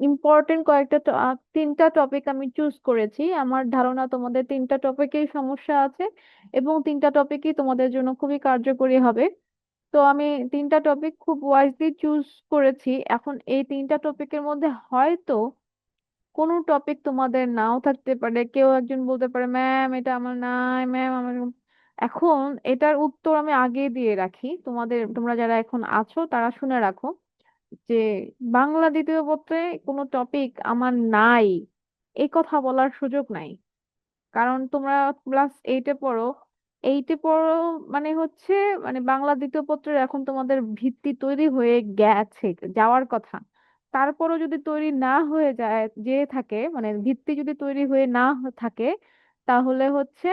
Important কয়েকটা তিনটা topic আমি চুজ করেছি। আমার ধারণা তোমাদের তিনটা টপিকেই সমস্যা আছে এবং তিনটা টপিকই তোমাদের জন্য খুবই কার্যকরী হবে। তো আমি তিনটা টপিক খুব ওয়াইজলি চুজ করেছি। এখন এই তিনটা টপিকের মধ্যে হয়তো কোনো টপিক তোমাদের নাও থাকতে পারে, কেউ একজন বলতে পারে ম্যাম এটা আমার নাই, ম্যাম আমার এখন এটার উত্তর আমি আগে দিয়ে রাখি। তোমরা যারা এখন আছো তারা শুনে রাখো যে বাংলা দ্বিতীয় পত্রে কোনো টপিক আমার নাই এই কথা বলার সুযোগ নাই। কারণ তোমরা ক্লাস 8-এ পড়ো। 8-এ পড়ো মানে হচ্ছে মানে বাংলা দ্বিতীয় পত্রের এখন তোমাদের ভিত্তি তৈরি হয়ে গেছে, যাওয়ার কথা। তারপরও যদি তৈরি না হয়ে যায় যে থাকে মানে ভিত্তি যদি তৈরি হয়ে না থাকে, তাহলে হচ্ছে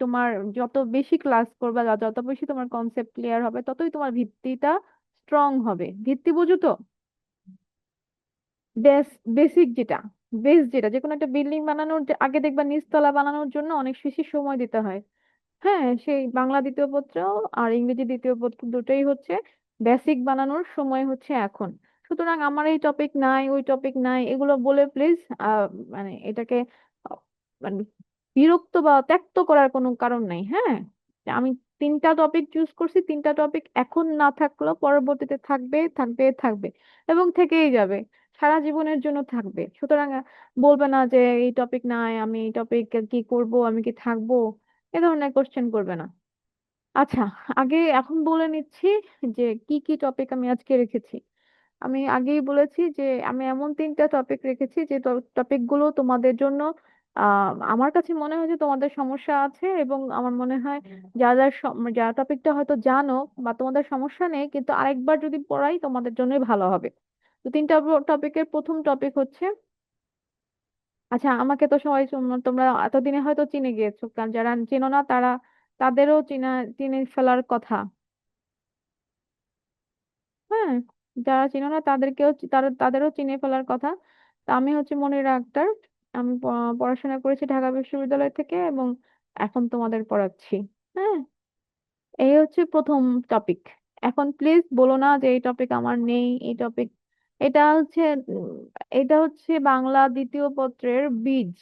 তোমার যত বেশি ক্লাস করবে বা যত বেশি তোমার কনসেপ্ট ক্লিয়ার হবে ততই তোমার ভিত্তিটা স্ট্রং হবে। ভিত্তি বুঝো তো? বেস বেসিক যেটা, বেস যেটা যে কোনো একটা বিল্ডিং বানানোর আগে দেখবা নিচতলা বানানোর জন্য অনেক বেশি সময় দিতে হয়। হ্যাঁ, সেই বাংলা দ্বিতীয় পত্র আর ইংরেজি দ্বিতীয় পত্র দুটোই হচ্ছে বেসিক বানানোর সময় হচ্ছে এখন। সুতরাং আমার এই টপিক নাই ওই টপিক নাই এগুলো বলে প্লিজ মানে এটাকে আহ, মানে বিরক্ত বা ত্যক্ত করার কোনো কারণ নাই। হ্যাঁ, আমি তিনটা টপিক চুজ করছি, তিনটা টপিক এখন না থাকলেও পরবর্তীতে থাকবে থাকবে থাকবে এবং থেকেই যাবে, সারা জীবনের জন্য থাকবে। সুতরাং বলবে না যে এই টপিক নাই, আমি এই টপিক কি করব, আমি কি থাকবো, এ ধরনের কোশ্চেন করবে না। আচ্ছা, আগে এখন বলে নিচ্ছি যে কি কি টপিক আমি আজকে রেখেছি। আমি আগেই বলেছি যে আমি এমন তিনটা টপিক রেখেছি যে টপিক গুলো তোমাদের জন্য আমার কাছে মনে হয় যে তোমাদের সমস্যা আছে এবং আমার মনে হয় যা টপিকটা হয়তো জানো বা তোমাদের সমস্যা নেই কিন্তু আরেকবার যদি পড়াই তোমাদের জন্যই ভালো হবে। তো তিনটা টপিকের প্রথম টপিক হচ্ছে, আচ্ছা আমাকে তো সবাই তোমরা এতদিনে হয়তো চিনে গিয়েছো, কারণ যারা চেনো না তারা তাদেরও চিনে ফেলার কথা। হ্যাঁ, যারা চিনো না তাদেরও চিনে ফেলার কথা। তা আমি হচ্ছে মনিরা আক্তার। আমি পড়াশোনা করেছি ঢাকা বিশ্ববিদ্যালয় থেকে এবং এখন তোমাদের পড়াচ্ছি। হ্যাঁ, এই হচ্ছে প্রথম টপিক। এখন প্লিজ বলো না যে এই টপিক আমার নেই, এই টপিক। এটা হচ্ছে উম, এটা হচ্ছে বাংলা দ্বিতীয় পত্রের বীজ,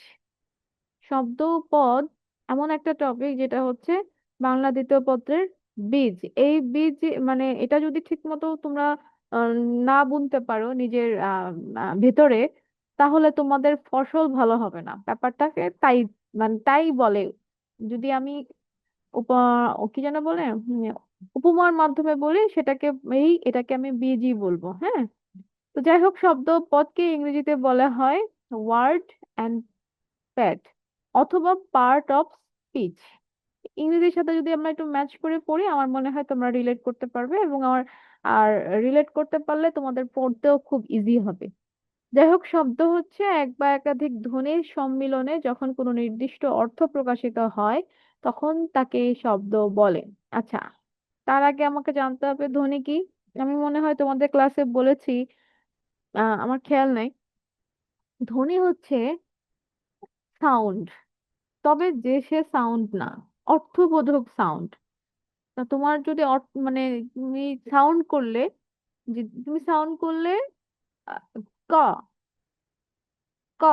শব্দ ও পদ, এমন একটা টপিক যেটা হচ্ছে বাংলা দ্বিতীয় পত্রের বীজ। এই বীজ মানে এটা যদি ঠিক মতো তোমরা আহ, না বুনতে পারো নিজের ভেতরে, তাহলে তোমাদের ফসল ভালো হবে না। ব্যাপারটাকে তাই মানে তাই বলে। যদি আমি উপ কি যেন বলে উপমার মাধ্যমে বলি সেটাকে, এটাকে আমি বীজই বলবো। হ্যাঁ, তো যাই হোক, শব্দ পদকে ইংরেজিতে বলা হয় ওয়ার্ড অ্যান্ড প্যাড অথবা পার্ট অফ স্পিচ। ইংরেজির সাথে যদি আমরা একটু ম্যাচ করে পড়ি আমার মনে হয় তোমরা রিলেট করতে পারবে এবং আর রিলেট করতে পারলে তোমাদের পড়তেও খুব ইজি হবে। যাই হোক, শব্দ হচ্ছে এক বা একাধিক ধ্বনির সম্মিলনে যখন কোনো নির্দিষ্ট অর্থ প্রকাশিত হয় তখন তাকে শব্দ বলে। আচ্ছা, তার আগে আমাকে জানতে হবে ধ্বনি কি। আমি মনে হয় তোমাদের ক্লাসে বলেছি, আমার খেয়াল নাই। ধ্বনি হচ্ছে সাউন্ড, তবে যে সে সাউন্ড না, অর্থবোধক সাউন্ড। তা তোমার যদি মানে তুমি সাউন্ড করলে, যে তুমি সাউন্ড করলে আহ, ক ক,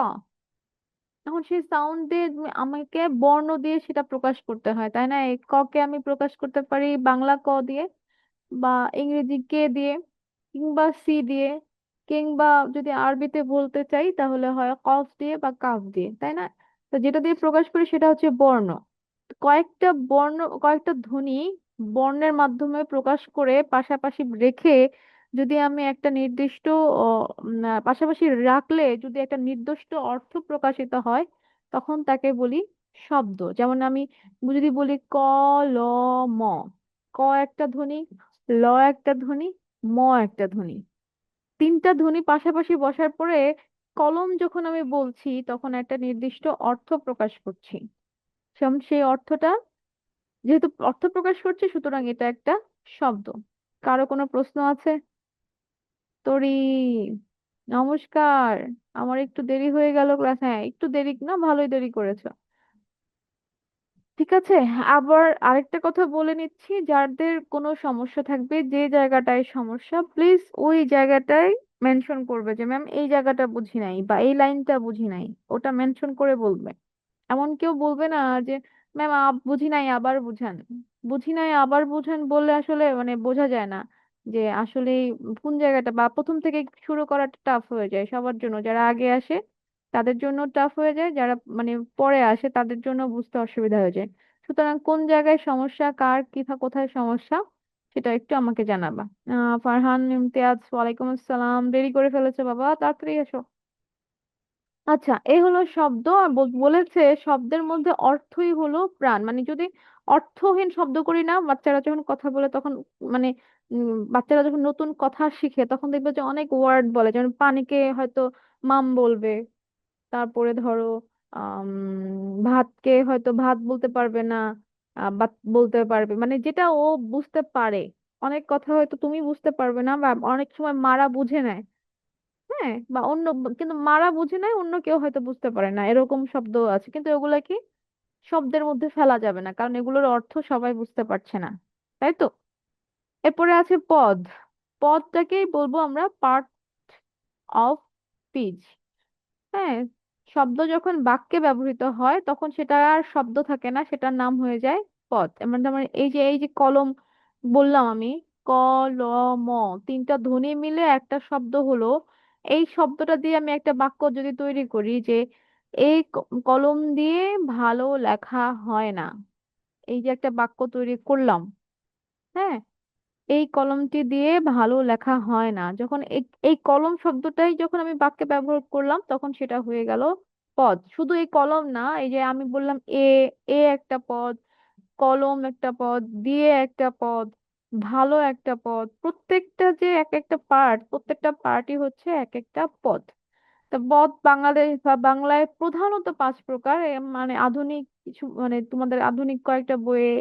এখন সেই সাউন্ড দিয়ে আমাকে বর্ণ দিয়ে সেটা প্রকাশ করতে হয়, তাই না? এই ক কে আমি প্রকাশ করতে পারি বাংলা ক দিয়ে বা ইংরেজি কে দিয়ে কিংবা সি দিয়ে, কিংবা যদি আরবিতে বলতে চাই তাহলে হয় কফ দিয়ে বা কাফ দিয়ে, তাই না? তো যেটা দিয়ে প্রকাশ করি সেটা হচ্ছে বর্ণ। কয়েকটা বর্ণ, কয়েকটা ধ্বনি বর্ণের মাধ্যমে প্রকাশ করে পাশাপাশি রেখে যদি আমি একটা নির্দিষ্ট পাশাপাশি রাখলে যদি একটা নির্দিষ্ট অর্থ প্রকাশিত হয় তখন তাকে বলি শব্দ। যেমন আমি যদি বলি ক, ল, ম, ক একটা ধ্বনি, ল একটা ধ্বনি, ম একটা ধ্বনি। তিনটা ধ্বনি পাশাপাশি বসার পরে কলম যখন আমি বলছি তখন একটা নির্দিষ্ট অর্থ প্রকাশ করছি। সেই অর্থটা যেহেতু অর্থ প্রকাশ করছে সুতরাং এটা একটা শব্দ। কারো কোনো প্রশ্ন আছে? তোরি, নমস্কার। আমার একটু দেরি হয়ে গেল ক্লাস, হ্যাঁ একটু দেরি না, ভালোই দেরি করেছো। ঠিক আছে, আবার আরেকটা কথা বলে নিচ্ছি, যাদের কোনো সমস্যা থাকবে যে জায়গাটায় সমস্যা প্লিজ ওই জায়গাটায় মেনশন করবে যে ম্যাম এই জায়গাটা বুঝি নাই বা এই লাইনটা বুঝি নাই, ওটা মেনশন করে বলবে। এমন কেউ বলবে না যে ম্যাম বুঝি নাই আবার বুঝান। বুঝি নাই আবার বুঝান বললে আসলে মানে বোঝা যায় না যে আসলে কোন জায়গাটা, বা প্রথম থেকে শুরু করাটা টাফ হয়ে যায় সবার জন্য, যারা আগে আসে তাদের জন্য টাফ হয়ে যায়, যারা মানে পরে আসে তাদের জন্য বুঝতে অসুবিধা হয়ে যায়। সুতরাং কোন জায়গায় সমস্যা, কার কোথায় সমস্যা, সেটা একটু আমাকে জানাবা। ফারহান ইমতিয়াজ, ওয়ালাইকুম আসসালাম। দেরি করে ফেলেছে বাবা, তাড়াতাড়ি এসো। আচ্ছা, এই হলো শব্দ, আর বলেছে শব্দের মধ্যে অর্থই হলো প্রাণ। মানে যদি অর্থহীন শব্দ করি না, বাচ্চারা যখন কথা বলে তখন মানে বাচ্চারা যখন নতুন কথা শিখে তখন দেখবে যে অনেক ওয়ার্ড বলে, যেমন পানিকে হয়তো মাম বলবে। তারপরে ধরো ভাতকে হয়তো ভাত বলতে পারবে না, বাত বলতে পারবে, মানে যেটা ও বুঝতে পারে। অনেক কথা হয়তো তুমি বুঝতে পারবে না, বা অনেক সময় মারা বুঝে নেয়। হ্যাঁ, বা অন্য, কিন্তু মারা বুঝে নাই অন্য কেউ হয়তো বুঝতে পারে না, এরকম শব্দ আছে, কিন্তু এগুলা কি শব্দের মধ্যে ফেলা যাবে না, কারণ এগুলোর অর্থ সবাই বুঝতে পারছে না। তাই তো। এরপরে আছে পদ। পদটাকেই বলবো আমরা পার্ট অফ স্পিচ। হ্যাঁ, শব্দ যখন বাক্যে ব্যবহৃত হয় তখন সেটা আর শব্দ থাকে না, সেটার নাম হয়ে যায় পদ। এমন যেমন এই যে কলম বললাম আমি, ক ল ম, তিনটা ধ্বনি মিলে একটা শব্দ হলো। এই শব্দটা দিয়ে আমি একটা বাক্য যদি তৈরি করি যে এই কলম দিয়ে ভালো লেখা হয় না, এই যে একটা বাক্য তৈরি করলাম। হ্যাঁ, এই কলমটি দিয়ে ভালো লেখা হয় না, যখন এই এই কলম শব্দটাই যখন আমি বাক্যে ব্যবহার করলাম তখন সেটা হয়ে গেল পদ। শুধু এই কলম না, এই যে আমি বললাম এ একটা পদ, কলম একটা পদ, দিয়ে একটা পদ, ভালো একটা পদ, প্রত্যেকটা যে এক একটা পার্ট, প্রত্যেকটা পার্টই হচ্ছে এক একটা পদ। তা পদ বাংলাদেশ বা বাংলায় প্রধানত 5 প্রকার। মানে আধুনিক কিছু, মানে তোমাদের আধুনিক কয়েকটা বইয়ে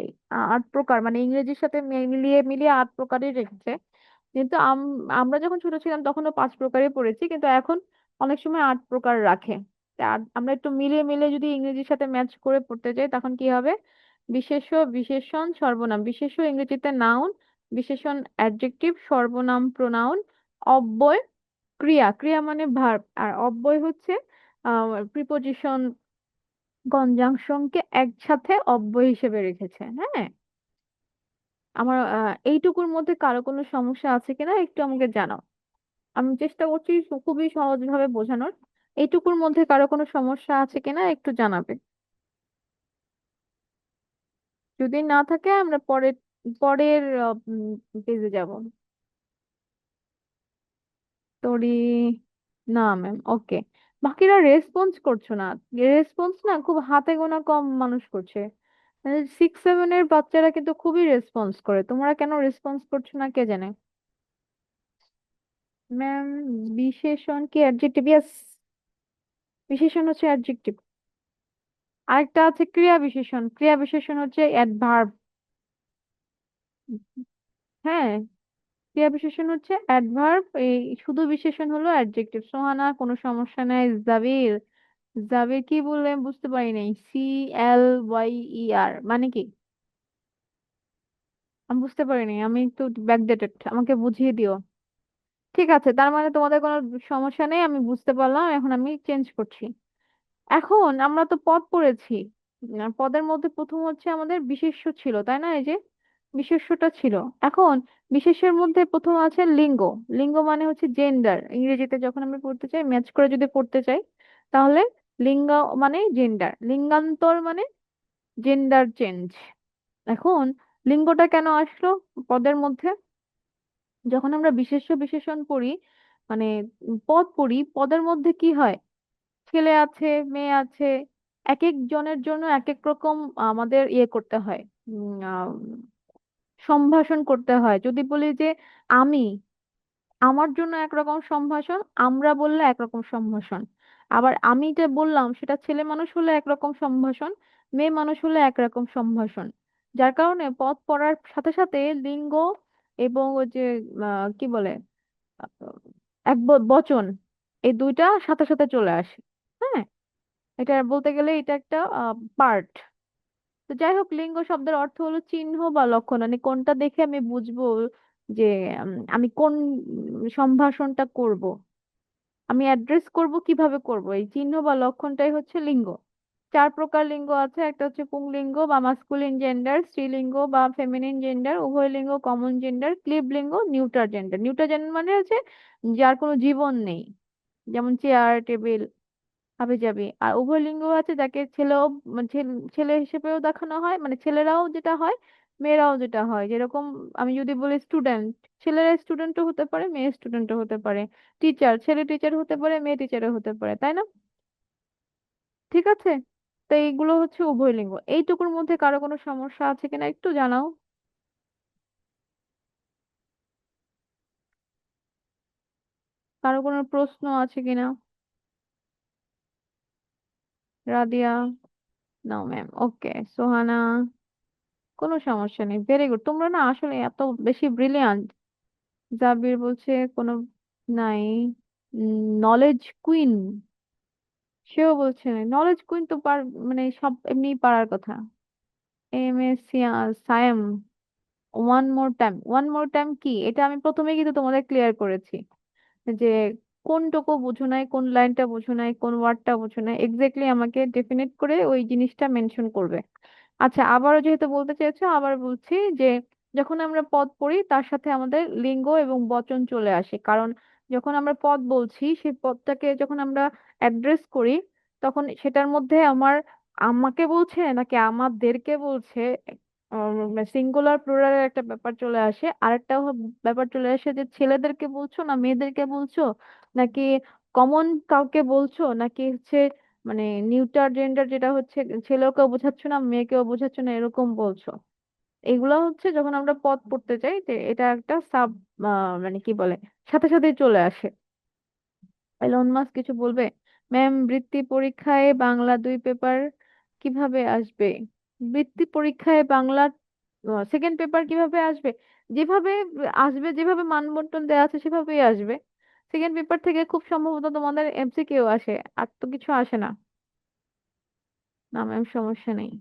8 প্রকার, মানে ইংরেজির সাথে মিলিয়ে মিলিয়ে 8 প্রকারই রেখেছে। কিন্তু আমরা যখন ছোট ছিলাম তখনও 5 প্রকারই পড়েছি, কিন্তু এখন অনেক সময় 8 প্রকার রাখে। তা আমরা একটু মিলিয়ে মিলিয়ে যদি ইংরেজির সাথে ম্যাচ করে পড়তে যাই তখন কি হবে? বিশেষ্য, বিশেষণ, সর্বনাম। বিশেষ্য ইংরেজিতে নাউন, বিশেষণ অ্যাডজেক্টিভ, সর্বনাম প্রোনাউন, অব্যয় ক্রিয়া, ক্রিয়া মানে ভার্ব, আর অব্যয় হচ্ছে প্রিপোজিশন, কনজাংশনকে একসাথে অব্যয় হিসেবে রেখেছে। হ্যাঁ, আমার এইটুকুর মধ্যে কারো কোনো সমস্যা আছে কিনা একটু আমাকে জানাও। আমি চেষ্টা করছি খুবই সহজভাবে বোঝানোর। এইটুকুর মধ্যে কারো কোনো সমস্যা আছে কিনা একটু জানাবে। যদি না থাকে আমরা পরের পরের পেজে যাব। তোরি, না ম্যাম, ওকে। বাকিরা রেসপন্স করছো না। রেসপন্স না খুব হাতে গোনা কম মানুষ করছে। 6-7 এর বাচ্চারা কিন্তু খুবই রেসপন্স করে, তোমরা কেন রেসপন্স করছো না কে জানে। ম্যাম, বিশেষণ কি অ্যাডজেক্টিভ? ইয়েস, বিশেষণ হচ্ছে অ্যাডজেক্টিভ। আরেকটা আছে ক্রিয়া বিশেষণ, ক্রিয়া বিশেষণ হচ্ছে অ্যাডভার্ব। হ্যাঁ, ক্রিয়া বিশেষণ হচ্ছে অ্যাডভার্ব, এই শুধু বিশেষণ হলো অ্যাডজেক্টিভ। সোহানা, কোনো সমস্যা নাই। জাবির, জাবির কি বললে আমি বুঝতে পারি নাই। CLYER মানে কি? আমি বুঝতে পারিনি, আমি একটু ব্যাকডেটেড, আমাকে বুঝিয়ে দিও। ঠিক আছে, তার মানে তোমাদের কোনো সমস্যা নেই, আমি বুঝতে পারলাম, এখন আমি চেঞ্জ করছি। এখন আমরা তো পদ পড়েছি। পদের মধ্যে প্রথম হচ্ছে আমাদের বিশেষ্য ছিল, তাই না? এই যে বিশেষ্যটা ছিল। এখন বিশেষ্যের মধ্যে প্রথম আছে লিঙ্গ। লিঙ্গ মানে হচ্ছে জেন্ডার। ইংরেজিতে যখন আমরা পড়তে চাই, ম্যাচ করে যদি পড়তে চাই, তাহলে লিঙ্গ মানে জেন্ডার, লিঙ্গান্তর মানে জেন্ডার চেঞ্জ। এখন লিঙ্গটা কেন আসলো পদের মধ্যে? যখন আমরা বিশেষ্য বিশেষণ পড়ি, মানে পদ পড়ি, পদের মধ্যে কি হয়? ছেলে আছে, মেয়ে আছে, এক এক জনের জন্য এক এক রকম আমাদের ইয়ে করতে হয়, সম্ভাষণ করতে হয়। যদি বলি যে আমি, আমার জন্য একরকম সম্ভাষণ, আমরা বললে একরকম সম্ভাষণ। আবার আমি যে বললাম সেটা ছেলে মানুষ হলে একরকম সম্ভাষণ, মেয়ে মানুষ হলে একরকম সম্ভাষণ। যার কারণে পদ পড়ার সাথে সাথে লিঙ্গ এবং ওই যে কি বলে আহ, বচন, এই দুইটা সাথে সাথে চলে আসে। হ্যাঁ, এটা বলতে গেলে এটা একটা পার্ট। তো যাই হোক, লিঙ্গ শব্দের অর্থ হলো চিহ্ন বা লক্ষণ, মানে কোনটা দেখে আমি বুঝবো যে আমি কোন সম্ভাষণটা করব, আমি অ্যাড্রেস করব, কিভাবে করব, এই চিহ্ন বা লক্ষণটাই হচ্ছে লিঙ্গ। চার প্রকার লিঙ্গ আছে, একটা হচ্ছে পুংলিঙ্গ বা মাস্কুলিন জেন্ডার, স্ত্রীলিঙ্গ বা ফেমিনিন জেন্ডার, উভয় লিঙ্গ, কমন জেন্ডার, ক্লিব লিঙ্গ, নিউটার জেন্ডার। নিউটার জেন্ডার মানে হচ্ছে যার কোনো জীবন নেই, যেমন চেয়ার, টেবিল, হাবি জাবি। আর উভয় লিঙ্গ আছে যাকে ছেলেও মানে ছেলে হিসেবেও দেখানো হয়, মানে ছেলেরাও যেটা হয়, মেয়েরাও যেটা হয়। যেরকম আমি যদি বলি স্টুডেন্ট, ছেলেরা স্টুডেন্টও হতে পারে, মেয়ে স্টুডেন্টও হতে পারে। টিচার, ছেলে টিচার হতে পারে, মেয়ে টিচারও হতে পারে, তাই না? ঠিক আছে। তো এইগুলো হচ্ছে উভয় লিঙ্গ। এইটুকুর মধ্যে কারো কোনো সমস্যা আছে কিনা একটু জানাও। কারো কোনো প্রশ্ন আছে কিনা? Radia? No ma'am. Okay, Sohana? কোনো সমস্যা নেই, ভেরি গুড। তোমরা না আসলে এত বেশি ব্রিলিয়ান্ট। জাবির বলছে কোনো নাই। নলেজ কুইন, সেও বলছে নলেজ কুইন তো মানে সব এমনি পারার কথা। M S Sayem, one more time. One more time কি? এটা আমি প্রথমে কিন্তু তোমাদের ক্লিয়ার করেছি যে কোনটুকু বুঝো নাই, কোন লাইনটা বুঝো নাই, কোন ওয়ার্ডটা বুঝো নাই, এক্স্যাক্টলি আমাকে ডেফিনেট করে ওই জিনিসটা মেনশন করবে। আচ্ছা, আবারও যেহেতু বলতে চেয়েছো, আবার বলছি যে যখন আমরা পদ পড়ি তার সাথে আমাদের লিঙ্গ এবং বচন চলে আসে। কারণ যখন আমরা পদ বলছি, সেই পদটাকে যখন আমরা অ্যাড্রেস করি, তখন সেটার মধ্যে আমাকে বলছে নাকি আমাদেরকে বলছে, সিঙ্গুলার প্লুরালের একটা ব্যাপার চলে আসে। আরেকটা ব্যাপার চলে আসে যে ছেলেদেরকে বলছো না মেয়েদেরকে বলছো, নাকি কমন কাউকে বলছো, নাকি হচ্ছে মানে নিউটার জেন্ডার যেটা হচ্ছে ছেলেকেও বোঝাচ্ছ না মেয়েকেও বোঝাচ্ছ না, এরকম বলছো। এগুলো হচ্ছে যখন আমরা পদ পড়তে যাই, যে এটা একটা মানে কি বলে, সাথে সাথে চলে আসে। এলন মাস্ক কিছু বলবে? ম্যাম, বৃত্তি পরীক্ষায় বাংলা 2 পেপার কিভাবে আসবে? বৃত্তি পরীক্ষায় বাংলা সেকেন্ড পেপার কিভাবে আসবে? যেভাবে আসবে, যেভাবে মানবন্টন দেওয়া আছে সেভাবেই আসবে। সেকেন্ড পেপার থেকে খুব সম্ভবত তোমাদের এমসিকিউ আসে, আর তো কিছু আসে না। না ম্যাম, সমস্যা নেই।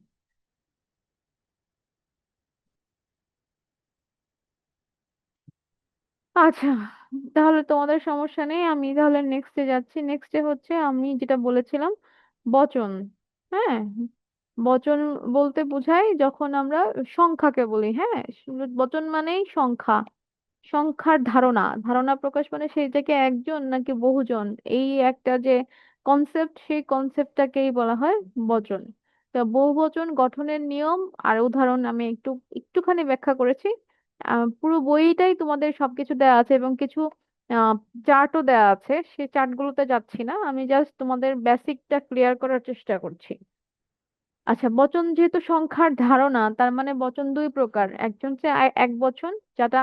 আচ্ছা, তাহলে তোমাদের সমস্যা নেই, আমি তাহলে নেক্সটে যাচ্ছি। নেক্সটে হচ্ছে আমি যেটা বলেছিলাম, বচন। হ্যাঁ, বচন বলতে বোঝায় যখন আমরা সংখ্যাকে বলি। হ্যাঁ, বচন মানেই সংখ্যা, সংখ্যার ধারণা। ধারণা প্রকাশ মানে সেই থেকে একজন নাকি বহুজন, এই একটা যে কনসেপ্ট, সেই কনসেপ্টটাকেই বলা হয় বচন। তা বহুবচন গঠনের নিয়ম আর উদাহরণ আমি একটুখানি ব্যাখ্যা করেছি। পুরো বইটাই তোমাদের সবকিছু দেওয়া আছে এবং কিছু চার্টও দেওয়া আছে, সেই চার্টগুলোতে যাচ্ছি না, আমি জাস্ট তোমাদের বেসিকটা ক্লিয়ার করার চেষ্টা করছি। আচ্ছা, বচন যেহেতু সংখ্যার ধারণা, তার মানে বচন 2 প্রকার। একজন হচ্ছে এক বচন, যেটা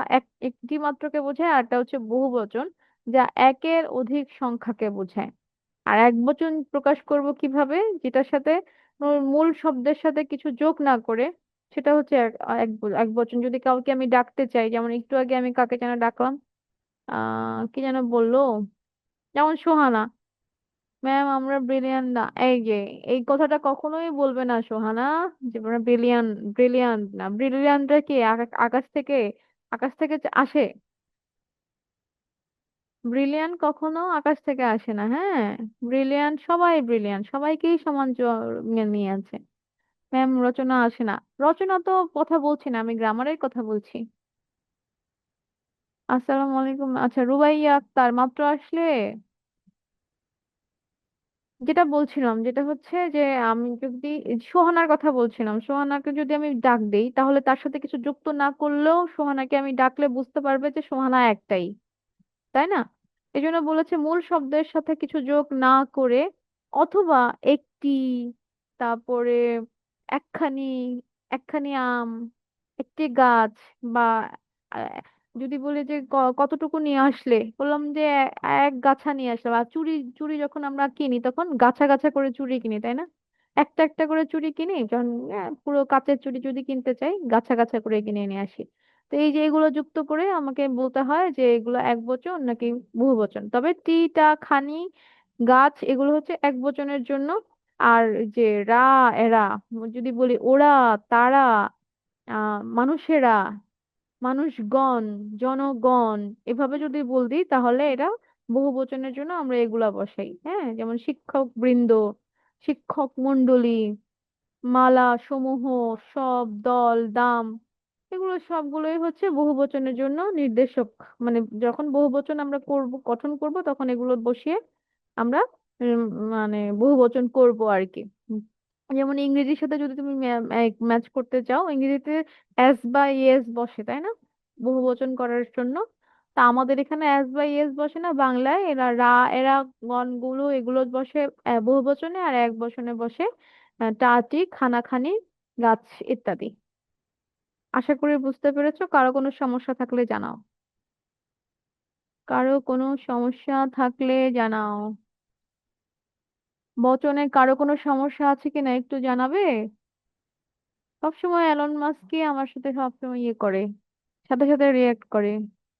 একটি মাত্রকে বোঝায়, আর একটা হচ্ছে বহু বচন, যা একের অধিক সংখ্যাকে বোঝায়। আর এক বচন প্রকাশ করব কিভাবে? যেটার সাথে মূল শব্দের সাথে কিছু যোগ না করে, সেটা হচ্ছে এক বচন। যদি কাউকে আমি ডাকতে চাই, যেমন একটু আগে আমি কাকে যেন ডাকলাম, কি যেন বললো, যেমন সোহানা। ম্যাম, আমরা ব্রিলিয়ান্ট না, এই যে এই কথাটা কখনোই বলবে না সোহানা, যে আমরা ব্রিলিয়ান্ট। ব্রিলিয়ান্ট না, ব্রিলিয়ান্টরা কি আকাশ থেকে, আকাশ থেকে আসে? ব্রিলিয়ান্ট কখনো আকাশ থেকে আসে না। হ্যাঁ, ব্রিলিয়ান্ট সবাই, ব্রিলিয়ান্ট সবাইকেই সমান নিয়ে আছে। ম্যাম, রচনা আসে না। রচনা তো কথা বলছি না, আমি গ্রামারের কথা বলছি। আসসালামু আলাইকুম। আচ্ছা, রুবাইয়া আক্তার মাত্র আসলে। যেটা বলছিলাম, যেটা হচ্ছে যে আমি যদি সোহানার কথা বলছিলাম, সোহানাকে যদি আমি ডাক দেই, তাহলে তার সাথে কিছু যুক্ত না করলেও সোহানাকে আমি ডাকলে বুঝতে পারবে যে সোহানা একটাই, তাই না? এই জন্য বলেছে মূল শব্দের সাথে কিছু যোগ না করে, অথবা একটি, তারপরে একখানি, একখানি আম, একটি গাছ, বা আহ, যদি বলি যে কতটুকু নিয়ে আসলে, বললাম যে এক গাছা নিয়ে আসলাম। আর চুড়ি, চুড়ি যখন আমরা কিনি তখন গাছা গাছা করে চুড়ি কিনি, তাই না? একটা একটা করে চুড়ি কিনি যখন, পুরো কাচের চুড়ি যদি কিনতে চাই, গাছা গাছা করে কিনে নিয়ে আসি। তো এই যে এগুলো যুক্ত করে আমাকে বলতে হয় যে এগুলো এক বচন নাকি বহু বচন। তবে টিটা, খানি, গাছ, এগুলো হচ্ছে এক বচনের জন্য। আর যে রা, এরা, যদি বলি ওরা, তারা, মানুষেরা, মানুষগণ, জনগণ, এভাবে যদি বল দিই তাহলে এটা বহু বচনের জন্য আমরা এগুলা বসাই। হ্যাঁ, যেমন শিক্ষক বৃন্দ, শিক্ষক মণ্ডলী, মালা সমূহ, সব, দল, দাম, এগুলো সবগুলোই হচ্ছে বহুবচনের জন্য নির্দেশক। মানে যখন বহুবচন আমরা করব, গঠন করব, তখন এগুলো বসিয়ে আমরা উম, মানে বহুবচন করব আর কি। যেমন ইংরেজির সাথে যদি তুমি ম্যাচ করতে চাও, ইংরেজিতে অ্যাস বা ইয়েস বসে, তাই না, বহুবচন করার জন্য। তা আমাদের এখানে অ্যাস বা ইয়েস বসে না, বাংলায় এরা এরা গণগুলো এগুলো বসে বহুবচনে, আর এক বচনে বসে টাটি, খানাখানি, গাছ ইত্যাদি। আশা করি বুঝতে পেরেছো। কারো কোনো সমস্যা থাকলে জানাও। কারো কোনো সমস্যা থাকলে জানাও। বচনে কারো কোনো সমস্যা আছে কিনা একটু জানাবে। সবসময় অ্যালন মাস্কই আমার সাথে সবসময় ইয়ে করে, সাথে সাথে রিয়েক্ট করে।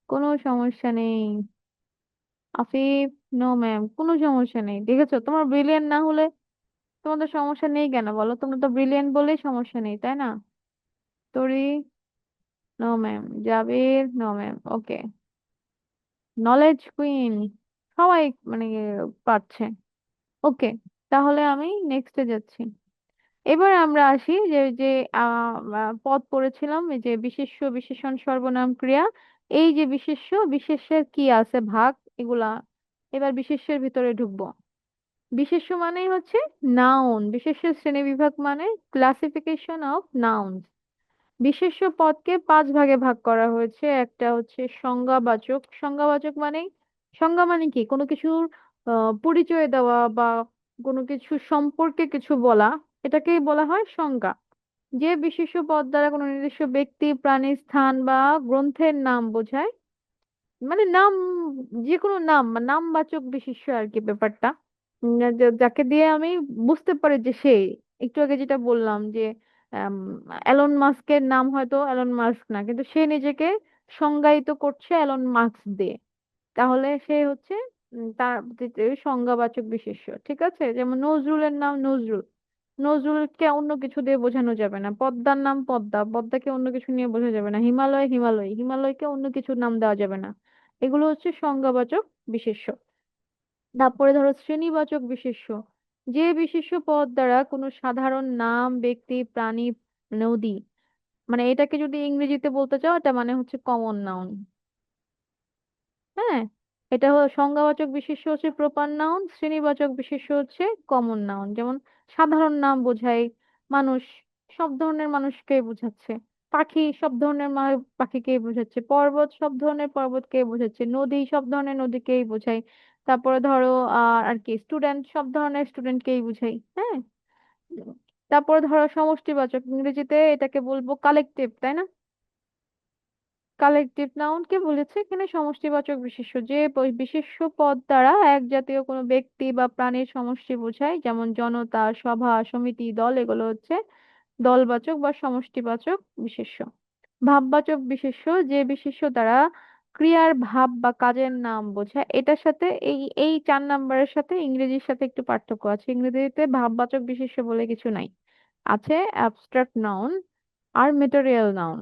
কোনো সমস্যা নেই আফিফ। নো ম্যাম, কোনো সমস্যা নেই। দেখেছো, তোমার ব্রিলিয়েন্ট না হলে তোমাদের সমস্যা নেই কেন বলো? তোমরা তো ব্রিলিয়েন্ট বলেই সমস্যা নেই, তাই না? তোরি, নো ম্যাম। জাবির, নো ম্যাম। ওকে, নলেজ কুইন, সবাই মানে পাচ্ছে। ওকে, তাহলে আমি নেক্সটে যাচ্ছি। এবার আমরা আসি যে যে পদ পড়েছিলাম, এই যে বিশেষ্য, বিশেষণ, সর্বনাম, ক্রিয়া। এই যে বিশেষ্য, বিশেষ্যের কি আছে ভাগ, এগুলা। এবার বিশেষ্যের ভিতরে ঢুকবো। বিশেষ্য মানেই হচ্ছে নাউন। বিশেষ্য শ্রেণী বিভাগ মানে ক্লাসিফিকেশন অফ নাউন। বিশেষ্য পদকে পাঁচ ভাগে ভাগ করা হয়েছে। একটা হচ্ছে সংজ্ঞাবাচক। সংজ্ঞাবাচক মানে, সংজ্ঞা মানে কি, কোনো কিছুর পরিচয় দেওয়া বা কোনো কিছু সম্পর্কে কিছু বলা, এটাকেই বলা হয় সংজ্ঞা। যে বিশেষ্য পদ দ্বারা কোনো নির্দিষ্ট ব্যক্তি, প্রাণী, স্থান বা গ্রন্থের নাম বোঝায়। মানে নাম, যে কোনো নাম বা নামবাচক বিশেষ্য আর কি ব্যাপারটা। যাকে দিয়ে আমি বুঝতে পারি যে সে, একটু আগে যেটা বললাম যে আম, অ্যালন মাস্কের নাম হয়তো অ্যালন মাস্ক না, কিন্তু সে নিজেকে সংজ্ঞায়িত করছে অ্যালন মাস্ক দিয়ে। তাহলে সে হচ্ছে তার সংজ্ঞাবাচক বিশেষ্য। ঠিক আছে, যেমন নজরুলের নাম নজরুল, নজরুলকে অন্য কিছু দিয়ে বোঝানো যাবে না। পদ্মার নাম পদ্মা, পদ্মাকে অন্য কিছু নিয়ে বোঝা যাবে না। হিমালয় হিমালয়, হিমালয়কে অন্য কিছু নাম দেওয়া যাবে না। এগুলো হচ্ছে সংজ্ঞাবাচক বিশেষ্য। তারপরে ধরো শ্রেণীবাচক বিশেষ্য। যে বিশেষ্য পদ দ্বারা কোনো সাধারণ নাম, ব্যক্তি, প্রাণী, নদী, মানে এটাকে যদি ইংরেজিতে বলতে চাও, এটা মানে হচ্ছে কমন নাউন। হ্যাঁ, এটা হলো সংজ্ঞাবাচক বিশেষ্য হচ্ছে প্রপার নাউন, শ্রেণীবাচক বিশেষ্য হচ্ছে কমন নাউন। যেমন সাধারণ নাম বোঝায় মানুষ, সব ধরনের মানুষকেই বোঝাচ্ছে। পাখি, সব ধরনের পাখিকেই বোঝাচ্ছে। পর্বত, সব ধরনের পর্বতকেই বোঝাচ্ছে। নদী, সব ধরনের নদীকেই বোঝায়। তারপরে ধরো আর কি, স্টুডেন্ট, সব ধরনের স্টুডেন্টকেই বোঝাই। হ্যাঁ, তারপরে ধরো সমষ্টিবাচক, ইংরেজিতে এটাকে বলবো কালেকটিভ, তাই না? কালেকটিভ নাউন কে বলেছে এখানে সমষ্টিবাচক বিশেষ্য। যে বিশেষ্য পদ দ্বারা এক জাতীয় কোনো ব্যক্তি বা প্রাণীর সমষ্টি বোঝায়, যেমন জনতা, সভা, সমিতি, দল, এগুলো হচ্ছে দলবাচক বা সমষ্টিবাচক বিশেষ্য। ভাববাচক বিশেষ্য, যে বিশেষ্য দ্বারা ক্রিয়ার ভাব বা কাজের নাম বোঝায়। এটার সাথে এই এই 4 নাম্বারের সাথে ইংরেজির সাথে একটু পার্থক্য আছে। ইংরেজিতে ভাববাচক বিশেষ্য বলে কিছু নাই, আছে অ্যাবস্ট্রাক্ট নাউন আর মেটেরিয়াল নাউন।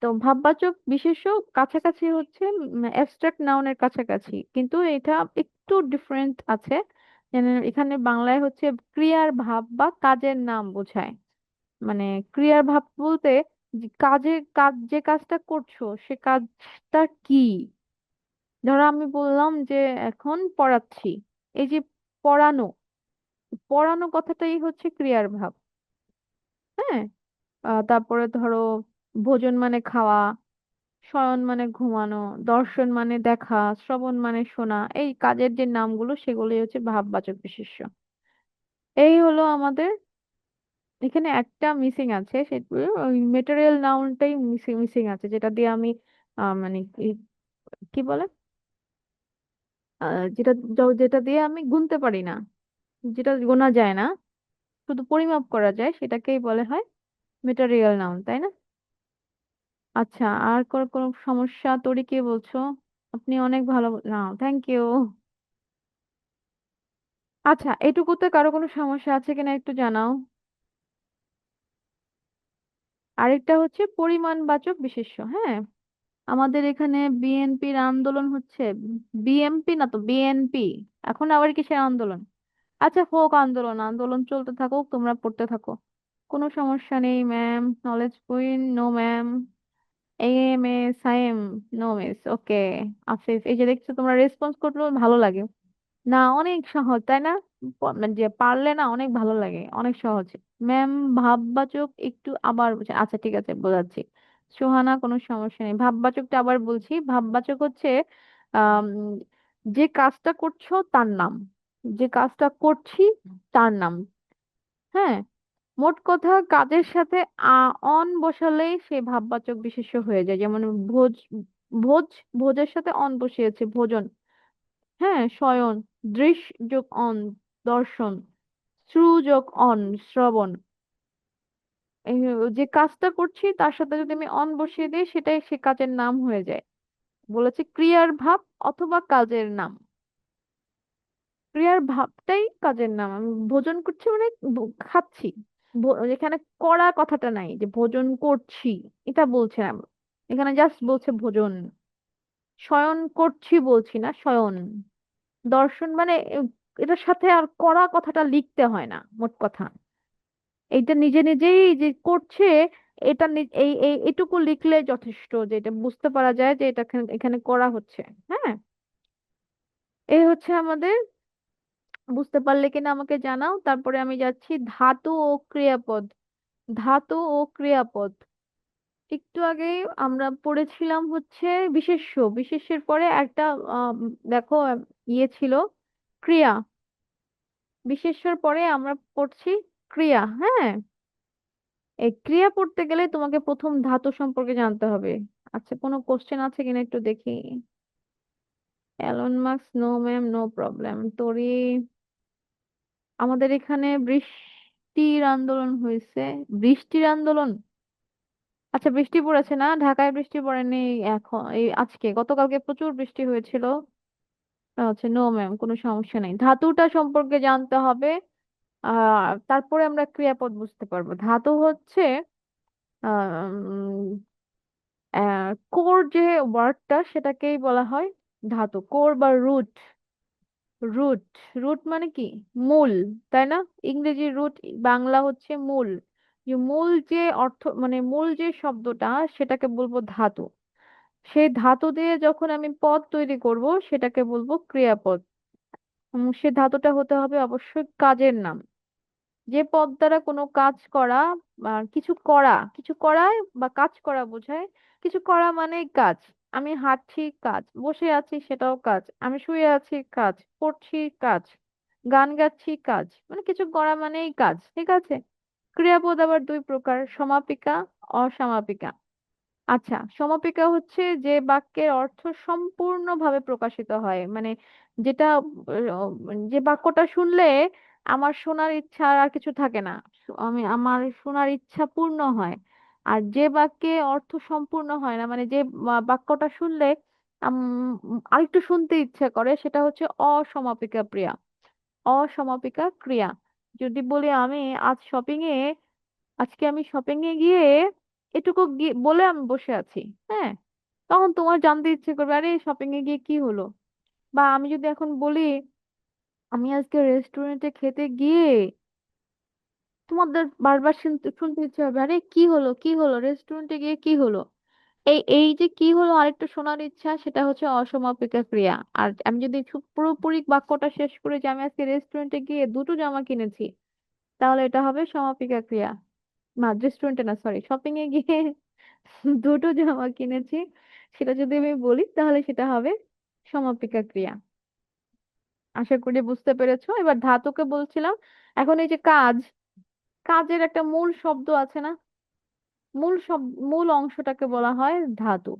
তো ভাববাচক বিশেষ্য কাছাকাছি হচ্ছে অ্যাবস্ট্রাক্ট নাউনের কাছাকাছি, কিন্তু এটা একটু ডিফারেন্ট আছে। যেন এখানে বাংলায় হচ্ছে ক্রিয়ার ভাব বা কাজের নাম বোঝায়। মানে ক্রিয়ার ভাব বলতে যে কাজটা করছো সে কাজটা কি। ধরো আমি বললাম যে এখন পড়াচ্ছি, এই যে পড়ানো, পড়ানো কথাটাই হচ্ছে ক্রিয়ার ভাব। হ্যাঁ, তারপরে ধরো ভোজন মানে খাওয়া, শয়ন মানে ঘুমানো, দর্শন মানে দেখা, শ্রবণ মানে শোনা, এই কাজের যে নামগুলো সেগুলোই হচ্ছে ভাববাচক বিশেষ্য। এই হলো আমাদের। এখানে একটা মিসিং আছে, সেটা ওই মেটেরিয়াল নাউনটাই মিসিং মিসিং আছে, যেটা দিয়ে আমি মানে কি বলে, যেটা যেটা দিয়ে আমি গুনতে পারি না, যেটা গোনা যায় না, শুধু পরিমাপ করা যায়, সেটাকেই বলে হয় মেটেরিয়াল নাউন, তাই না? আচ্ছা, আর কোনো সমস্যা তোরই কি বলছো? আপনি অনেক ভালো, না থ্যাংক ইউ। আচ্ছা, এটুকুতে কারো কোনো সমস্যা আছে কিনা একটু জানাও। আরেকটা হচ্ছে পরিমাণবাচক বিশেষ্য। হ্যাঁ, আমাদের এখানে বিএনপির আন্দোলন হচ্ছে। বিএমপি না তো, বিএনপি। এখন আবার কিসের আন্দোলন? আচ্ছা হোক আন্দোলন, আন্দোলন চলতে থাকুক, তোমরা পড়তে থাকো, কোনো সমস্যা নেই ma'am. Knowledge queen, no ma'am. M A Saim, no miss, okay. Afif, এই যে দেখছো তোমরা রেসপন্স করলো, ভালো লাগে না? অনেক সহজ তাই না? মানে যে পারলে না অনেক ভালো লাগে, অনেক সহজ। ম্যাম, ভাববাচক একটু আবার আচ্ছা ঠিক আছে বোঝাচ্ছি। সোহানা, কোনো সমস্যা নেই, ভাববাচকটা আবার বলছি। ভাববাচক হচ্ছে আম, যে কাজটা করছো তার নাম, যে কাজটা করছি তার নাম। হ্যাঁ, মোট কথা কাজের সাথে অন বসালেই সে ভাববাচক বিশেষ্য হয়ে যায়। যেমন ভোজ, ভোজ, ভোজের সাথে অন বসিয়েছে, ভোজন। হ্যাঁ, শয়ন, দৃশ যোগ অন, দর্শন। শ্রু যোগ অন, শ্রবণ। এই যে কাজটা করছি তার সাথে যদি আমি অন বসিয়ে দিই, সেটাই সে কাজের নাম হয়ে যায়। বলেছে ক্রিয়ার ভাব অথবা কাজের নাম। ক্রিয়ার ভাবটাই কাজের নাম। আমি ভোজন করছি মানে খাচ্ছি। এখানে করা কথাটা নাই যে ভোজন করছি, এটা বলছে না। এখানে জাস্ট বলছে ভোজন। শয়ন করছি বলছি না, শয়ন। দর্শন মানে এটার সাথে আর করা কথাটা লিখতে হয় না, মোট কথা। এইটা নিজে নিজেই যে করছে, এটা এই এই এটুকু লিখলে যথেষ্ট, যে এটা বুঝতে পারা যায় যে এটা এখানে এখানে করা হচ্ছে। হ্যাঁ, এই হচ্ছে আমাদের। বুঝতে পারলে কিনা আমাকে জানাও। তারপরে আমি যাচ্ছি ধাতু ও ক্রিয়াপদ। ধাতু ও ক্রিয়াপদ, একটু আগে আমরা পড়েছিলাম হচ্ছে বিশেষ্য। বিশেষ্যের পরে একটা দেখো ইয়ে ছিল, ক্রিয়া। বিশেষ্যর পরে আমরা পড়ছি ক্রিয়া। হ্যাঁ, এই ক্রিয়া পড়তে গেলে তোমাকে প্রথম ধাতু সম্পর্কে জানতে হবে। আচ্ছা, কোনো কোশ্চেন আছে কিনা একটু দেখি। Alan Marks, no ma'am, no problem. তোরি, আমাদের এখানে বৃষ্টির আন্দোলন হয়েছে। বৃষ্টির আন্দোলন? আচ্ছা, বৃষ্টি পড়েছে না? ঢাকায় বৃষ্টি পড়েনি। এখন এই আজকে, গতকালকে প্রচুর বৃষ্টি হয়েছিল। আচ্ছা, নো ম্যাম, কোনো সমস্যা নেই। ধাতুটা সম্পর্কে জানতে হবে। তারপরে আমরা ক্রিয়াপদ বুঝতে পারবো। ধাতু হচ্ছে কোর, যে ওয়ার্ডটা সেটাকেই বলা হয় ধাতু। কোর বা রুট। রুট, রুট মানে কি? মূল, তাই না? ইংরেজি রুট, বাংলা হচ্ছে মূল। যে মূল যে অর্থ, মানে মূল যে শব্দটা, সেটাকে বলবো ধাতু। সেই ধাতু দিয়ে যখন আমি পদ তৈরি করব, সেটাকে বলবো ক্রিয়াপদ। সে ধাতুটা হতে হবে অবশ্যই কাজের নাম। যে পদ দ্বারা কোনো কাজ করা, বা কিছু করা, কিছু করা বা কাজ করা বোঝায়। কিছু করা মানেই কাজ। আমি হাঁটছি, কাজ। বসে আছি, সেটাও কাজ। আমি শুয়ে আছি, কাজ। পড়ছি, কাজ। গান গাচ্ছি, কাজ। মানে কিছু করা মানেই কাজ, ঠিক আছে? ক্রিয়াপদ আবার দুই প্রকার, সমাপিকা, অসমাপিকা। আচ্ছা, সমাপিকা হচ্ছে যে বাক্যের অর্থ সম্পূর্ণভাবে প্রকাশিত হয়, মানে যেটা যে বাক্যটা শুনলে আমার শোনার ইচ্ছা আর কিছু থাকে না, আমার শোনার ইচ্ছা পূর্ণ হয়। আর যে বাক্যে অর্থ সম্পূর্ণ হয় না, মানে যে বাক্যটা শুনলে আরেকটু শুনতে ইচ্ছা করে, সেটা হচ্ছে অসমাপিকা ক্রিয়া। অসমাপিকা ক্রিয়া। যদি বলি আমি আজ শপিং এ, আজকে আমি শপিং এ গিয়ে এটুকু বলে আমি বসে আছি। হ্যাঁ, তখন তোমার জানতে ইচ্ছে করবে, আরে শপিং এ গিয়ে কি হলো? বা আমি যদি এখন বলি আমি আজকে রেস্টুরেন্টে খেতে গিয়ে, তোমাদের বারবার শুনতে শুনতে ইচ্ছে হবে, আরে কি হলো, কি হলো, রেস্টুরেন্টে গিয়ে কি হলো? এই এই যে কি হলো আরেকটু শোনার ইচ্ছা, সেটা হচ্ছে অসমাপিকা ক্রিয়া। আর আমি যদি পুরোপুরি বাক্যটা শেষ করে যে আমি আজকে রেস্টুরেন্টে গিয়ে দুটো জামা কিনেছি, তাহলে এটা হবে সমাপিকা ক্রিয়া। না, রেস্টুরেন্টে না, সরি, শপিং এ গিয়ে দুটো জামা কিনেছি, সেটা যদি আমি বলি তাহলে সেটা হবে সমাপিকা ক্রিয়া। আশা করি বুঝতে পেরেছো। এবার ধাতুকে বলছিলাম। এখন এই যে কাজ, কাজের একটা মূল শব্দ আছে না? মূল শব্দ, মূল অংশটাকে বলা হয় ধাতু।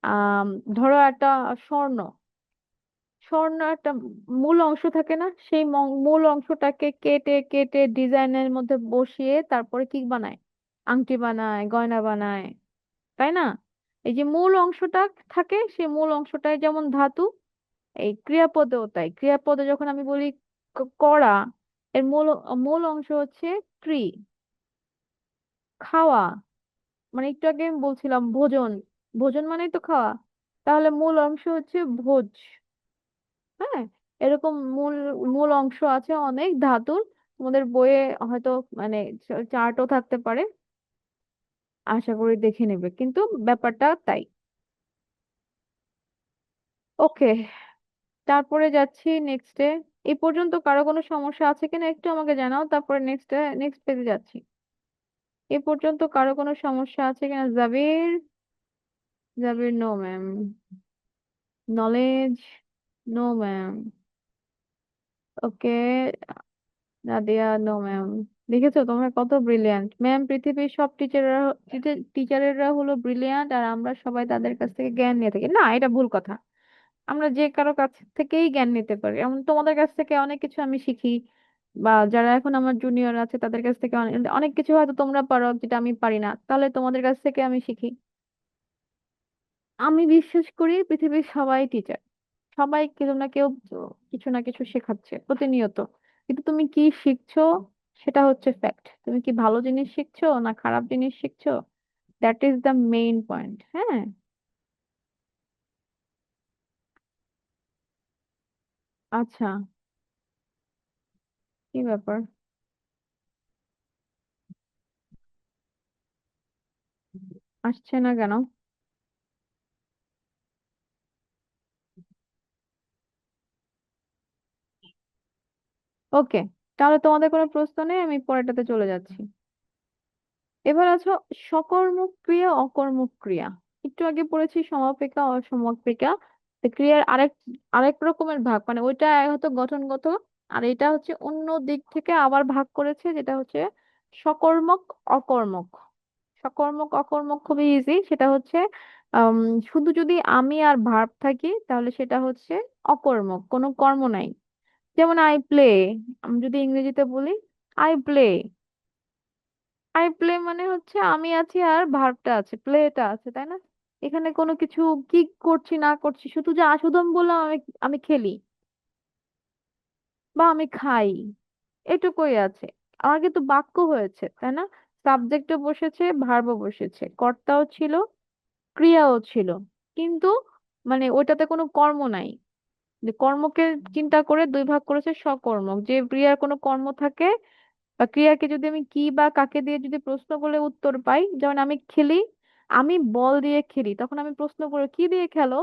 আম ধরো একটা স্বর্ণ, স্বর্ণ একটা মূল অংশ থাকে না? সেই মূল অংশটাকে কেটে কেটে ডিজাইনের মধ্যে বসিয়ে তারপরে কি বানায়? আংটি বানায়, গয়না বানায়, তাই না? এই যে মূল অংশটা থাকে, সেই মূল অংশটাই যেমন ধাতু, এই ক্রিয়াপদেও তাই। ক্রিয়াপদে যখন আমি বলি করা, এর মূল মূল অংশ হচ্ছে ক্রি। খাওয়া, মানে একটু আগে আমি বলছিলাম ভোজন, ভোজন মানেই তো খাওয়া, তাহলে মূল অংশ হচ্ছে ভোজ। হ্যাঁ, এরকম মূল মূল অংশ আছে অনেক ধাতুর, তোমাদের বইয়ে হয়তো মানে চার্টও থাকতে পারে, আশা করি দেখে নেবে, কিন্তু ব্যাপারটা তাই। ওকে, তারপরে যাচ্ছি নেক্সটে। এই পর্যন্ত কারো কোনো সমস্যা আছে কিনা একটু আমাকে জানাও, তারপরে নেক্সট পেজে যাচ্ছি। এই পর্যন্ত কারো কোনো সমস্যা আছে কিনা? Jabir, Jabir no ma'am. Knowledge, no ma'am. Okay, Nadia, no ma'am. দেখেছো তোমরা কত ব্রিলিয়ান্ট ম্যাম, পৃথিবীর সব টিচাররা, টিচারেরা হলো ব্রিলিয়ান্ট, আর আমরা সবাই তাদের কাছ থেকে জ্ঞান নিয়ে থাকি না, এটা ভুল কথা। আমরা যে কারো কাছ থেকেই জ্ঞান নিতে পারি, এমন তোমাদের কাছ থেকে অনেক কিছু আমি শিখি, বা যারা এখন আমার জুনিয়র আছে তাদের কাছ থেকে অনেক অনেক কিছু হয়তো তোমরা পারো যেটা আমি পারি না, তাহলে তোমাদের কাছ থেকে আমি শিখি। আমি বিশ্বাস করি পৃথিবীর সবাই টিচার, সবাই কেউ না কেউ কিছু না কিছু শেখাচ্ছে প্রতিনিয়ত, কিন্তু তুমি কি শিখছো সেটা হচ্ছে ফ্যাক্ট। তুমি কি ভালো জিনিস শিখছো না খারাপ জিনিস শিখছো, that is the main point. হ্যাঁ, আচ্ছা, কি ব্যাপার? আসছে না কেন? ওকে, তাহলে তোমাদের কোনো প্রশ্ন নেই, আমি পরেরটাতে চলে যাচ্ছি। এবার আছো সকর্মক ক্রিয়া অকর্মক ক্রিয়া। একটু আগে পড়েছি সমাপিকা অসমাপিকা। তো ক্রিয়ার আরেক আরেক রকমের ভাগ, মানে ওইটা হয়তো গঠনগত, আর এটা হচ্ছে অন্য দিক থেকে আবার ভাগ করেছে, যেটা হচ্ছে সকর্মক অকর্মক। সকর্মক অকর্মক খুবই ইজি, সেটা হচ্ছে আম, শুধু যদি আমি আর ভার্ব থাকি তাহলে সেটা হচ্ছে অকর্মক, কোনো কর্ম নাই। যেমন আই প্লে, আমি যদি ইংরেজিতে বলি আই প্লে, আই প্লে মানে হচ্ছে আমি আছি আর ভার্বটা আছে, প্লেটা আছে, তাই না? এখানে কোনো কিছু কি করছি না করছি, শুধু যে শুধু আমি বললাম আমি আমি খেলি বা আমি খাই, এটুকুই আছে। আমার কিন্তু বাক্য হয়েছে, তাই না? সাবজেক্টও বসেছে, ভার্বও বসেছে, কর্তাও ছিল, ক্রিয়াও ছিল, কিন্তু মানে ওইটাতে কোনো কর্ম নাই। যে কর্মকে চিন্তা করে দুই ভাগ করেছে সকর্মক, যে ক্রিয়ার কোনো কর্ম থাকে বা ক্রিয়াকে যদি আমি কি বা কাকে দিয়ে যদি প্রশ্ন করলে উত্তর পাই, যেমন আমি খেলি, আমি বল দিয়ে খেলি, তখন আমি প্রশ্ন করে কি দিয়ে খেলো,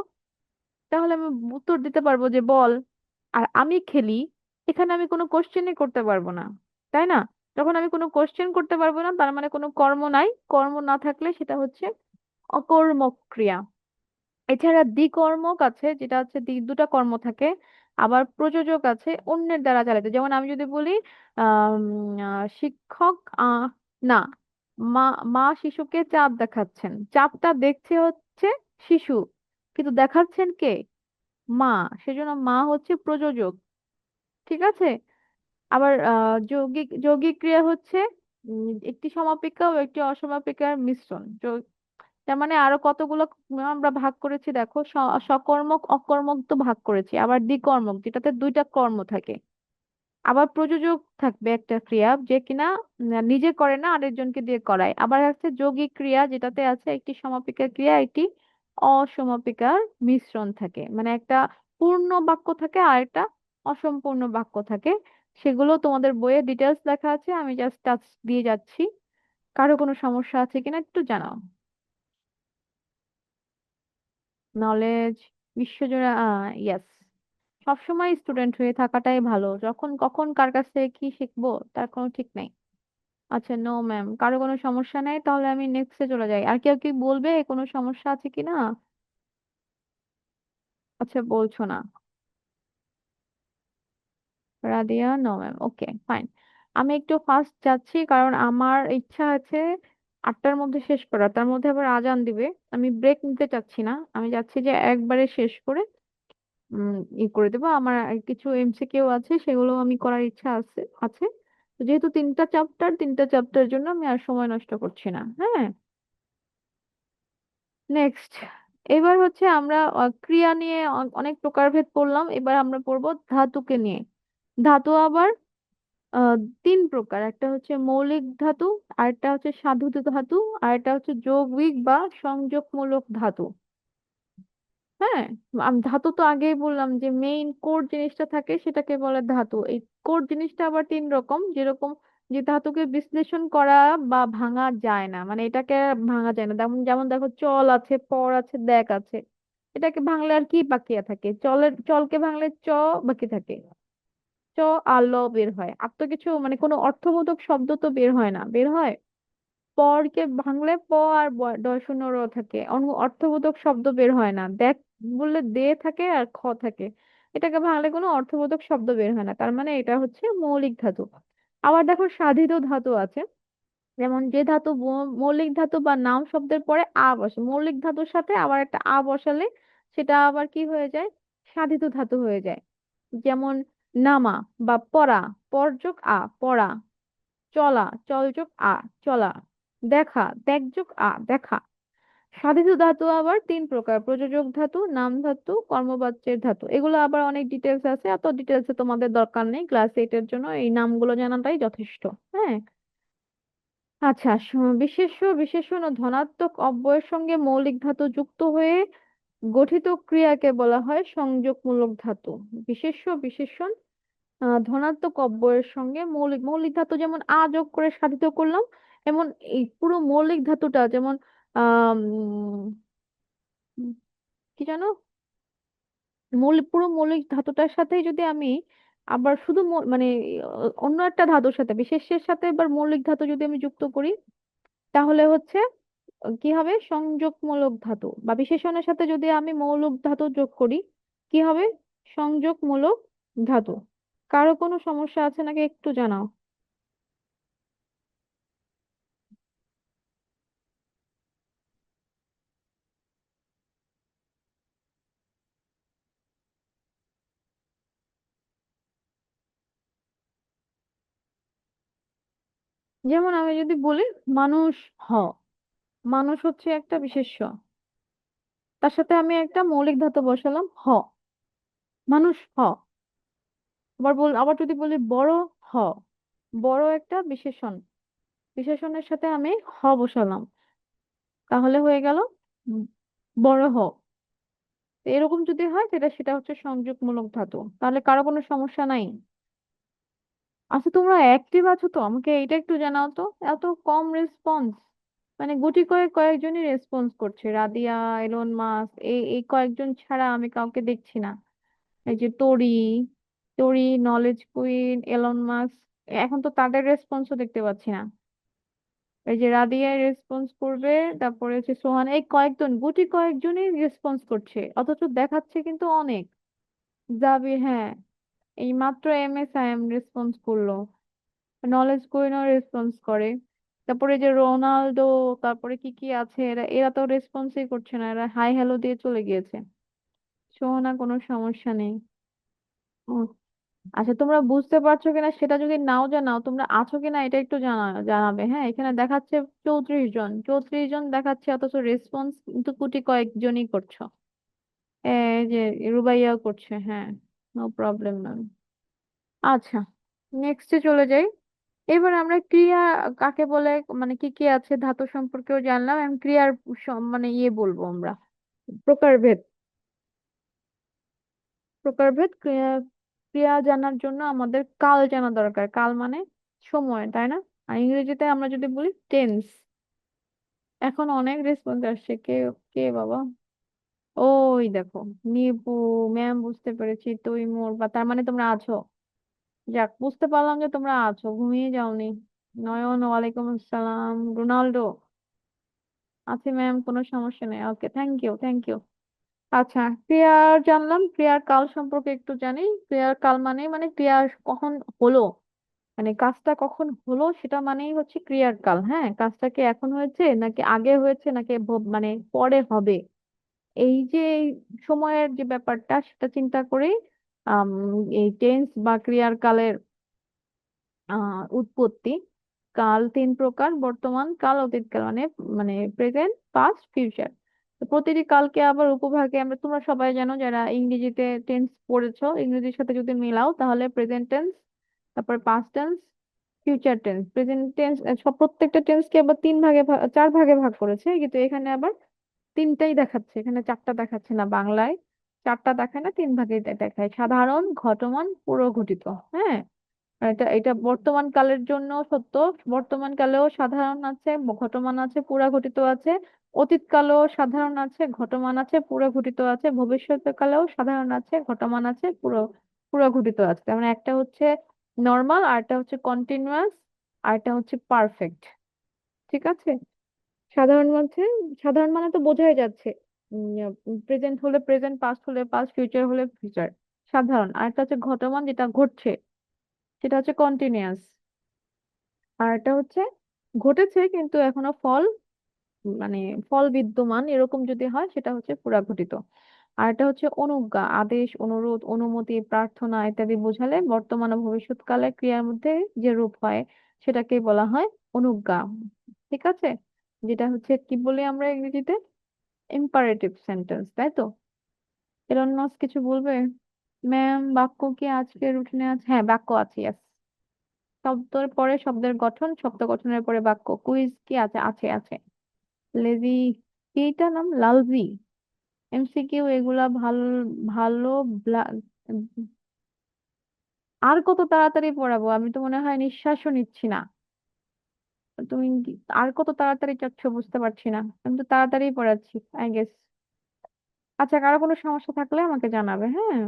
তাহলে আমি উত্তর দিতে পারবো যে বল। আর আমি খেলি, এখানে আমি কোনো কোশ্চেনই করতে পারবো না, তাই না? যখন আমি কোনো কোশ্চেন করতে পারবো না, তার মানে কোনো কর্ম নাই, কর্ম না থাকলে সেটা হচ্ছে অকর্মক ক্রিয়া। এছাড়া দ্বিকর্মক আছে, যেটা হচ্ছে দুটা কর্ম থাকে। আবার প্রযোজক আছে অন্যের দ্বারা চালিত, যেমন আমি যদি বলি শিক্ষক না, মা মা শিশুকে চাপ দেখাচ্ছেন, চাপটা দেখছে হচ্ছে শিশু, কিন্তু দেখাচ্ছেন কে? মা। সেজন্য মা হচ্ছে প্রযোজক। ঠিক আছে। আবার যৌগিক যৌগিক ক্রিয়া হচ্ছে একটি সমাপিকা ও একটি অসমাপিকার মিশ্রণ। তার মানে আরো কতগুলো আমরা ভাগ করেছি দেখো, সকর্মক অকর্মক তো ভাগ করেছি, আবার দ্বিকর্মক যেটাতে দুইটা কর্ম থাকে, আবার প্রযোজক থাকবে একটা ক্রিয়া যে কিনা নিজে করে না আরেকজনকে দিয়ে করায়, আবার আছে যৌগিক ক্রিয়া যেটাতে আছে একটি সমাপিকা ক্রিয়া একটি অসমাপিকার মিশ্রণ থাকে, মানে একটা পূর্ণ বাক্য থাকে আর একটা অসম্পূর্ণ বাক্য থাকে। সেগুলো তোমাদের বইয়ে ডিটেলস লেখা আছে, আমি জাস্ট টাচ দিয়ে যাচ্ছি। কারো কোনো সমস্যা আছে কিনা একটু জানাও। নলেজ, বিশ্বজোড়া, ইয়েস। সবসময় স্টুডেন্ট হয়ে থাকাটাই ভালো, যখন কখন কার কাছ থেকে কি শিখবো তার কোনো ঠিক নাই। আচ্ছা, নো ম্যাম, কারো কোনো সমস্যা নাই, তাহলে আমি নেক্সটে চলে যাই। আর কেউ কি বলবে কোনো সমস্যা আছে কিনা? আচ্ছা, বলছো না। Radia, no ma'am, okay fine. আমি একটু ফাস্ট যাচ্ছি কারণ আমার ইচ্ছা আছে 8টার মধ্যে শেষ করা, তার মধ্যে আবার আজান দিবে। আমি ব্রেক নিতে চাচ্ছি না, আমি যাচ্ছি যে একবারে শেষ করে করে দেবো। আমার আর কিছু এমসিকিউ আছে, সেগুলো আমি করার ইচ্ছা আছে আছে তো যেহেতু 3টা চ্যাপ্টার, 3টা চ্যাপ্টারের জন্য আমি আর সময় নষ্ট করছি না। হ্যাঁ, নেক্সট। এবার হচ্ছে আমরা ক্রিয়া নিয়ে অনেক প্রকারভেদ পড়লাম, এবার আমরা পড়বো ধাতুকে নিয়ে। ধাতু আবার আহ তিন প্রকার, একটা হচ্ছে মৌলিক ধাতু, আরেকটা হচ্ছে সাধাতু ধাতু, আরেকটা হচ্ছে যৌগিক বা সংযোগমূলক ধাতু। হ্যাঁ, আমি ধাতু তো আগেই বললাম যে মেইন কোর জিনিসটা থাকে সেটাকে বলে ধাতু। এই কোর জিনিসটা আবার তিন রকম, যেরকম যে ধাতুকে বিশ্লেষণ করা বা ভাঙা যায় না, মানে এটাকে ভাঙা যায় না। যেমন যেমন দেখো চল আছে, পর আছে, দেক আছে। এটাকে ভাঙলে আর কি বাকি থাকে? চলকে ভাঙলে চ বাকি থাকে, চ আর ল বের হয়, আর তো কিছু মানে কোনো অর্থবোধক শব্দ তো বের হয় না। বের হয় পরকে ভাঙলে প আর ডয় শূন্য র থাকে, অর্থবোধক শব্দ বের হয় না। দেখ বললে দে থাকে আর খ থাকে, এটাকে ভাঙলে কোনো অর্থবোধক শব্দ বের হয় না, তার মানে এটা হচ্ছে মৌলিক ধাতু। আবার দেখো সাধিত ধাতু আছে, যেমন যে ধাতু মৌলিক ধাতু বা নাম শব্দের পরে আ বসে, মৌলিক ধাতুর সাথে আবার একটা আ বসালে সেটা আবার কি হয়ে যায়? সাধিত ধাতু হয়ে যায়। যেমন নামা বা পড়া, পর যোগ আ, পড়া। চলা, চল যোগ আ, চলা। দেখা, দেখ যোগ আ, দেখা। সাধিত ধাতু আবার তিন প্রকার: প্রযোজক ধাতু, নাম ধাতু, কর্মবাচ্যের ধাতু। এগুলো আবার অনেক ডিটেলস আছে, এত ডিটেলসে তোমাদের দরকার নেই, ক্লাস এইটের জন্য এই নামগুলো জানাটাই যথেষ্ট। হ্যাঁ। আচ্ছা, বিশেষ্য বিশেষণ ও ধনাত্মক অব্যয়ের সঙ্গে মৌলিক ধাতু যুক্ত হয়ে গঠিত ক্রিয়াকে বলা হয় সংযোগমূলক ধাতু। বিশেষ্য বিশেষণ ধনাত্মক অব্যয়ের সঙ্গে মৌলিক মৌলিক ধাতু, যেমন আ যোগ করে সাধিত করলাম, এমন এই পুরো মৌলিক ধাতুটা, যেমন আহ কি জানো, পুরো মৌলিক ধাতুটার সাথে যদি আমি আবার শুধু মানে অন্য একটা ধাতুর সাথে, বিশেষ্যের সাথে এবার মৌলিক ধাতু যদি আমি যুক্ত করি, তাহলে হচ্ছে কি হবে? সংযোগমূলক ধাতু। বা বিশেষণের সাথে যদি আমি মৌলিক ধাতু যোগ করি, কি হবে? সংযোগমূলক ধাতু। কারো কোনো সমস্যা আছে নাকি একটু জানাও। যেমন আমি যদি বলি মানুষ হ, মানুষ হচ্ছে একটা বিশেষ্য, তার সাথে আমি একটা মৌলিক ধাতু বসালাম হ, মানুষ হ। আবার যদি বলি বড় হ, বড় একটা বিশেষণ, বিশেষণের সাথে আমি হ বসালাম, তাহলে হয়ে গেল উম, বড় হ। তো এরকম যদি হয় সেটা সেটা হচ্ছে সংযোগমূলক ধাতু। তাহলে কারো কোনো সমস্যা নাই? আচ্ছা, তোমরা অ্যাক্টিভ আছো তো? আমাকে এইটা একটু জানাও তো। এত কম রেসপন্স, মানে গুটি কয়েকজনই রেসপন্স করছে, রাদিয়া, এলন মাস, এই এই কয়েকজন ছাড়া আমি কাউকে দেখছি না। এই যে তরি, তরি, নলেজ কুইন, এলন মাস, এখন তো তাদের রেসপন্সও দেখতে পাচ্ছি না। এই যে রাদিয়া রেসপন্স করবে, তারপরে হচ্ছে সোহান, এই কয়েকজন গুটি কয়েকজনই রেসপন্স করছে, অথচ দেখাচ্ছে কিন্তু অনেক। যাবি, হ্যাঁ, এই মাত্র এম রেসপন্স করলো, নলেজ কুইনও রেসপন্স করে। তারপরে যে রোনালদো, তারপরে কি কি আছে, এরা এরা তো রেসপন্সই করছে না, এরা হাই হ্যালো দিয়ে চলে গিয়েছে। সোহানা, কোনো সমস্যা নেই। উম, আচ্ছা, তোমরা বুঝতে পারছো কিনা সেটা যদি নাও জানাও, তোমরা আছো কিনা এটা একটু জানাবে। হ্যাঁ, এখানে দেখাচ্ছে 34 জন, 34 জন দেখাচ্ছে, অথচ রেসপন্স কিন্তু কোটি কয়েকজনই করছো। এই যে রুবাইয়াও করছে, হ্যাঁ। No problem ma'am. আচ্ছা, নেক্সটে চলে যাই। এবার আমরা ক্রিয়া কাকে বলে, মানে কি কি আছে ধাতু সম্পর্কেও জানলাম, এবং ক্রিয়ার মানে বলবো আমরা প্রকারভেদ। প্রকারভেদ ক্রিয়া, ক্রিয়া জানার জন্য আমাদের কাল জানা দরকার। কাল মানে সময়, তাই না? আর ইংরেজিতে আমরা যদি বলি টেন্স। এখন অনেক রেসপন্স আসছে, কে কে বাবা? ওই দেখো, নিপু ম্যাম, বুঝতে পেরেছি তৈমুর, বা তার মানে তোমরা আছো। যাক, বুঝতে পারলাম যে তোমরা আছো, ঘুমিয়ে যাওনি। নয়ন, ওয়ালাইকুম আসসালাম। রোনাল্ডো, আছি ম্যাম, কোনো সমস্যা নেই। ওকে, থ্যাংক ইউ, থ্যাংক ইউ। আচ্ছা, ক্রিয়ার জানলাম, ক্রিয়ার কাল সম্পর্কে একটু জানি। ক্রিয়ার কাল মানে মানে ক্রিয়া কখন হলো, মানে কাজটা কখন হলো সেটা মানেই হচ্ছে ক্রিয়ার কাল। হ্যাঁ, কাজটা কি এখন হয়েছে নাকি আগে হয়েছে নাকি মানে পরে হবে, এই যে এই সময়ের যে ব্যাপারটা সেটা চিন্তা করেই আম, এই টেন্স বা ক্রিয়ার কালের উৎপত্তি। কাল তিন প্রকার: বর্তমান কাল, অতীত কাল মানে মানে প্রেজেন্ট, পাস্ট, ফিউচার। তো প্রতিটি কালকে আবার উপভাগে আমরা, তোমরা সবাই জানো যারা ইংরেজিতে টেন্স পড়েছো, ইংরেজির সাথে যদি মিলাও তাহলে প্রেজেন্ট টেন্স, তারপরে past tense, future tense, present tense, সব প্রত্যেকটা টেন্সকে আবার তিন ভাগে চার ভাগে ভাগ করেছে, কিন্তু এখানে আবার তিনটাই দেখাচ্ছে, এখানে চারটা দেখাচ্ছে না বাংলায়। চারটা দেখায় না, তিন ভাগে দেখায়: সাধারণ, ঘটমান, পুরো ঘটিত। হ্যাঁ, এটা এটা বর্তমান কালের জন্য সত্য। বর্তমান কালেও সাধারণ আছে, ঘটমান আছে, পুরাঘটিত আছে। অতীত কালেও সাধারণ আছে, ঘটমান আছে, পুরাঘটিত আছে। ভবিষ্যৎ কালেও সাধারণ আছে, ঘটমান আছে, পুরাঘটিত আছে। তার মানে একটা হচ্ছে নর্মাল, আর একটা হচ্ছে কন্টিনিউয়াস, আর একটা হচ্ছে পারফেক্ট। ঠিক আছে? সাধারণ মানে, সাধারণ মানে তো বোঝাই যাচ্ছে, প্রেজেন্ট হলে প্রেজেন্ট, পাস্ট হলে পাস্ট, ফিউচার হলে ফিউচার। সাধারণ। আর একটা হচ্ছে ঘটমান, যেটা ঘটছে, সেটা হচ্ছে কন্টিনিউয়াস। আর এটা হচ্ছে ঘটেছে কিন্তু এখনো ফল, মানে ফল বিদ্যমান এরকম যদি হয়, সেটা হচ্ছে পুরাঘটিত। আর এটা হচ্ছে অনুজ্ঞা, আদেশ, অনুরোধ, অনুমতি, প্রার্থনা ইত্যাদি বোঝালে বর্তমান ও ভবিষ্যৎকালে ক্রিয়ার মধ্যে যে রূপ হয়, সেটাকেই বলা হয় অনুজ্ঞা। ঠিক আছে? যেটা হচ্ছে কি বলি আমরা ইংরেজিতে, ইম্পারেটিভ সেন্টেন্স, তাই তো? এরন্নস কিছু বলবে? ম্যাম, বাক্য কি আজকে রুটিনে আছে? হ্যাঁ, বাক্য আছে, yes। শব্দের পরে শব্দের গঠন, শব্দ গঠনের পরে বাক্য। কুইজ কি আছে? আছে, আছে। লেজি, এইটা নাম লালজি। এমসিকিউ এগুলা ভালো। ব্লা- আর কত তাড়াতাড়ি পড়াবো? আমি তো মনে হয় নিঃশ্বাসও নিচ্ছি না। তুমি আর কত তাড়াতাড়ি চাচ্ছ বুঝতে পারছি না। আমি তো তাড়াতাড়ি পড়াচ্ছি, আই গেস। আচ্ছা, কারো কোনো সমস্যা থাকলে আমাকে জানাবে, হ্যাঁ?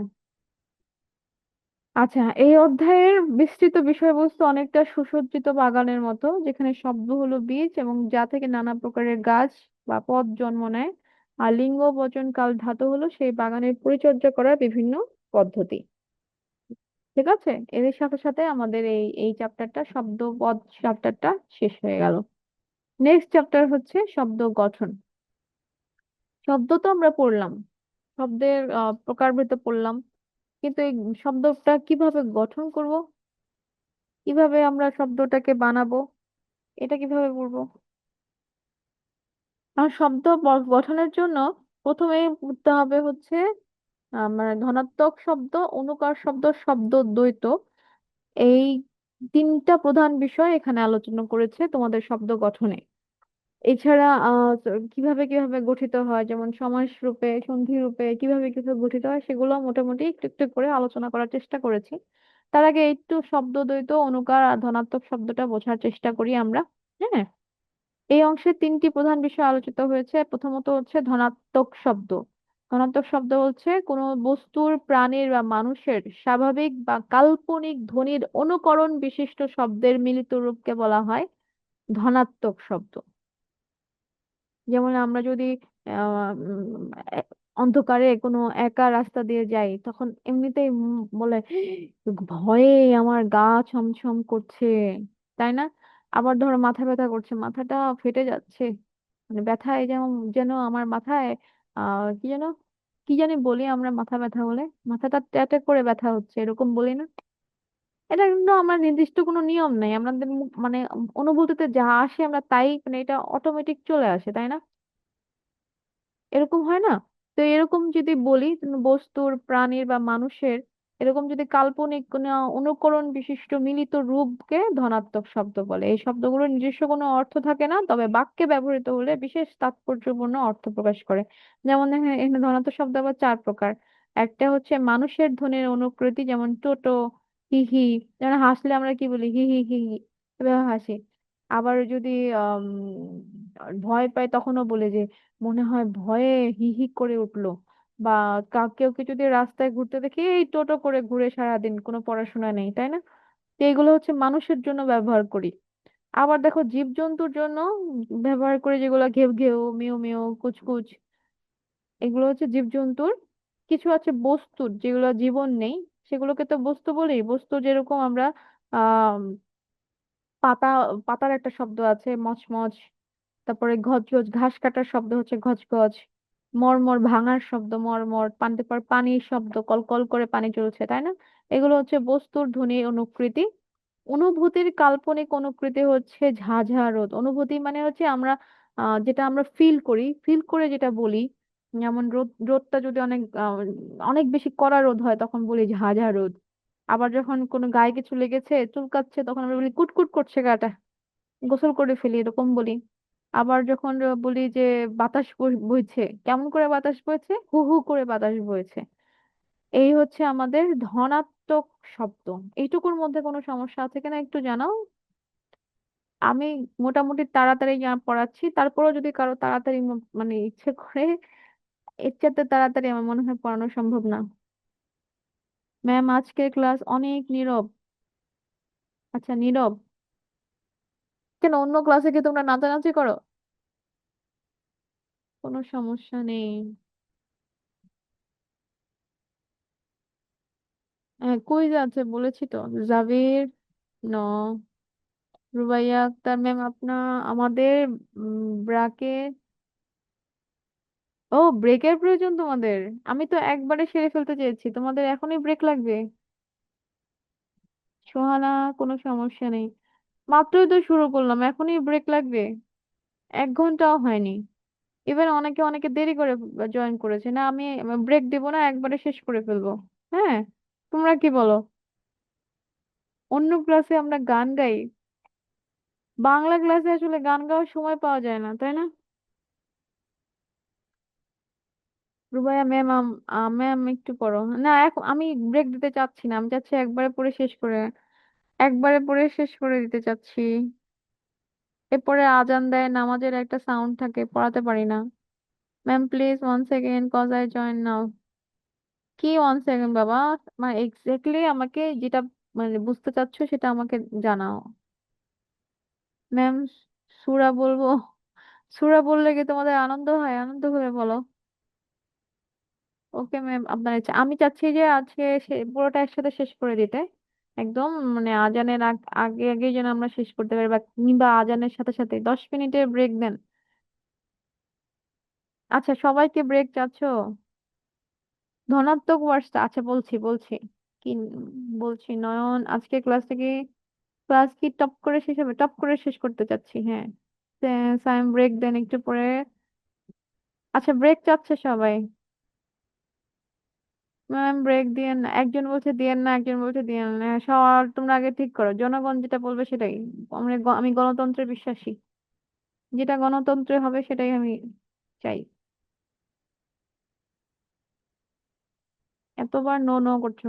আচ্ছা, এই অধ্যায়ের বিস্তৃত বিষয়বস্তু অনেকটা সুসজ্জিত বাগানের মতো, যেখানে শব্দ হলো বীজ এবং যা থেকে নানা প্রকারের গাছ বা পদ জন্ম নেয়। আর লিঙ্গ, বচন, কাল, ধাতু হলো সেই বাগানের পরিচর্যা করার বিভিন্ন পদ্ধতি। ঠিক আছে? এদের সাথে সাথে আমাদের এই এই চ্যাপ্টারটা, শব্দ পদ চ্যাপ্টারটা শেষ হয়ে গেল। নেক্সট চ্যাপ্টার হচ্ছে শব্দ গঠন। শব্দ তো আমরা পড়লাম, শব্দের প্রকারভেদ পড়লাম, কিন্তু এই শব্দটা কিভাবে গঠন করব, কিভাবে আমরা শব্দটাকে বানাবো, এটা কিভাবে করবো? আর শব্দ গঠনের জন্য প্রথমে পড়তে হবে হচ্ছে মানে ধনাত্মক শব্দ, অনুকার শব্দ, শব্দ দ্বৈত। এই তিনটা প্রধান বিষয় এখানে আলোচনা করেছে তোমাদের শব্দ গঠনে। এছাড়া কিভাবে কিভাবে গঠিত হয়, যেমন সমাস রূপে, সন্ধি রূপে কিভাবে কিভাবে গঠিত হয়, সেগুলো মোটামুটি একটু একটু করে আলোচনা করার চেষ্টা করেছি। তার আগে একটু শব্দ দ্বৈত, অনুকার আর ধনাত্মক শব্দটা বোঝার চেষ্টা করি আমরা। হ্যাঁ, এই অংশে তিনটি প্রধান বিষয় আলোচিত হয়েছে। প্রথমত হচ্ছে ধনাত্মক শব্দ। ধনাত্মক শব্দ হচ্ছে কোনো বস্তুর, প্রাণীর বা মানুষের স্বাভাবিক বা কাল্পনিক ধ্বনির অনুকরণ বিশিষ্ট শব্দের মিলিত রূপকে বলা হয় ধনাত্মক শব্দ। যেমন আমরা যদি অন্ধকারে কোনো একা রাস্তা দিয়ে যাই, তখন এমনিতেই বলে, ভয়ে আমার গা ছমছম করছে, তাই না? আবার ধরো মাথা ব্যথা করছে, মাথাটা ফেটে যাচ্ছে, মানে ব্যথায় যেমন, যেন আমার মাথায় কি যেন, কি জানি বলি আমরা মাথা ব্যথা বলে, মাথাটা ট্যাটে করে ব্যথা হচ্ছে, এরকম বলি না? এটা কিন্তু আমার নির্দিষ্ট কোনো নিয়ম নেই, আমাদের মানে অনুভূতিতে যা আসে আমরা তাই, মানে এটা অটোমেটিক চলে আসে, তাই না? এরকম হয় না? তো এরকম যদি বলি, কোনো বস্তুর, প্রাণীর বা মানুষের এরকম যদি কাল্পনিক কোনো অনুকরণ বিশিষ্ট মিলিত রূপকে ধনাত্মক শব্দ বলে। এই শব্দগুলোর নিজস্ব কোনো অর্থ থাকে না, তবে বাক্যে ব্যবহৃত হলে বিশেষ তাৎপর্যপূর্ণ অর্থ প্রকাশ করে। যেমন দেখেন, এখানে ধনাত্মক শব্দ আবার চার প্রকার। একটা হচ্ছে মানুষের ধ্বনির অনুকৃতি, যেমন টোটো, হি হি। যেমন হাসলে আমরা কি বলি? হি হি হি হি, এভাবে হাসি। আবার যদি আহ ভয় পাই, তখনও বলে যে মনে হয় ভয়ে হি হি করে উঠলো। বা কেউকে যদি রাস্তায় ঘুরতে দেখি, এই টোটো করে ঘুরে সারাদিন, কোনো পড়াশোনা নেই, তাই না? তো এগুলো হচ্ছে মানুষের জন্য ব্যবহার করি। আবার দেখো জীবজন্তুর জন্য ব্যবহার করি, যেগুলো ঘেউ ঘেউ, মিউ মিউ, কুচকুচ। এগুলো হচ্ছে জীবজন্তুর। কিছু আছে বস্তুর, যেগুলো জীবন নেই, সেগুলোকে তো বস্তু বলি। বস্তু যেরকম আমরা আহ পাতা, পাতার একটা শব্দ আছে মচমচ। তারপরে ঘচঘচ, ঘাস কাটার শব্দ হচ্ছে ঘচঘচ। মর্মর, ভাঙার শব্দ মর্মর। তারপর পানির শব্দ, কল কল করে পানি চলছে, তাই না? এগুলো হচ্ছে বস্তুর ধ্বনি অনুকৃতি। অনুভূতির কাল্পনিক অনুকৃতি হচ্ছে ঝাঝা রোদ। অনুভূতি মানে হচ্ছে আমরা যেটা আমরা ফিল করি, ফিল করে যেটা বলি। যেমন রোদটা যদি অনেক অনেক বেশি কড়া রোদ হয়, তখন বলি ঝাঝা রোদ। আবার যখন কোনো গায়ে কিছু লেগেছে চুলকাচ্ছে তখন আমরা বলি কুটকুট করছে গাটা, গোসল করে ফেলি, এরকম বলি। আবার যখন বলি যে বাতাস বইছে, কেমন করে বাতাস বইছে, হু হু করে বাতাস বইছে। এই হচ্ছে আমাদের ধনাত্মক শব্দ। এইটুকুর মধ্যে কোনো সমস্যা আছে কিনা একটু জানাও। আমি মোটামুটি তাড়াতাড়ি পড়াচ্ছি, তারপরেও যদি কারো তাড়াতাড়ি মানে ইচ্ছে করে, এর চাইতে তাড়াতাড়ি আমার মনে হয় পড়ানো সম্ভব না। ম্যাম আজকের ক্লাস অনেক নীরব। আচ্ছা নীরব, কেন অন্য ক্লাসে কি তোমরা নাচানাচি করো? কোনো সমস্যা নেই। কুইজ আছে বলেছি তো। জাবির, ন, রুবাইয়া আক্তার ম্যাম আপনার, আমাদের ব্রাকে। ও, ব্রেকের প্রয়োজন তোমাদের? আমি তো একবারে সেরে ফেলতে চেয়েছি, তোমাদের এখনই ব্রেক লাগবে? সোহানা, কোনো সমস্যা নেই, মাত্রই তো শুরু করলাম, এখনই ব্রেক লাগবে? 1 ঘন্টাও হয়নি। এবার অনেকে অনেকে দেরি করে জয়েন করেছে না, আমি ব্রেক দেবো না, একবারে শেষ করে ফেলবো। হ্যাঁ, তোমরা কি বলো? অন্য ক্লাসে আমরা গান গাই, বাংলা ক্লাসে আসলে গান গাওয়ার সময় পাওয়া যায় না, তাই না? রুবাইয়া ম্যাম, ম্যাম একটু পড়ো না, এখন আমি ব্রেক দিতে চাচ্ছি না, আমি চাচ্ছি একবারে পড়ে শেষ করে, একবারে পড়ে শেষ করে দিতে চাচ্ছি। এরপরে আজান দেয়, নামাজের একটা সাউন্ড থাকে, পড়াতে পারি না। Ma'am please 1 second cause I join now. কি 1 সেকেন্ড বাবা? মানে এক্স্যাক্টলি আমাকে যেটা মানে বুঝতে চাচ্ছো সেটা আমাকে জানাও। ম্যাম সূরা বলবো? সূরা বললে কি তোমাদের আনন্দ হয়? আনন্দ করে বলো। ওকে ম্যাম, আপনার ইচ্ছা। আমি চাচ্ছি যে আজকে পুরোটা একসাথে শেষ করে দিতে, একদম মানে আজানের আগে আগে যেন আমরা শেষ করতে পারি, বা কিংবা আজানের সাথে সাথে 10 মিনিটের ব্রেক দেন। আচ্ছা সবাইকে ব্রেক চাচ্ছো? ধনাত্মক ওয়ার্ডসটা, আচ্ছা বলছি বলছি। কি বলছি, নয়ন আজকে ক্লাসটা কি, ক্লাস কি টপ করে শেষ হবে? টপ করে শেষ করতে চাচ্ছি, হ্যাঁ। সাইম ব্রেক দেন একটু পরে। আচ্ছা ব্রেক চাচ্ছে সবাই? ম্যাম ব্রেক দিয়েন না, একজন বলছে দিয়েন না, একজন বলছে দিয়েন না, সবার তোমরা আগে ঠিক করো, জনগণ যেটা বলবে সেটাই। আমি গণতন্ত্রে বিশ্বাসী, যেটা গণতন্ত্রে হবে সেটাই আমি চাই। এতবার নো নো করছো?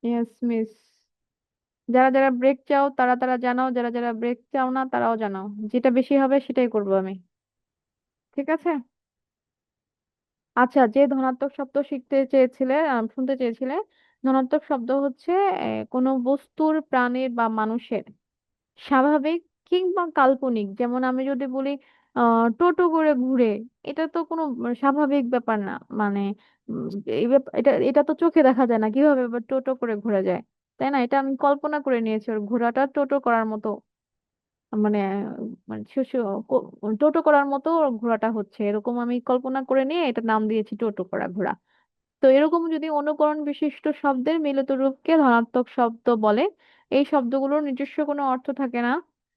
Yes miss. যারা যারা ব্রেক চাও তারা তারা জানাও, যারা যারা ব্রেক চাও না তারাও জানাও, যেটা বেশি হবে সেটাই করবো আমি। ঠিক আছে। আচ্ছা, যে ধনাত্মক শব্দ শিখতে চেয়েছিলে, শুনতে চেয়েছিলে, ধনাত্মক শব্দ হচ্ছে কোনো বস্তুর, প্রাণীর বা মানুষের স্বাভাবিক কিংবা কাল্পনিক। যেমন আমি যদি বলি টোটো করে ঘুরে, এটা তো কোনো স্বাভাবিক ব্যাপার না। মানে উম, এটা এটা তো চোখে দেখা যায় না, কিভাবে আবার টোটো করে ঘোরা যায়? তাই না? এটা আমি কল্পনা করে নিয়েছি, ওর ঘোড়াটা টোটো করার মতো, মানে মানে টোটো করার মতো ওর ঘোড়াটা হচ্ছে, এরকম আমি কল্পনা করে নিয়ে এটা নাম দিয়েছি টোটো করা ঘোড়া। তো এরকম যদি অনুকরণ বিশিষ্ট শব্দের মিলিত রূপকে ধনাত্মক শব্দ বলে। এই শব্দগুলোর নিজস্ব কোনো অর্থ থাকে না,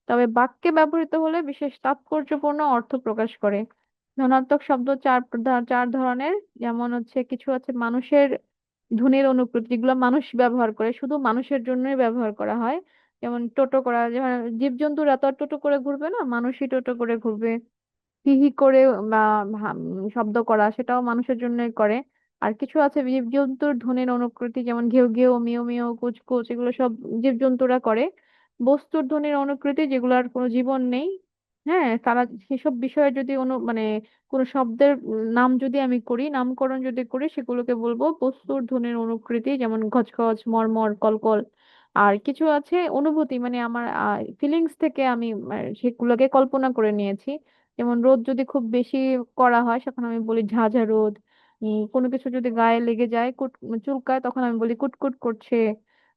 তবে বাক্যে ব্যবহৃত হলে বিশেষ তাৎপর্যপূর্ণ অর্থ প্রকাশ করে। ধনাত্মক শব্দ চার ধরনের। যেমন হচ্ছে কিছু আছে মানুষের ধ্বনির অনুকৃতি, যেগুলো মানুষ ব্যবহার করে, শুধু মানুষের জন্যই ব্যবহার করা হয়। যেমন টোটো করা, যেমন জীবজন্তুরা তো আর টোটো করে ঘুরবে না, মানুষই টোটো করে ঘুরবে। হি হি করে বা শব্দ করা, সেটাও মানুষের জন্যই করে। আর কিছু আছে জীবজন্তুর ধ্বনির অনুকৃতি, যেমন ঘেউ ঘেউ, মিউ মিউ, কুচ কুচ, এগুলো সব জীবজন্তুরা করে। বস্তুর ধ্বনির অনুকৃতি, যেগুলোর কোনো জীবন নেই, হ্যাঁ, তারা সেসব বিষয়ে যদি মানে কোনো শব্দের নাম যদি আমি করি, নামকরণ যদি করি, সেগুলোকে বলবো বস্তুর ধ্বনির অনুকৃতি, যেমন ঘচঘচ, মরমর, কলকল। আর কিছু আছে অনুভূতি, মানে আমার ফিলিংস থেকে আমি সেগুলোকে কল্পনা করে নিয়েছি। যেমন রোদ যদি খুব বেশি করা হয়, সেখানে আমি বলি ঝাঝা রোদ। কোনো কিছু যদি গায়ে লেগে যায়, চুলকায়, তখন আমি বলি কুটকুট করছে।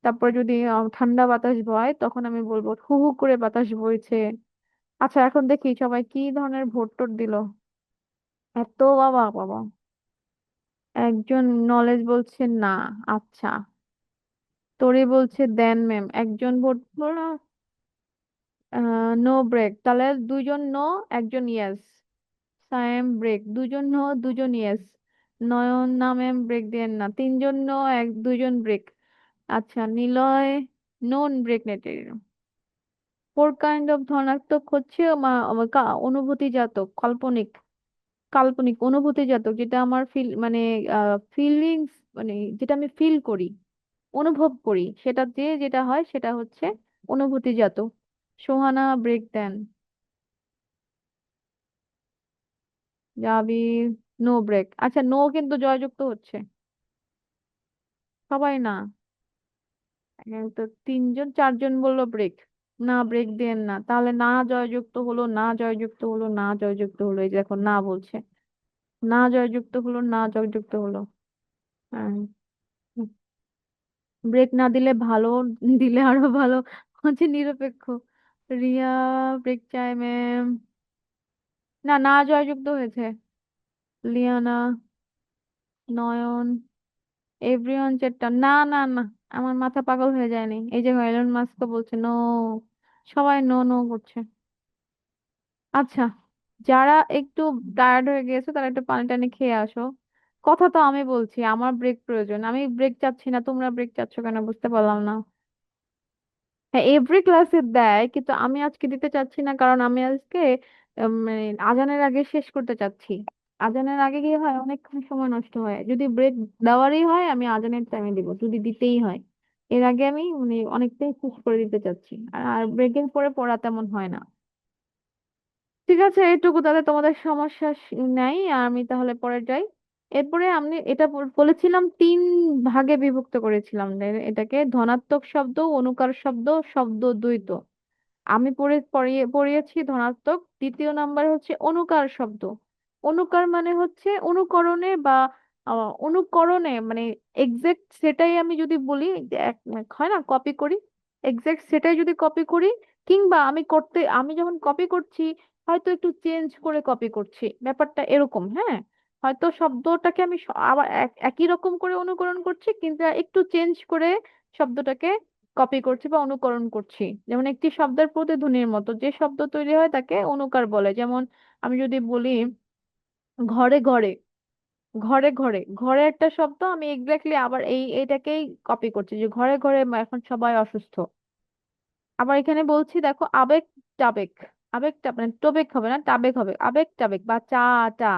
তারপর যদি ঠান্ডা বাতাস বয়, তখন আমি বলবো হু হু করে বাতাস বইছে। আচ্ছা এখন দেখি সবাই কি ধরনের ভোট টোট দিল। এত, বাবা বাবা, একজন নলেজ বলছে না। আচ্ছা, তোরে বলছে দেন ম্যাম, একজন ভোট নো ব্রেক, তাহলে দুইজন নো, একজন ইয়েস। সায়েম ব্রেক, দুজন নো দুজন ইয়েস। নয়ন না ম্যাম, ব্রেক দেন না, তিনজন নো, দুইজন ব্রেক। আচ্ছা, নিলয়, নন ব্রেক নেটেড। ফোর কাইন্ড অফ ধনাত্মক হচ্ছে অনুভূতিজাতক, কাল্পনিক, কাল্পনিক অনুভূতিজাতক, যেটা আমার ফিল মানে ফিলিংস, মানে যেটা আমি ফিল করি, অনুভব করি, সেটা দিয়ে যেটা হয় সেটা হচ্ছে অনুভূতিজাত। সোহানা ব্রেক দেন। যাবি, নো ব্রেক। আচ্ছা, নো কিন্তু জয়যুক্ত হচ্ছে। সবাই না। তো তিনজন চারজন বললো ব্রেক। না, ব্রেক দেন না, তাহলে না জয়যুক্ত হলো, না জয়যুক্ত হলো, না জয়যুক্ত হলো, এই যে এখন না বলছে। না জয়যুক্ত হলো, না জয়যুক্ত হলো। হ্যাঁ, ব্রেক না দিলে ভালো, দিলে আরো ভালো, হচ্ছে নিরপেক্ষ। রিয়া ব্রেক চাই ম্যাম। না, না জয়যুক্ত হয়েছে। লিয়ানা, নয়ন, এভরিওয়ান চেট্টা, না না না, আমার মাথা পাগল হয়ে যায়নি, এই যে এলন মাস্কও বলছে নো, সবাই নো নো করছে। আচ্ছা, যারা একটু টায়ার্ড হয়ে গেছে তারা একটু পানি টানি খেয়ে আসো। কথা তো আমি বলছি, আমার ব্রেক প্রয়োজন, আমি ব্রেক চাচ্ছি না, তোমরা ব্রেক চাচ্ছ কেন বুঝতে পারলাম না। হ্যাঁ, এভরি ক্লাসে দেয়, কিন্তু আমি আজকে দিতে চাচ্ছি না, কারণ আমি আজকে মানে আজানের আগে শেষ করতে চাচ্ছি। আজানের আগে কি হয়, অনেকক্ষণ সময় নষ্ট হয়, যদি ব্রেক দেওয়ারই হয় আমি আজানের টাইমে দিব, যদি দিতেই হয়। এর আগে আমি মানে অনেকটাই শেষ করে দিতে চাচ্ছি, আর আর ব্রেকের পরে পড়া তেমন হয় না। ঠিক আছে, এইটুকু তাহলে তোমাদের সমস্যা নাই, আর আমি তাহলে পরে যাই। এরপরে আমি এটা বলেছিলাম তিন ভাগে বিভক্ত করেছিলাম, এটাকে ধনাত্মক শব্দ, অনুকার শব্দ, শব্দ দ্বৈত। আমি পড়িয়েছি ধনাত্মক। দ্বিতীয় নাম্বার হচ্ছে অনুকার শব্দ। অনুকার মানে হচ্ছে অনুকরণে বা অনুকরণে, মানে এক্সাক্ট সেটাই আমি যদি বলি, যে হয় না কপি করি, এক্সাক্ট সেটাই যদি কপি করি, কিংবা আমি যখন কপি করছি হয়তো একটু চেঞ্জ করে কপি করছি, ব্যাপারটা এরকম, হ্যাঁ। হয়তো শব্দটাকে আমি আবার একই রকম করে অনুকরণ করছি, কিন্তু একটু চেঞ্জ করে শব্দটাকে কপি করছি বা অনুকরণ করছি। যেমন একটি শব্দের প্রতিধ্বনির মতো যে শব্দ তৈরি হয় তাকে অনুকার বলে। যেমন আমি যদি বলি ঘরে ঘরে, ঘরে ঘরে, ঘরে একটা শব্দ, আমি এক্স্যাক্টলি আবার এইটাকেই কপি করছি, যে ঘরে ঘরে এখন সবাই অসুস্থ। আবার এখানে বলছি দেখো, আবেগ টাবেক, মানে টবেক হবে না, টাবেক হবে, আবেগ টাবেক। বা চা, টা,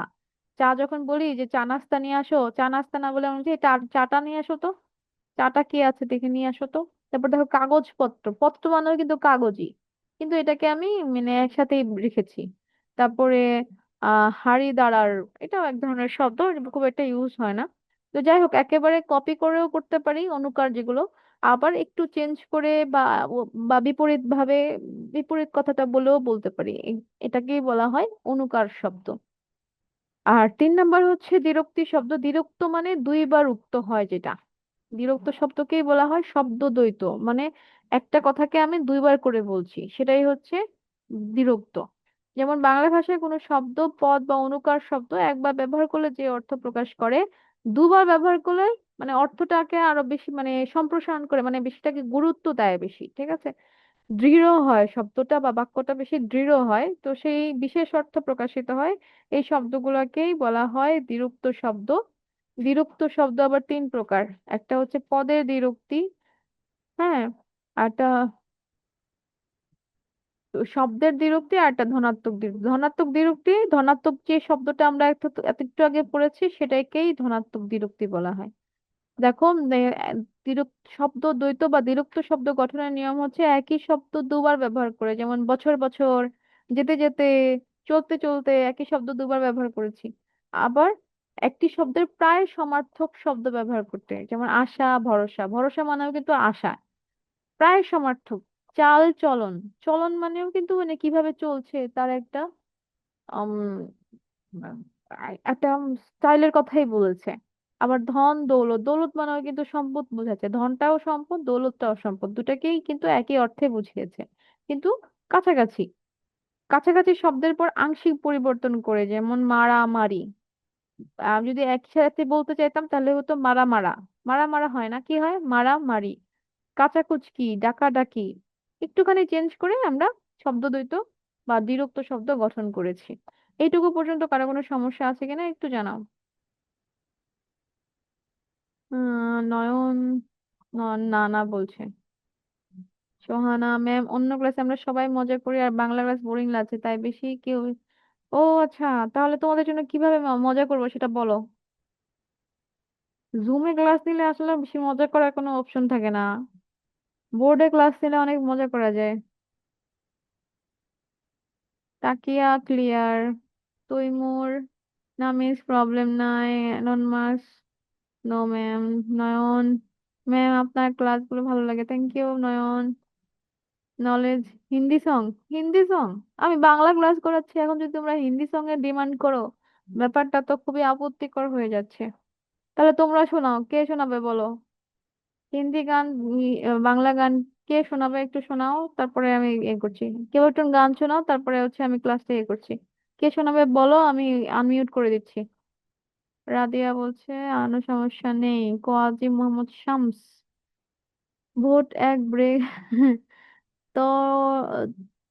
চা যখন বলি যে চা নাস্তা নিয়ে আসো, চা নাস্তা না বলে আমি বলছি, চাটা নিয়ে আসো তো, চাটা কি আছে দেখে নিয়ে আসো তো। তারপর দেখো কাগজপত্র, পত্র মানেও কিন্তু কাগজই, কিন্তু এটাকে আমি মানে একসাথেই রেখেছি। তারপরে হাড়ি দাঁড়ার, এটাও এক ধরনের শব্দ, এটা খুব একটা ইউজ হয় না। তো যাই হোক, একেবারে কপি করেও করতে পারি অনুকার যেগুলো, আবার একটু চেঞ্জ করে বা বা বিপরীত ভাবে, বিপরীত কথাটা বলেও বলতে পারি, এটাকেই বলা হয় অনুকার শব্দ। আর তিন নাম্বার হচ্ছে দ্বিরুক্তি শব্দ। দ্বিরুক্ত মানে দুইবার উক্ত হয় যেটা, দ্বিরুক্ত শব্দকেই বলা হয় শব্দ দ্বৈত, মানে একটা কথাকে আমি দুইবার করে বলছি, সেটাই হচ্ছে দ্বিরুক্ত। যেমন বাংলা ভাষায় কোনো শব্দ, পদ বা অনুকার শব্দ একবার ব্যবহার করলে যে অর্থ প্রকাশ করে, দুবার ব্যবহার করলে মানে অর্থটাকে আরো বেশি মানে সম্প্রসারণ করে, মানে বেশিটাকে গুরুত্ব দেয় বেশি, ঠিক আছে, দৃঢ় হয় শব্দটা বা বাক্যটা বেশি দৃঢ় হয়, তো সেই বিশেষ অর্থ প্রকাশিত হয়। এই শব্দগুলোকেই বলা হয় দ্বিরুক্ত শব্দ। দ্বিরুক্ত শব্দ আবার তিন প্রকার। একটা হচ্ছে পদের দ্বিরুক্তি, হ্যাঁ, আর একটা শব্দের দ্বিরুক্তি, আর একটা ধনাত্মক দ্বিরুক্তি। ধনাত্মক দ্বিরুক্তি, ধনাত্মক যে শব্দটা আমরা একটু আগে পড়েছি সেটাকেই ধনাত্মক দ্বিরুক্তি বলা হয়। দেখো, দ্বিরুক্ত শব্দ দ্বৈত বা দ্বিরুক্ত শব্দ গঠনের নিয়ম হচ্ছে একই শব্দ দুবার ব্যবহার করে, যেমন বছর বছর, যেতে যেতে, চলতে চলতে, একই শব্দ দুবার ব্যবহার করেছি। আবার একটি শব্দের প্রায় সমার্থক শব্দ ব্যবহার করতে, যেমন আশা, ভরসা, ভরসা মানেও কিন্তু আশা, প্রায় সমার্থক। চাল চলন, চলন মানেও কিন্তু মানে কিভাবে চলছে তার একটা উম একটা স্টাইলের কথাই বলেছে। আবার ধন দৌলত, দৌলত মানেও কিন্তু সম্পদ বোঝাচ্ছে, ধনটাও সম্পদ, দৌলতটাও সম্পদ, দুটাকেই কিন্তু একই অর্থে বুঝিয়েছে, কিন্তু কাছাকাছি। কাছাকাছি শব্দের পর আংশিক পরিবর্তন করে, যেমন মারামারি, যদি একসাথে বলতে চাইতাম তাহলে হতো মারা মারা, মারা মারা হয় না, কি হয়, মারামারি। কাচাকুচকি, ডাকাডাকি, একটুখানি চেঞ্জ করে আমরা শব্দদ্বৈত বা দ্বিরুক্ত শব্দ গঠন করেছি। এইটুকু পর্যন্ত কারো কোনো সমস্যা আছে কিনা একটু জানাও। নয়ন, না না বলছে। সোহানা ম্যাম, অন্য ক্লাসে আমরা সবাই মজা করি আর বাংলা ক্লাস বোরিং লাগছে তাই বেশি কেউ। ও আচ্ছা, তাহলে তোমাদের জন্য কিভাবে মজা করবো সেটা বলো। জুমে ক্লাস নিলে আসলে বেশি মজা করার কোনো অপশন থাকে না। বোর্ডে ক্লাস নিলে অনেক মজা করা যায়। তাকিয়া ক্লিয়ার, তৈমুর, নামিস প্রবলেম নাই, ননমাস নো ম্যাম, নয়ন ম্যাম আপনার ক্লাসগুলো ভালো লাগে, thank you Nayan. Knowledge, Hindi song, Hindi song, আমি বাংলা ক্লাস করাচ্ছি এখন যদি তোমরা হিন্দি সং এর ডিমান্ড করো, ব্যাপারটা তো খুবই আপত্তিকর হয়ে যাচ্ছে। তাহলে তোমরা শোনাও, কে শোনাবে বলো। হিন্দি গান, বাংলা গান, কে শোনাবে একটু শোনাও, তারপরে আমি করছি। কেউ একটু গান শোনাও, তারপরে আমি ক্লাসটা করছি। কে শোনাবে বলো, আমি আনমিউট করে দিচ্ছি। রাদিয়া বলছে আনো সমস্যা নেই। কোয়াজি মোহাম্মদ শামস, ভোট এক ব্রেক। তো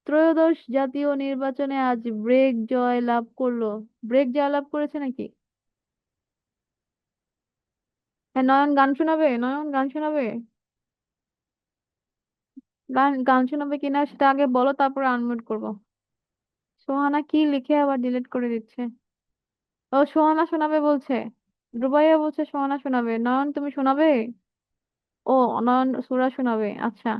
ত্রয়োদশ জাতীয় নির্বাচনে আজ ব্রেক জয় লাভ করলো। ব্রেক জয় লাভ করেছে নাকি? হ্যাঁ, নয়ন গান শোনাবে, নয়ন গান শোনাবে। গান গান শোনাবে কিনা সেটা আগে বলো, তারপরে আনমিউট করবো। সোহানা কি লিখে আবার ডিলিট করে দিচ্ছে। ও সোহানা শোনাবে বলছে। রুবাইয়া বলছে সোহানা শোনাবে। নয়ন তুমি শোনাবে? ও, নয়ন সুরা শোনাবে, আচ্ছা।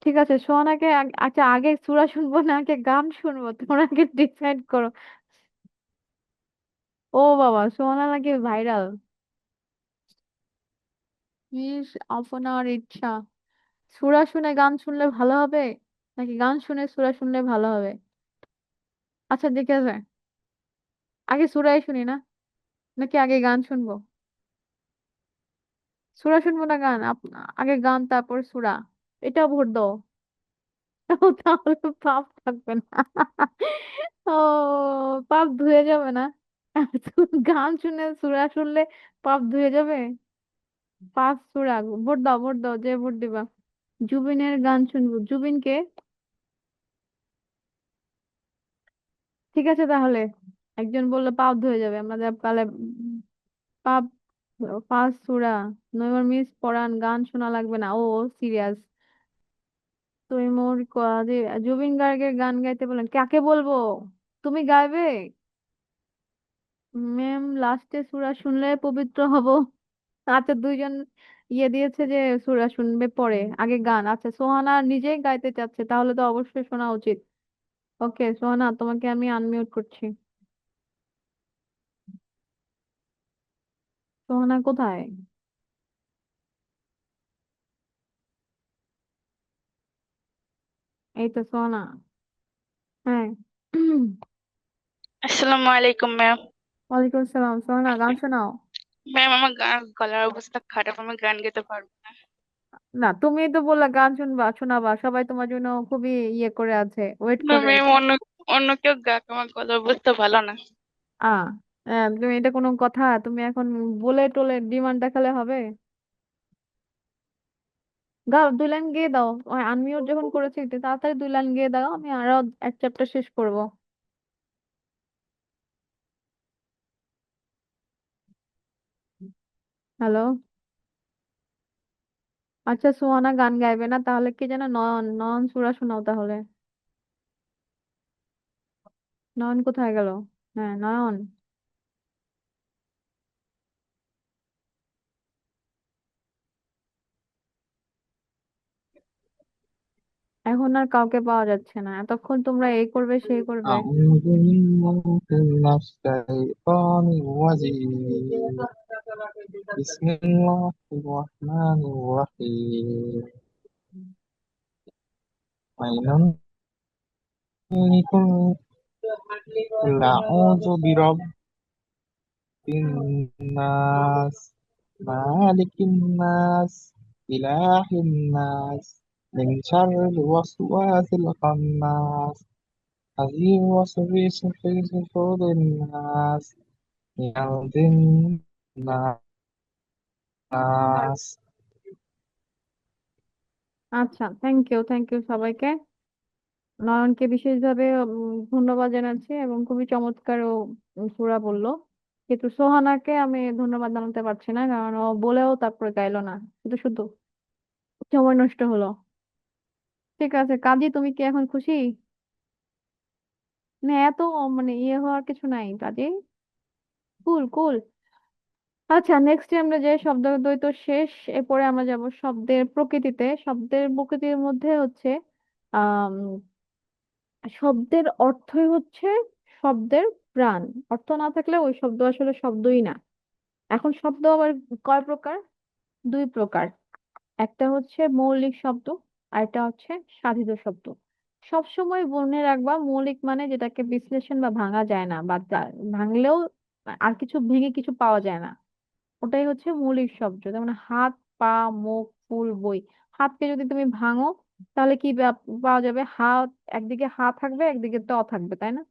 ঠিক আছে, সোহানাকে আচ্ছা, আগে সুরা শুনবো না আগে গান শুনবো, তোমরা আগে ডিসাইড করো। ও বাবা, সোহানা নাকি ভাইরাল। ইস, আপনার ইচ্ছা। সুরা শুনে গান শুনলে ভালো হবে, নাকি গান শুনে সুরা শুনলে ভালো হবে? আচ্ছা ঠিক আছে, আগে সুরাই শুনি না, নাকি আগে গান শুনবো? সুরা শুনবো না গান? আগে গান তারপর সুরা, এটা ভোট দাও। ও, তাহলে পাপ থাকবে না। ও, পাপ ধুয়ে যাবে না? গান শুনে সুরা শুনলে পাপ ধুয়ে যাবে? পাপ সুরা, ভোট দাও ভোট দাও, যে ভোট দিবা। জুবিনের গান শুনবো, জুবিনকে। ঠিক আছে তাহলে, একজন বললো পাপ ধুয়ে যাবে, আমরা তাহলে পাপ, পাঁচ সুরা, নইমার মিস পড়ান, গান শোনা লাগবে না। ও সিরিয়াস। তুই মোর যে জুবিন গার্গের গান গাইতে বলেন, কাকে বলবো? তুমি গাইবে? ম্যাম লাস্টে সূরা শুনলে পবিত্র হব। আচ্ছা, দুইজন দিয়েছে যে সূরা শুনবে পরে, আগে গান। আচ্ছা, সোহানা নিজেই গাইতে চাচ্ছে, তাহলে তো অবশ্যই শোনা উচিত। ওকে সোহানা, তোমাকে আমি আনমিউট করছি। সোহানা কোথায়? এই তো সোহানা। হ্যাঁ। আসসালামু আলাইকুম ম্যাম। ওয়ালাইকুম আসসালাম, সোহানা গান শোনাও। ম্যাম আমার গলার অবস্থা খারাপ, আমি গান গাইতে পারবো না। না, তুমি তো বললা গান শুনবা, শোনাবা, সবাই তোমার জন্য খুবই করে আছে, ওয়েট না করে ম্যাম, আছে। অন্য অন্য কেউ গাক, আমার গলার অবস্থা ভালো না। আ তুমি এটা কোনো কথা? তুমি এখন বলে টোলে ডিমান্ড দেখালে হবে? গাও, দুই লাইন গেয়ে দাও। আনমিউট যখন করেছি একটু তাড়াতাড়ি দুই লাইন গেয়ে দাও, আমি আরো এক চ্যাপ্টার শেষ করব। হ্যালো। আচ্ছা, সুহানা গান গাইবে না, তাহলে কি যেন নয়ন, নয়ন সুরা শোনাও তাহলে। নয়ন কোথায় গেল? হ্যাঁ, নয়ন। এখন আর কাউকে পাওয়া যাচ্ছে না, এতক্ষণ তোমরা এই করবে সেই করবে। أعوذ بالله من الشيطان الرجيم. بسم الله الرحمن الرحيم. ويل لكل قل أعوذ برب الناس، مالك الناس، إله الناس، من شر الوسواس الخناس، الذي يوسوس في صدور الناس من الجنة. আচ্ছা, থ্যাংক ইউ, থ্যাংক ইউ সবাইকে। নয়নকে বিশেষভাবে ধন্যবাদ জানাচ্ছি, এবং খুবই চমৎকার ও সুরা বললো। কিন্তু সোহানাকে আমি ধন্যবাদ জানাতে পারছি না, কারণ ও বলেও তারপরে গাইলো না, শুধু শুধু সময় নষ্ট হলো। ঠিক আছে কাজী, তুমি কি এখন খুশি? না এত মানে ইয়ে হওয়ার কিছু নাই কাজী। কুল কুল। আচ্ছা, নেক্সট আমরা যে শব্দ দ্বৈত শেষ, এরপরে আমরা যাব শব্দের প্রকৃতিতে। শব্দের প্রকৃতির মধ্যে হচ্ছে আহ শব্দের অর্থই হচ্ছে শব্দের প্রাণ। অর্থ না থাকলে ওই শব্দ আসলে শব্দই না। এখন শব্দ আবার কয় প্রকার? দুই প্রকার। একটা হচ্ছে মৌলিক শব্দ, আর একটা হচ্ছে সাধিত শব্দ। সবসময় মনে রাখবা, মৌলিক মানে যেটাকে বিশ্লেষণ বা ভাঙা যায় না, বা ভাঙলেও আর কিছু ভেঙে কিছু পাওয়া যায় না, ওটাই হচ্ছে মৌলিক শব্দ। যেমন হাত, পা, মুখ, ফুল, বই। হাতকে যদি তুমি ভাঙো তাহলে কি পাওয়া যাবে? হাত, একদিকে হা থাকবে একদিকে ত থাকবে, তাই না?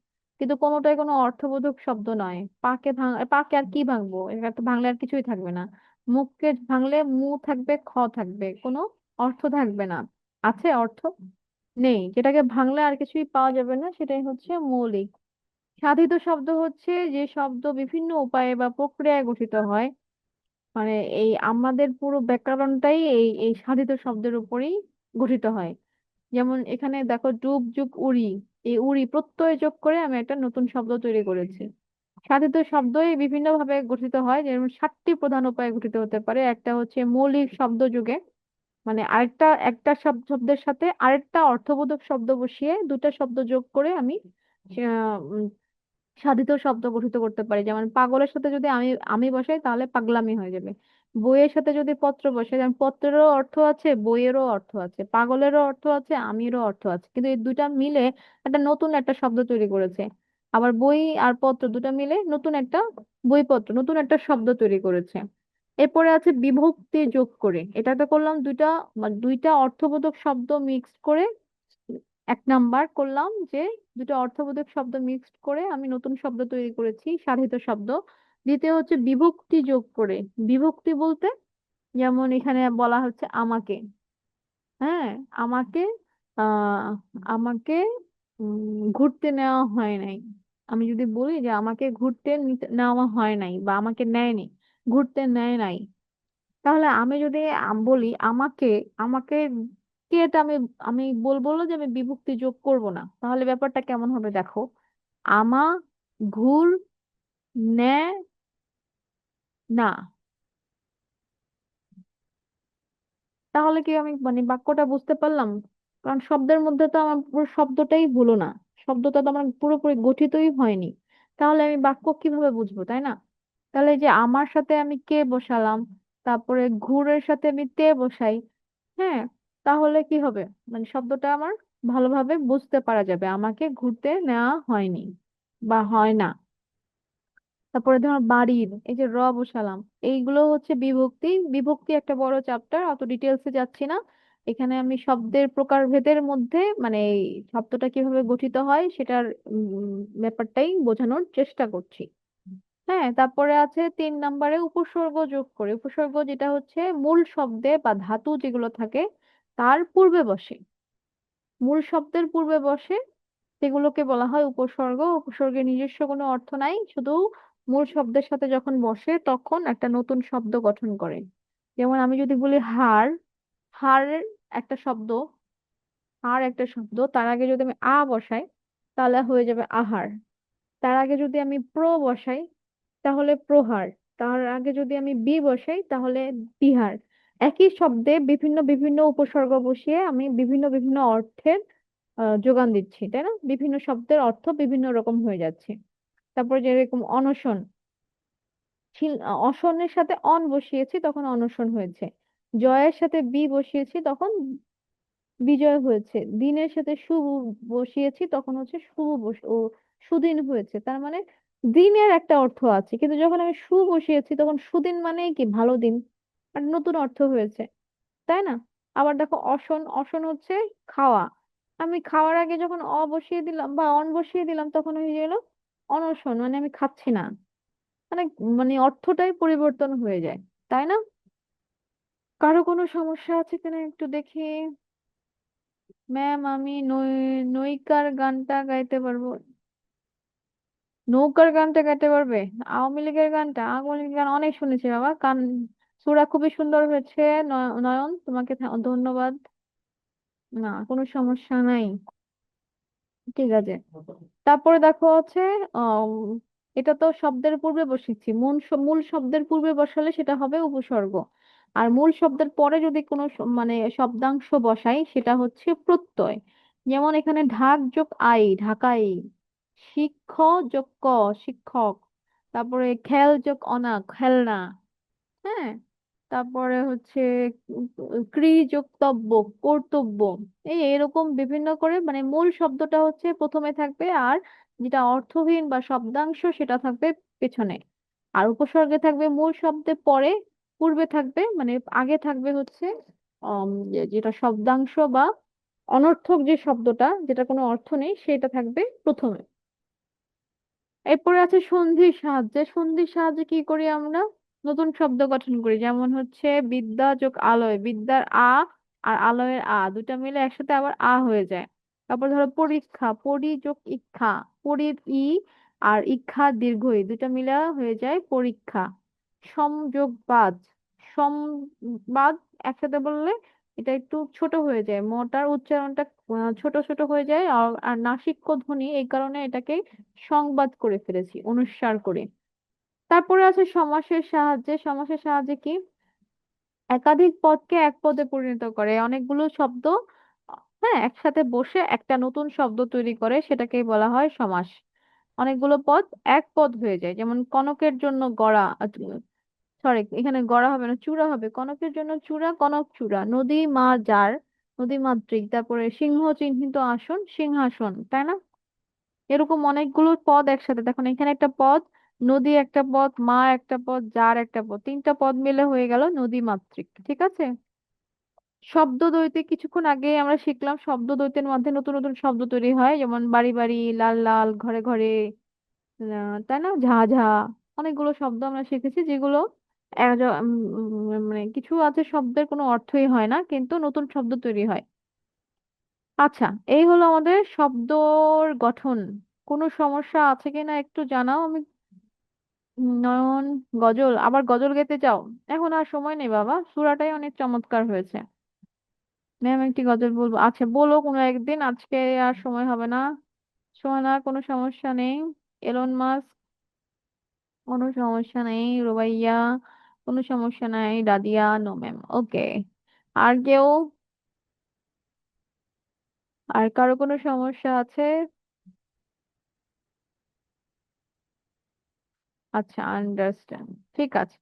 কিন্তু কোনোটাই কোনো অর্থবোধক শব্দ নয়। পাকে আর কি ভাঙবো? এটা তো ভাঙলে আর কিছুই থাকবে না। মুখকে ভাঙলে মু থাকবে, খ থাকবে, কোনো অর্থ থাকবে না। আছে অর্থ? নেই। যেটাকে ভাঙলে আর কিছুই পাওয়া যাবে না, সেটাই হচ্ছে মৌলিক। সাধিত শব্দ হচ্ছে যে শব্দ বিভিন্ন উপায়ে বা প্রক্রিয়ায় গঠিত হয়। মানে এই আমাদের পুরো ব্যাকরণটাই এই এই সাধিত শব্দের উপরেই গঠিত হয়। যেমন এখানে দেখো, ডুব যুগ উড়ি, এই উড়ি প্রত্যয় যোগ করে আমি একটা নতুন শব্দ তৈরি করেছি। সাধিত শব্দই বিভিন্ন ভাবে গঠিত হয়, যেমন 7টি প্রধান উপায়ে গঠিত হতে পারে। একটা হচ্ছে মৌলিক শব্দ যুগে, মানে আরেকটা একটা শব্দের সাথে আরেকটা অর্থবোধক শব্দ বসিয়ে দুটা শব্দ যোগ করে আমি সাধিত শব্দ গঠিত করতে পারি। যেমন পাগলের সাথে যদি আমি আমি বসাই তাহলে পাগলামি হয়ে যাবে। বইয়ের সাথে যদি পত্র বসে, যেমন পত্রেরও অর্থ আছে, বইয়েরও অর্থ আছে, পাগলেরও অর্থ আছে, আমিরও অর্থ আছে, কিন্তু এই দুইটা মিলে একটা নতুন একটা শব্দ তৈরি করেছে। আবার বই আর পত্র দুটা মিলে নতুন একটা বইপত্র, নতুন একটা শব্দ তৈরি করেছে। এরপরে আছে বিভক্তি যোগ করে, এটাতে করলাম দুইটা মানে দুইটা অর্থবোধক শব্দ মিক্স করে। এক নাম্বার করলাম যে দুটো অর্থবোধক শব্দ মিক্সড করে আমি নতুন শব্দ তৈরি করেছি, সাধিত শব্দ। দ্বিতীয় হচ্ছে বিভক্তি যোগ করে। বিভক্তি বলতে যেমন এখানে বলা হচ্ছে আমাকে, হ্যাঁ, আমাকে আহ আমাকে ঘুরতে নেওয়া হয় নাই। আমি যদি বলি যে আমাকে ঘুরতে নেওয়া হয় নাই বা আমাকে নেয়নি, ঘুরতে নেয় নাই, তাহলে আমি যদি বলি আমাকে, আমাকে কে, এটা আমি আমি বলবো যে আমি বিভক্তি যোগ করব না, তাহলে ব্যাপারটা কেমন হবে দেখো। আমা, ঘুর, নে, না। তাহলে কি আমি মানে বাক্যটা বুঝতে পারলাম? কারণ শব্দের মধ্যে তো আমার পুরো শব্দটাই হলো না, শব্দটা তো আমার পুরোপুরি গঠিতই হয়নি। তাহলে আমি বাক্য কিভাবে বুঝবো, তাই না? তাহলে এই যে আমার সাথে আমি কে বসালাম, তারপরে ঘুরের সাথে আমি তে বসাই, হ্যাঁ, তাহলে কি হবে? মানে শব্দটা আমার ভালোভাবে বুঝতে পারা যাবে, আমাকে ঘুরতে নেওয়া হয়নি বা হয় না। তারপরে ধরো বাড়ির, এই যে বসালাম, এইগুলো হচ্ছে বিভক্তি। বিভক্তি একটা বড় চ্যাপ্টার, অত ডিটেলসে যাচ্ছি না। এখানে আমি শব্দের প্রকারভেদের মধ্যে মানে এই শব্দটা কিভাবে গঠিত হয় সেটার ব্যাপারটাই বোঝানোর চেষ্টা করছি। হ্যাঁ, তারপরে আছে 3 নম্বরে উপসর্গ যোগ করে। উপসর্গ যেটা হচ্ছে মূল শব্দে বা ধাতু যেগুলো থাকে তার পূর্বে বসে, মূল শব্দের পূর্বে বসে, সেগুলোকে বলা হয় উপসর্গ। উপসর্গের নিজস্ব কোনো অর্থ নাই, শুধু মূল শব্দের সাথে যখন বসে তখন একটা নতুন শব্দ গঠন করে। যেমন আমি যদি বলি হাড়, হাড় একটা শব্দ, হাড় একটা শব্দ, তার আগে যদি আমি বসাই তাহলে হয়ে যাবে আহার। তার আগে যদি আমি বসাই তাহলে প্রহার। তার আগে যদি আমি বসাই তাহলে বিহার। একই শব্দে বিভিন্ন বিভিন্ন উপসর্গ বসিয়ে আমি বিভিন্ন বিভিন্ন অর্থের যোগান দিচ্ছি, তাই না? বিভিন্ন শব্দের অর্থ বিভিন্ন রকম হয়ে যাচ্ছে। তারপর যেরকম অনশন, অসনের সাথে অন বসিয়েছি তখন অনশন হয়েছে। জয়ের সাথে বসিয়েছি তখন বিজয় হয়েছে। দিনের সাথে শুভ বসিয়েছি তখন হচ্ছে ও সুদিন হয়েছে। তার মানে দিনের একটা অর্থ আছে, কিন্তু যখন আমি বসিয়েছি তখন সুদিন মানে কি, ভালো দিন, আর নতুন অর্থ হয়েছে, তাই না? আবার দেখো অসন, অসন হচ্ছে খাওয়া। আমি খাওয়ার আগে যখন বসিয়ে দিলাম বা অন বসিয়ে দিলাম তখন হয়ে গেল অনশন, মানে আমি খাচ্ছি না। মানে মানে অর্থটাই পরিবর্তন হয়ে যায়, তাই না? কারো কোনো সমস্যা আছে কিনা একটু দেখি। ম্যাম আমি নৈকার গানটা গাইতে পারবো। নৌকার গানটা গাইতে পারবে? আওয়ামী লীগের গানটা, আওয়ামী লীগের গান অনেক শুনেছি বাবা। সুরা খুবই সুন্দর হয়েছে। নয়ন, তোমাকে ধন্যবাদ। না, কোনো সমস্যা নাই। ঠিক আছে। তারপরে দেখো হচ্ছে আম, এটা তো শব্দের পূর্বে বসেছি, মূল শব্দের পূর্বে বসালে সেটা হবে উপসর্গ। আর মূল শব্দের পরে যদি কোনো মানে শব্দাংশ বসাই সেটা হচ্ছে প্রত্যয়। যেমন এখানে ঢাক যোগ আই, ঢাকাই। শিক্ষ যোগ ক, শিক্ষক। তারপরে খেল যোগ অনা, খেলনা। হ্যাঁ। তারপরে হচ্ছে কৃযোক্তব্য, কর্তব্য। এরকম বিভিন্ন করে মানে মূল শব্দটা হচ্ছে প্রথমে থাকবে, আর যেটা অর্থহীন বা শব্দাংশ সেটা থাকবে পেছনে। আর উপসর্গে থাকবে মূল শব্দে পরে, পূর্বে থাকবে মানে আগে থাকবে হচ্ছে যেটা শব্দাংশ বা অনর্থক যে শব্দটা, যেটা কোনো অর্থ নেই, সেটা থাকবে প্রথমে। এরপরে আছে সন্ধির সাহায্যে। সন্ধির সাহায্যে কি করি আমরা? নতুন শব্দ গঠন করি। যেমন হচ্ছে বিদ্যা যোগ আলয়, বিদ্যার আ আর আলয়ের আ দুটা মিলে একসাথে আবার আ হয়ে যায়। তারপর ধরো পরীক্ষা, পরি যোগ ইক্ষা, পরির ই আর ইক্ষা দীর্ঘ ই দুটা মিলে হয়ে যায় পরীক্ষা। সম যোগ বাজ, সংবাদ একসাথে বললে এটা একটু ছোট হয়ে যায়, মোটার উচ্চারণটা ছোট ছোট হয়ে যায়। আর আর নাসিক্য ধ্বনি, এই কারণে এটাকে সংবাদ করে ফেলেছি, অনুস্বার করে। তারপরে আছে সমাসের সাহায্যে। সমাসের সাহায্যে কি? একাধিক পদকে এক পদে পরিণত করে, অনেকগুলো শব্দ হ্যাঁ একসাথে বসে একটা নতুন শব্দ তৈরি করে, সেটাকেই বলা হয় সমাস। অনেকগুলো পদ এক পদ হয়ে যায়, যেমন কনকের জন্য গড়া, সরি এখানে গড়া হবে না, চূড়া হবে। কনকের জন্য চূড়া, কনক চূড়া। নদী মা যার, নদী মাতৃক। তারপরে সিংহ চিহ্নিত আসন, সিংহাসন, তাই না? এরকম অনেকগুলো পদ একসাথে, দেখুন এখানে একটা পদ, নদী একটা পদ, মা একটা পদ, যার একটা পদ, তিনটা পদ মিলে হয়ে গেল নদী মাতৃক। ঠিক আছে। শব্দ দ্বৈতে কিছুক্ষণ আগে আমরা শিখলাম, শব্দ দ্বৈতের মধ্যে নতুন নতুন শব্দ তৈরি হয়, যেমন বাড়ি বাড়ি, লাল লাল, ঘরে ঘরে, তাই না, ঝা ঝা। অনেকগুলো শব্দ আমরা শিখেছি যেগুলো মানে কিছু আছে শব্দের কোনো অর্থই হয় না, কিন্তু নতুন শব্দ তৈরি হয়। আচ্ছা, এই হলো আমাদের শব্দর গঠন। কোনো সমস্যা আছে কিনা একটু জানাও। আমি নয়ন, গজল, আবার গজল গেতে চাও? এখন আর সময় নেই বাবা, সূরাটাই অনেক চমৎকার হয়েছে। ম্যাম একটি গজল বলবো, আচ্ছা বলো কোনো একদিন, আজকে আর সময় হবে না। সোহানা, কোনো সমস্যা নেই। এলন মাস্ক, কোনো সমস্যা নেই। রুবাইয়া, কোনো সমস্যা নাই। রাদিয়া, নো ম্যাম, ওকে। আর কেউ? আর কারো কোনো সমস্যা আছে? আচ্ছা, আন্ডারস্ট্যান্ড, ঠিক আছে।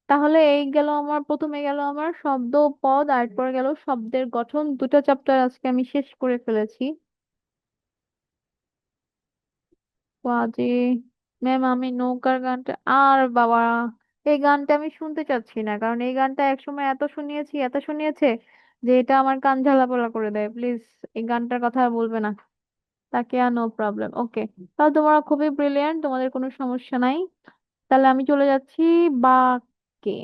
তাহলে এই গেল আমার, প্রথমে গেল আমার শব্দ পদ, আর এরপর গেল শব্দের গঠন। দুটো চ্যাপ্টার আজকে আমি শেষ করে ফেলেছি। বাজে ম্যাম, আমি নৌকার গানটা আর বাবা, এই গানটা আমি শুনতে চাচ্ছি না, কারণ এই গানটা একসময় এত শুনিয়েছি, এত শুনিয়েছে যে এটা আমার কান ঝালাপালা করে দেয়। প্লিজ এই গানটার কথা আর বলবে না। তাকে আর নো প্রবলেম, ওকে। তাহলে তোমরা খুবই ব্রিলিয়ান্ট, তোমাদের কোনো সমস্যা নাই। তাহলে আমি চলে যাচ্ছি বাক্যে।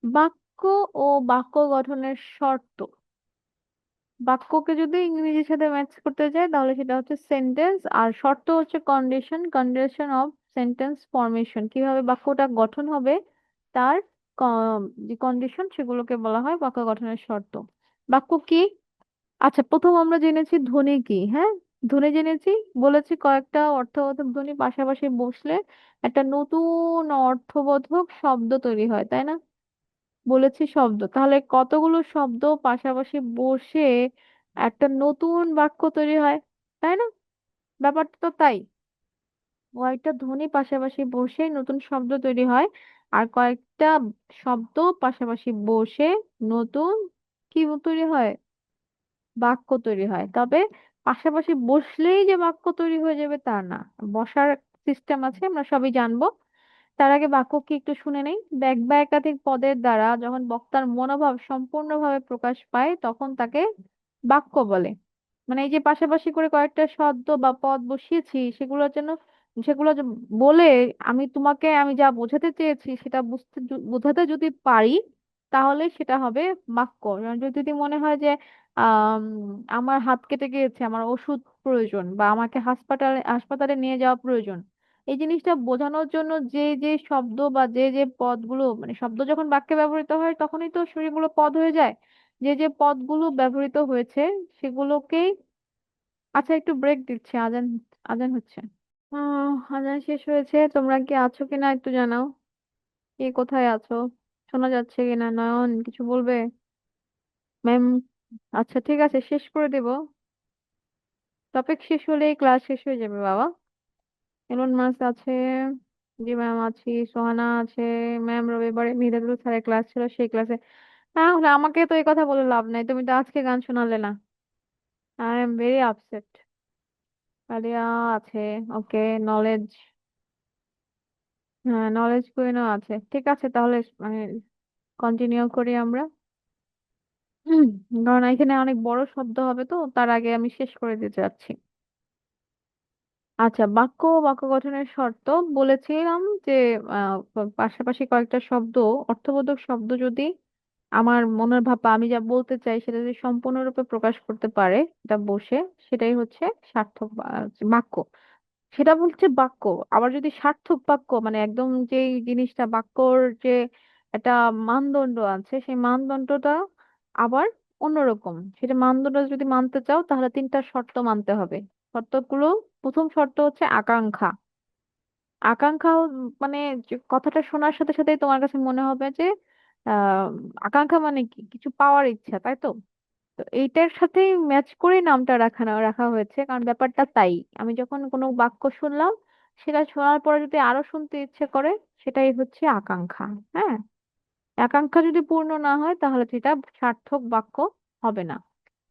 বাক্য ও বাক্য গঠনের শর্ত। বাক্যকে যদি ইংরেজির সাথে ম্যাচ করতে চাই তাহলে সেটা হচ্ছে সেন্টেন্স, আর শর্ত হচ্ছে condition, condition of sentence formation. কিভাবে বাক্যটা গঠন হবে তার যে কন্ডিশন, সেগুলোকে বলা হয় বাক্য গঠনের শর্ত। বাক্য কি? আচ্ছা, প্রথম আমরা জেনেছি ধ্বনি কি, হ্যাঁ। ধ্বনি জেনেছি, বলেছি কয়েকটা অর্থবোধক ধ্বনি পাশাপাশি বসলে একটা নতুন অর্থবোধক শব্দ তৈরি হয়, তাই না? বলেছি শব্দ, তাহলে কতগুলো শব্দ পাশাপাশি বসে একটা নতুন বাক্য তৈরি হয়, তাই না? ব্যাপারটা তো তাই। কয়েকটা ধ্বনি পাশাপাশি বসে নতুন শব্দ তৈরি হয়, আর কয়েকটা শব্দ পাশাপাশি বসে নতুন কি তৈরি হয়? বাক্য তৈরি হয়। তবে পাশাপাশি বসলেই যে বাক্য তৈরি হয়ে যাবে তা না, বসার সিস্টেম আছে, আমরা সবই জানবো। তার আগে বাক্য কি একটু শুনে নেই। এক বা একাধিক পদের দ্বারা যখন বক্তার মনোভাব সম্পূর্ণভাবে প্রকাশ পায় তখন তাকে বাক্য বলে। মানে এই যে পাশাপাশি করে কয়েকটা শব্দ বা পদ বসিয়েছি, সেগুলো বলে আমি যা বোঝাতে চেয়েছি সেটা বোঝাতে যদি পারি, তাহলে সেটা হবে বাক্য। যেমন যদি মনে হয় যে আম, আমার হাত কেটে গিয়েছে, আমার ওষুধ প্রয়োজন, বা আমাকে হাসপাতালে হাসপাতালে নিয়ে যাওয়া প্রয়োজন, এই জিনিসটা বোঝানোর জন্য যে যে শব্দ বা যে যে পদগুলো, মানে শব্দ যখন বাক্যে ব্যবহৃত হয় তখনই তো সেগুলো পদ হয়ে যায়। যে যে পদগুলো ব্যবহৃত হয়েছে সেগুলোকেই। আচ্ছা, একটু ব্রেক দিচ্ছি, আজান আজান হচ্ছে। আজান শেষ হয়েছে, তোমরা কি আছো কিনা একটু জানাও। কে কোথায় আছো, শোনা যাচ্ছে কিনা? নয়ন কিছু বলবে? ম্যাম? আচ্ছা ঠিক আছে, শেষ করে দেব। টপিক শেষ হলেই ক্লাস শেষ হয়ে যাবে বাবা। এলন মাস আছে, জি ম্যাম আছি, সোহানা আছে। ম্যাম রবিবারে মিরাজুল স্যারের ক্লাস ছিল, সেই ক্লাসে। হ্যাঁ হলে আমাকে তো এই কথা বলে লাভ নাই, তুমি তো আজকে গান শোনালে না। I am very upset. Alia আছে। ওকে। নলেজ, হ্যাঁ নলেজ কুইনও আছে। ঠিক আছে তাহলে, মানে কন্টিনিউ করি আমরা। হুম, কারণ এখানে অনেক বড় শব্দ হবে তো, তার আগে আমি শেষ করে দিতে যাচ্ছি। আচ্ছা, বাক্য ও বাক্য গঠনের শর্ত বলেছিলাম যে পাশাপাশি কয়েকটা শব্দ, অর্থবোধক শব্দ যদি আমার মনের ভাব বা আমি যা বলতে চাই সেটা যদি সম্পূর্ণরূপে প্রকাশ করতে পারে, এটা বসে, সেটাই হচ্ছে সার্থক বাক্য। সেটা বলছে বাক্য। আবার যদি সার্থক বাক্য, মানে একদম যেই জিনিসটা বাক্যর যে একটা মানদণ্ড আছে, সেই মানদণ্ডটা আবার অন্যরকম। সেটা মানদণ্ড যদি মানতে চাও তাহলে তিনটা শর্ত মানতে হবে। শর্তগুলো, প্রথম শর্ত হচ্ছে আকাঙ্ক্ষা। আকাঙ্ক্ষা মানে যে কথাটা শোনার সাথে সাথেই তোমার কাছে মনে হবে যে আহ আকাঙ্ক্ষা মানে কি, কিছু পাওয়ার ইচ্ছা, তাই তো? তো এইটার সাথেই ম্যাচ করে নামটা রাখা হয়েছে, কারণ ব্যাপারটা তাই। আমি যখন কোনো বাক্য শুনলাম, সেটা শোনার পরে যদি আরো শুনতে ইচ্ছে করে, সেটাই হচ্ছে আকাঙ্ক্ষা। হ্যাঁ, আকাঙ্ক্ষা যদি পূর্ণ না হয় তাহলে সেটা সার্থক বাক্য হবে না।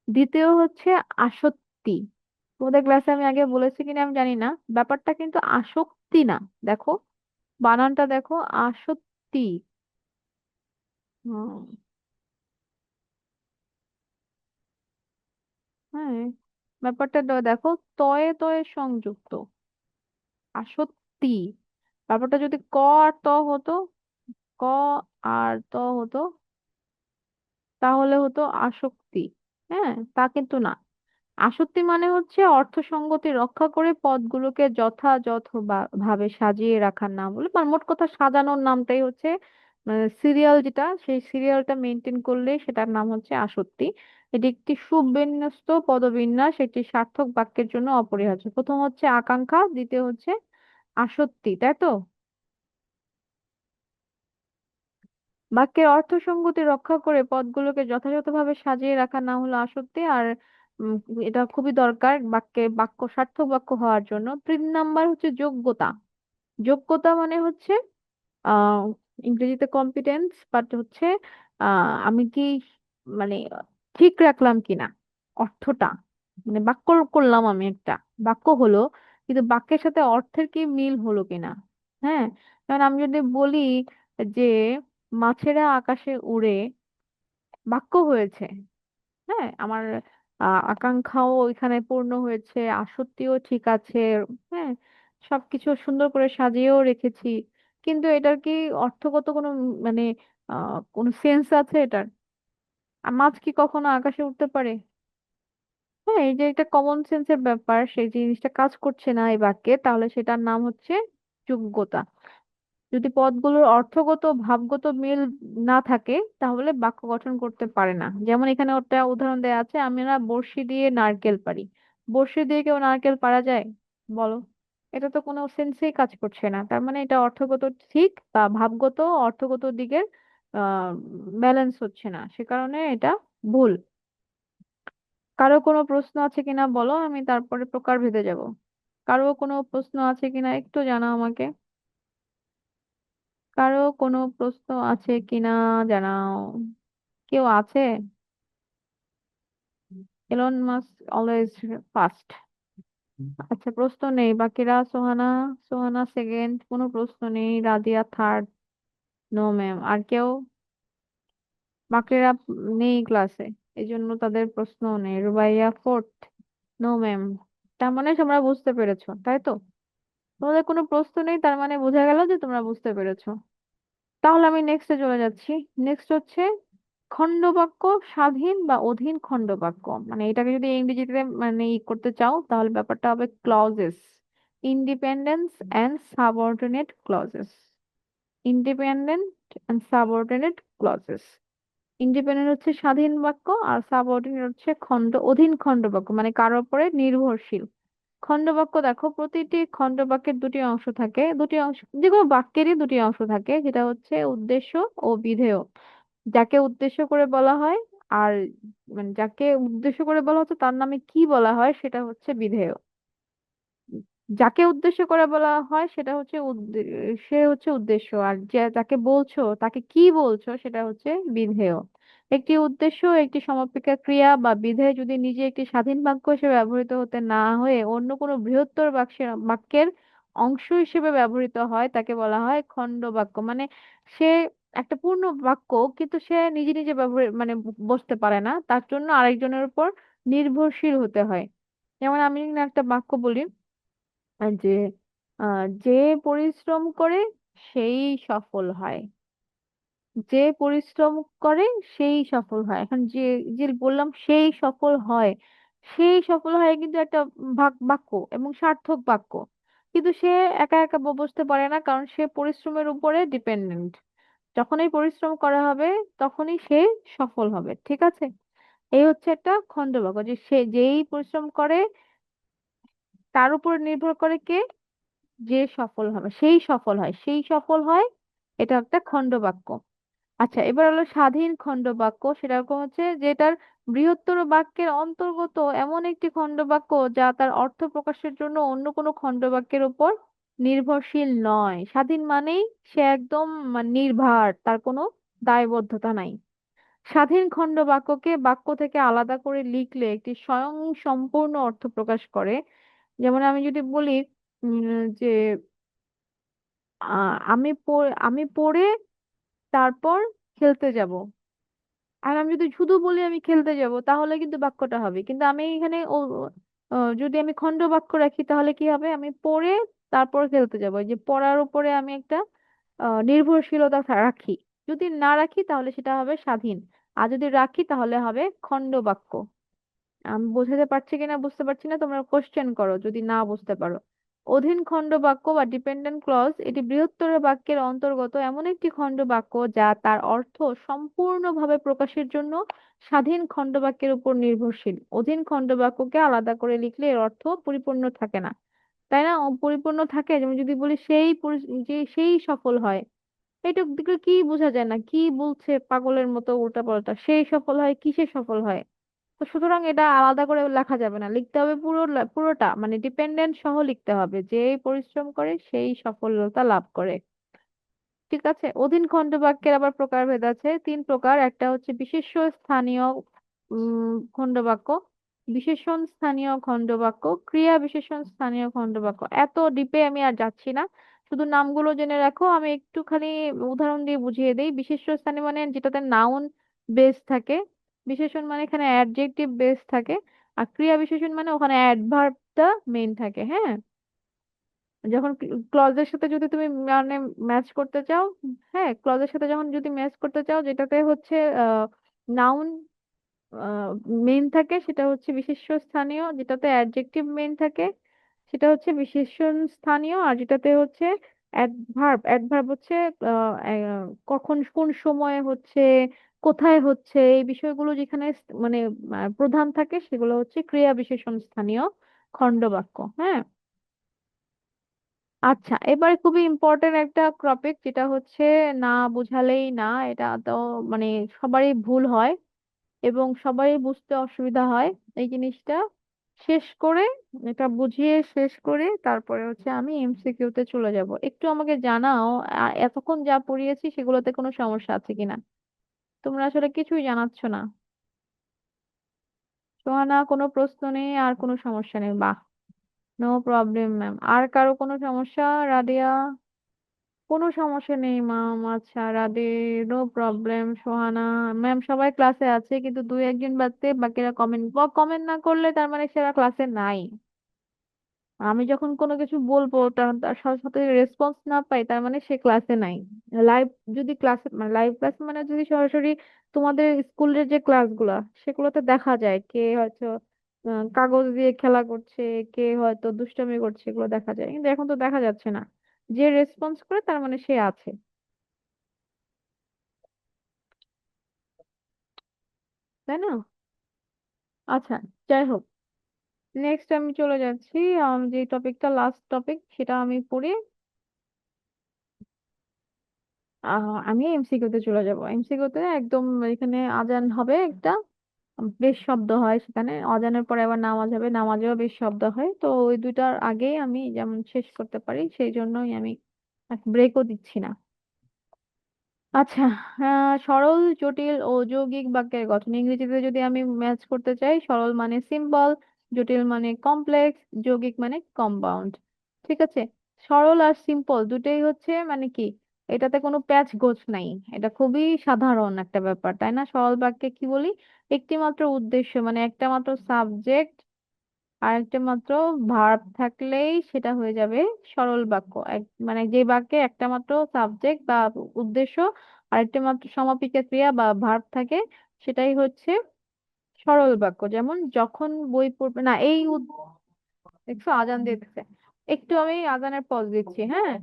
দ্বিতীয় হচ্ছে আসক্তি। তোমাদের ক্লাসে আমি আগে বলেছি কিনা আমি জানি না, ব্যাপারটা কিন্তু আসক্তি না। দেখো, বানানটা দেখো, আসক্তি। হুম, হ্যাঁ, ব্যাপারটা দেখো, তয়ে তয়ে সংযুক্ত, আসক্তি। ব্যাপারটা যদি ক আর ত হতো, ক আর ত হতো, তাহলে হতো আসক্তি। হ্যাঁ, তা কিন্তু না। আসক্তি মানে হচ্ছে অর্থসঙ্গতি রক্ষা করে পদগুলোকে যথাযথ ভাবে সাজিয়ে রাখার নাম বলে, বা মোট কথা সাজানোর নামটাই হচ্ছে, সিরিয়াল যেটা, সেই সিরিয়ালটা মেনটেন করলে সেটার নাম হচ্ছে আসক্তি। এটি একটি সুবিন্যস্ত পদবিন্যাস, এটি সার্থক বাক্যের জন্য অপরিহার্য। প্রথম হচ্ছে আকাঙ্ক্ষা, দ্বিতীয় হচ্ছে আসক্তি, তাই তো? বাক্যের অর্থ সঙ্গতি রক্ষা করে পদগুলোকে যথাযথভাবে সাজিয়ে রাখার নাম হলো আসক্তি। আর উম, এটা খুবই দরকার বাক্য সার্থক বাক্য হওয়ার জন্য। 3 নাম্বার হচ্ছে যোগ্যতা। যোগ্যতা মানে হচ্ছে আহ ইংরেজিতে কম্পিটেন্স, বাট হচ্ছে আমি কি, মানে ঠিক রাখলাম কিনা অর্থটা, মানে বাক্য করলাম আমি একটা, বাক্য হলো, কিন্তু বাক্যের সাথে অর্থের কি মিল হলো কিনা। হ্যাঁ, কারণ আমি যদি বলি যে মাছেরা আকাশে উড়ে, বাক্য হয়েছে। হ্যাঁ, আমার আকাঙ্ক্ষাও ওইখানে পূর্ণ হয়েছে, আসক্তিও ঠিক আছে। হ্যাঁ, সবকিছু সুন্দর করে সাজিয়েও রেখেছি, কিন্তু এটার কি অর্থগত কোনো মানে কোনো সেন্স আছে এটার? আর মাছ কি কখনো আকাশে উঠতে পারে? হ্যাঁ, এই যে একটা কমন সেন্সের ব্যাপার, সেই জিনিসটা কাজ করছে না এই বাক্যে, তাহলে সেটার নাম হচ্ছে যোগ্যতা। যদি পদগুলোর অর্থগত ভাবগত মিল না থাকে তাহলে বাক্য গঠন করতে পারে না। যেমন এখানে ওটা উদাহরণ দেয়া আছে, আমরা বড়শি দিয়ে নারকেল পারি। বড়শি দিয়ে কেউ নারকেল পারা যায়? বলো। এটা তো কোনো সেন্সেই কাজ করছে না, তার মানে এটা অর্থগত ঠিক বা ভাবগত অর্থগত দিকের আহ ব্যালেন্স হচ্ছে না, সে কারণে এটা ভুল। কারো কোনো প্রশ্ন আছে কিনা বলো, আমি তারপরে প্রকারভেদে যাব। কারো কোনো প্রশ্ন আছে কিনা একটু জানাও আমাকে। কারো কোনো প্রশ্ন আছে কিনা জানাও। কেউ আছে? Elon Musk always first. আচ্ছা, প্রশ্ন নেই। বাকিরা, সোহানা, সোহানা সেকেন্ড, কোনো প্রশ্ন নেই। Radia third, no ma'am. আর কেউ? বাকিরা নেই ক্লাসে, এই জন্য তাদের প্রশ্ন নেই। Rubaiya fourth, no ma'am. তার মানে তোমরা বুঝতে পেরেছো, তাই তো? তোমাদের কোনো প্রশ্ন নেই, তার মানে বোঝা গেল যে তোমরা বুঝতে পেরেছো। তাহলে আমি নেক্সটে চলে যাচ্ছি। নেক্সট হচ্ছে খণ্ডবাক্য, স্বাধীন বা অধীন খণ্ডবাক্য। মানে এটাকে যদি ইংরেজিতে মানে করতে চাও তাহলে ব্যাপারটা হবে clauses. Independence and subordinate clauses. Independent and subordinate clauses. Independent হচ্ছে স্বাধীন বাক্য, আর সাবঅর্ডিনেট হচ্ছে অধীন খণ্ড বাক্য, মানে কারোর উপরে নির্ভরশীল। খণ্ডবাক্য দেখো, প্রতিটি খণ্ডবাক্যের দুটি অংশ থাকে, দুটি অংশ, যে কোনো বাক্যেরই দুটি অংশ থাকে, যেটা হচ্ছে উদ্দেশ্য ও বিধেয়। যাকে উদ্দেশ্য করে বলা হয়, আর মানে যাকে উদ্দেশ্য করে বলা হচ্ছে তার নামে কি বলা হয় সেটা হচ্ছে বিধেয়। যাকে উদ্দেশ্য করে বলা হয় সেটা হচ্ছে সে হচ্ছে উদ্দেশ্য, আর যে যাকে বলছো তাকে কি বলছো সেটা হচ্ছে বিধেয়। একটি উদ্দেশ্য একটি সমাপিকা ক্রিয়া বা বিধেয় যদি নিজে একটি স্বাধীন বাক্য হিসেবে ব্যবহৃত হতে না হয়ে অন্য কোনো বৃহত্তর বাক্যের অংশ হিসেবে ব্যবহৃত হয় তাকে বলা হয় খণ্ড বাক্য। মানে সে একটা পূর্ণ বাক্য, কিন্তু সে নিজে নিজে ব্যবহার মানে বসতে পারে না, তার জন্য আরেকজনের উপর নির্ভরশীল হতে হয়। যেমন আমি একটা বাক্য বলি, যে যে পরিশ্রম করে সেই সফল হয়। যে পরিশ্রম করে সেই সফল হয়। এখন যে যে বললাম সেই সফল হয়, সেই সফল হয় কিন্তু একটা বাক্য এবং সার্থক বাক্য, কিন্তু সে একা একা বসতে পারে না, কারণ সে পরিশ্রমের উপরে ডিপেন্ডেন্ট। যখনই পরিশ্রম করা হবে তখনই সে সফল হবে, ঠিক আছে? এই হচ্ছে একটা খন্ডবাক্য, যে সে যেই পরিশ্রম করে তার উপর নির্ভর করে কে, যে সফল হবে সেই সফল হয়, সেই সফল হয়। এটা একটা খণ্ডবাক্য। আচ্ছা, এবার হলো স্বাধীন খণ্ডবাক্য। সেরকম হচ্ছে যেটার বৃহত্তর বাক্যের অন্তর্গত এমন একটি খণ্ডবাক্য যা তার অর্থ প্রকাশের জন্য অন্য কোনো খণ্ডবাক্যের উপর নির্ভরশীল নয়। স্বাধীন মানেই সে একদম নির্ভর, তার কোনো দায়বদ্ধতা নাই। স্বাধীন খণ্ডবাক্যকে বাক্য থেকে আলাদা করে লিখলে একটি স্বয়ং সম্পূর্ণ অর্থ প্রকাশ করে। যেমন আমি যদি বলি যে আমি পড়ে তারপর খেলতে যাব, আর আমি যদি শুধু বলি আমি খেলতে যাব, তাহলে কিন্তু বাক্যটা হবে। কিন্তু আমি এখানে যদি আমি খণ্ড বাক্য রাখি তাহলে কি হবে, আমি পড়ে তারপর খেলতে যাব, এই যে পড়ার উপরে আমি একটা নির্ভরশীলতা রাখি। যদি না রাখি তাহলে সেটা হবে স্বাধীন, আর যদি রাখি তাহলে হবে খণ্ড বাক্য। আমি বোঝাতে পারছি কিনা বুঝতে পারছি না, তোমরা কোশ্চেন করো যদি না বুঝতে পারো। অধীন খণ্ড বাক্য বা ডিপেন্ডেন্ট ক্লজ এটি বৃহত্তর বাক্যের অন্তর্গত এমন একটি খণ্ড বাক্য যা তার অর্থ সম্পূর্ণভাবে প্রকাশের জন্য স্বাধীন খণ্ড বাক্যের উপর নির্ভরশীল। অধীন খণ্ড বাক্যকে আলাদা করে লিখলে এর অর্থ পরিপূর্ণ থাকে না, তাই না? পরিপূর্ণ থাকে, যেমন যদি বলি যে সেই সফল হয়, এটা দিকে কি বোঝা যায় না, কি বলছে পাগলের মতো উল্টাপাল্টা, সেই সফল হয়, কিসে সফল হয়? তো সুতরাং এটা আলাদা করে লেখা যাবে না, লিখতে হবে পুরোটা, মানে ডিপেন্ডেন্ট সহ লিখতে হবে, যে পরিশ্রম করে সেই সফলতা লাভ করে। ঠিক আছে। অধীন খণ্ড বাক্যের আবার প্রকারভেদ আছে, তিন প্রকার। একটা হচ্ছে বিশেষ্য স্থানীয় খণ্ড বাক্য, বিশেষণ স্থানীয় খণ্ড বাক্য, ক্রিয়া বিশেষণ স্থানীয় খণ্ড বাক্য। এত ডিপে আমি আর যাচ্ছি না, শুধু নামগুলো জেনে রাখো। আমি একটুখানি উদাহরণ দিয়ে বুঝিয়ে দেই। বিশেষ্য স্থানীয় মানে যেটাতে নাউন বেস থাকে, বিশেষণ মানে এখানে অ্যাডজেক্টিভ বেস থাকে, আর ক্রিয়া বিশেষণ মানে ওখানে অ্যাডভার্বটা মেইন থাকে। হ্যাঁ, যখন ক্লজের সাথে যদি তুমি মানে ম্যাচ করতে চাও, হ্যাঁ, ক্লজের সাথে যখন যদি ম্যাচ করতে চাও, যেটাতে হচ্ছে নাউন মেইন থাকে সেটা হচ্ছে বিশেষ্য স্থানীয়, যেটাতে অ্যাডজেক্টিভ মেইন থাকে সেটা হচ্ছে বিশেষণ স্থানীয়, আর যেটাতে হচ্ছে অ্যাডভার্ব, অ্যাডভার্ব হচ্ছে কখন কোন সময়ে হচ্ছে, কোথায় হচ্ছে, এই বিষয়গুলো যেখানে মানে প্রধান থাকে সেগুলো হচ্ছে ক্রিয়া বিশেষণ স্থানীয় খণ্ডবাক্য। হ্যাঁ, আচ্ছা, এবার খুবই ইম্পর্টেন্ট একটা টপিক, যেটা হচ্ছে না বুঝালেই না, এটা তো মানে সবারই ভুল হয় এবং সবারই বুঝতে অসুবিধা হয়। এই জিনিসটা শেষ করে, এটা বুঝিয়ে শেষ করে তারপরে হচ্ছে আমি এমসিকিউ তে চলে যাব। একটু আমাকে জানাও এতক্ষণ যা পড়িয়েছি সেগুলোতে কোনো সমস্যা আছে কিনা। তোমরা আসলে কিছুই জানাচ্ছ না। সোহানা, কোনো প্রশ্ন নেই আর কোনো সমস্যা নেই, বাহ, নো প্রবলেম ম্যাম। আর কারো কোনো সমস্যা? রাদিয়া? কোনো সমস্যা নেই ম্যাম। আচ্ছা Radhe, no problem. Sohana ma'am, সবাই ক্লাসে আছে, কিন্তু দুই একজন বাদতে বাকিরা কমেন্ট কমেন্ট না করলে তার মানে সেরা ক্লাসে নাই। আমি যখন কোনো কিছু বলবো তার সাথে সাথে রেসপন্স না পাই, তার মানে সে ক্লাসে নাই। লাইভ যদি ক্লাসে মানে লাইভ ক্লাস মানে যদি সরাসরি তোমাদের স্কুলের যে ক্লাসগুলা সেগুলোতে দেখা যায় কে হয়তো কাগজ দিয়ে খেলা করছে, কে হয়তো দুষ্টামি করছে, এগুলো দেখা যায়, কিন্তু এখন তো দেখা যাচ্ছে না। যে রেসপন্স করে তার মানে সে আছে, তাই না? আচ্ছা, যাই হোক, নেক্সট আমি চলে যাচ্ছি। যে টপিকটা লাস্ট টপিক সেটা আমি পড়ি। আমি এমসিকিউ তে চলে যাব। এমসিকিউ তে একদম এখানে আজান হবে একটা, বেশ শব্দ হয় সেখানে, আজানের পরে আবার নামাজ হবে, নামাজেও বেশ শব্দ হয়, তো ওই দুইটার আগেই আমি যেমন শেষ করতে পারি সেই জন্যই আমি ব্রেকও দিচ্ছি না। আচ্ছা, সরল, জটিল ও যৌগিক বাক্যের গঠন ইংরেজিতে যদি আমি ম্যাচ করতে চাই, সরল মানে সিম্পল, জটিল মানে কমপ্লেক্স, যৌগিক মানে কম্পাউন্ড। ঠিক আছে? সরল আর সিম্পল দুটোই হচ্ছে মানে কি, এটাতে কোনো প্যাচ গোছ নাই, এটা খুবই সাধারণ একটা ব্যাপার, তাই না? সরল বাক্যে কি বলি, একটি মাত্র উদ্দেশ্য মানে একটা মাত্র সাবজেক্ট আর একটা মাত্র ভার্ব থাকলেই সেটা হয়ে যাবে সরল বাক্য। মানে যে বাক্যে একটা মাত্র সাবজেক্ট বা উদ্দেশ্য আর একটা মাত্র সমাপিকা ক্রিয়া বা ভার্ব থাকে, সেটাই হচ্ছে সরল বাক্য। যেমন যখন বই পড়বে না, দেখছো আজান দিতেছে, একটু আমি আজানের পজ দিচ্ছি, হ্যাঁ?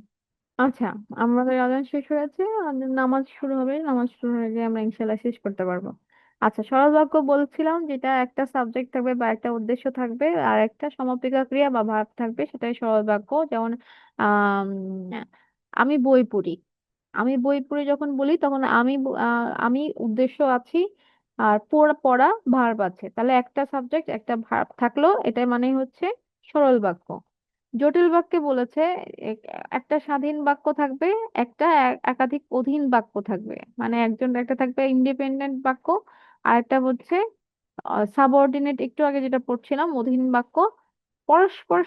আচ্ছা, আমাদের আজান শেষ হয়েছে, আমাদের নামাজ শুরু হবে, নামাজ শুরু হয়ে গেলে আমরা ইনশাল্লাহ শেষ করতে পারবো। আচ্ছা, সরল বাক্য বলছিলাম যেটা একটা সাবজেক্ট থাকবে বা একটা উদ্দেশ্য থাকবে আর একটা সমাপিকা ক্রিয়া বা ভার্ব থাকবে, সেটাই সরল বাক্য। যেমন আম, আমি বই পড়ি, আমি বই পড়ি যখন বলি তখন আমি উদ্দেশ্য আছি আর পড়া পড়া ভার্ব আছে, তাহলে একটা সাবজেক্ট একটা ভার্ব থাকলো, এটাই মানে হচ্ছে সরল বাক্য। জটিল বাক্যে বলেছে এক- একটা স্বাধীন বাক্য থাকবে, একটা একাধিক অধীন বাক্য থাকবে, মানে একটা থাকবে ইন্ডিপেন্ডেন্ট বাক্য, আর একটা হচ্ছে সাবঅর্ডিনেট, একটু আগে যেটা পড়ছিলাম অধীন বাক্য। পরস্পর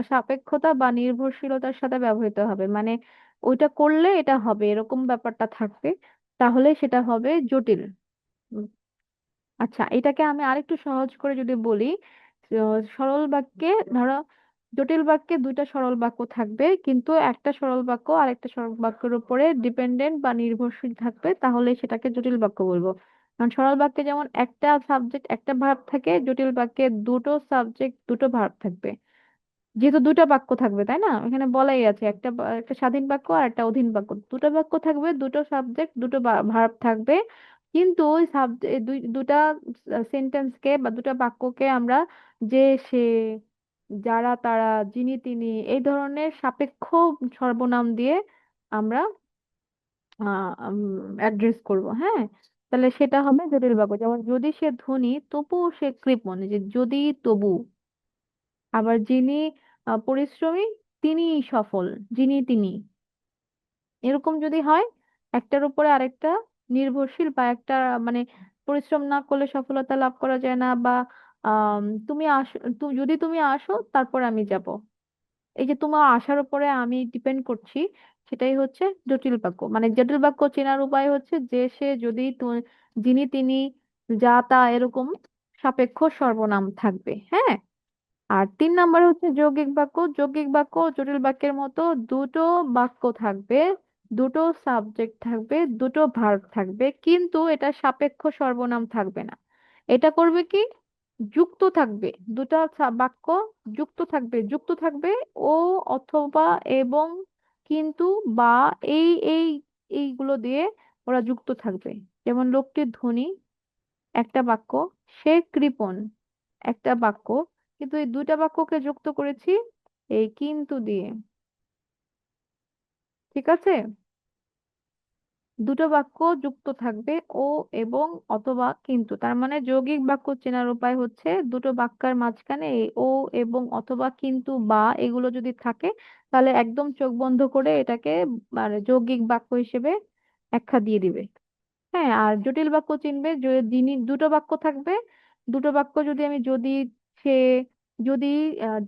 সাপেক্ষতা বা নির্ভরশীলতার সাথে ব্যবহৃত হবে, মানে ওইটা করলে এটা হবে এরকম ব্যাপারটা থাকবে, তাহলে সেটা হবে জটিল। আচ্ছা, এটাকে আমি আরেকটু সহজ করে যদি বলি, তো সরল বাক্যে ধরো, জটিল বাক্যে দুইটা সরল বাক্য থাকবে কিন্তু একটা সরল বাক্য আর একটা সরল বাক্যের উপরে ডিপেন্ডেন্ট বা নির্ভরশীল থাকবে, তাহলে সেটাকে জটিল বাক্য বলবো। কারণ সরল বাক্যে যেমন একটা সাবজেক্ট একটা ভার্ব থাকে, জটিল বাক্যে দুটো সাবজেক্ট দুটো ভার্ব থাকবে, যেহেতু দুটো বাক্য থাকবে, তাই না? এখানে বলাই আছে একটা স্বাধীন বাক্য আর একটা অধীন বাক্য, দুটো বাক্য থাকবে, দুটো সাবজেক্ট দুটো ভার্ব থাকবে, কিন্তু ওই সাবজেক্ট দুটা সেন্টেন্সকে বা দুটো বাক্যকে আমরা যে, সে, যারা, তারা, যিনি, তিনি, এই ধরনের সাপেক্ষ সর্বনাম দিয়ে আমরা অ্যাড্রেস করব, হ্যাঁ? তাহলে সেটা হবে জটিল বাক্য। যেমন যদি সে ধনী তবুও সে কৃপণ, এই যে যদি, তবু। আবার যিনি পরিশ্রমী তিনিই সফল, যিনি, তিনি, এরকম যদি হয়, একটার উপরে আরেকটা নির্ভরশীল বা একটা মানে পরিশ্রম না করলে সফলতা লাভ করা যায় না, বা তুমি আসো, যদি তুমি আসো তারপর আমি যাব, এই যে তোমার আশার উপরে আমি ডিপেন্ড করছি, সেটাই হচ্ছে জটিল বাক্য। মানে জটিল বাক্য চেনার উপায় হচ্ছে যে, সে, যদি, যিনি, তিনি, যা, তা, এরকম সাপেক্ষ সর্বনাম থাকবে, হ্যাঁ? আর 3 নাম্বার হচ্ছে যৌগিক বাক্য। যৌগিক বাক্য জটিল বাক্যের মতো দুটো বাক্য থাকবে, দুটো সাবজেক্ট থাকবে, দুটো ভার্ব থাকবে, কিন্তু এটা সাপেক্ষ সর্বনাম থাকবে না। এটা করবে কি, যুক্ত থাকবে, দুটো বাক্য যুক্ত থাকবে ও, অথবা, এবং, কিন্তু, বা, এই এই এইগুলো দিয়ে ওরা যুক্ত থাকবে। যেমন লোকটি ধনী একটা বাক্য, সে কৃপণ একটা বাক্য, কিন্তু এই দুইটা বাক্যকে যুক্ত করেছি এই কিন্তু দিয়ে। ঠিক আছে? দুটো বাক্য যুক্ত থাকবে ও, এবং, অথবা, কিন্তু, তার মানে যৌগিক বাক্য চেনার উপায় হচ্ছে দুটো বাক্যের মাঝখানে এই ও, এবং, অথবা, কিন্তু, বা এগুলো যদি থাকে, তাহলে একদম চোখ বন্ধ করে এটাকে মানে যৌগিক বাক্য হিসেবে আখ্যা দিয়ে দিবে। হ্যাঁ, আর জটিল বাক্য চিনবে যিনি, দুটো বাক্য থাকবে, দুটো বাক্য যদি আমি যদি, সে, যদি,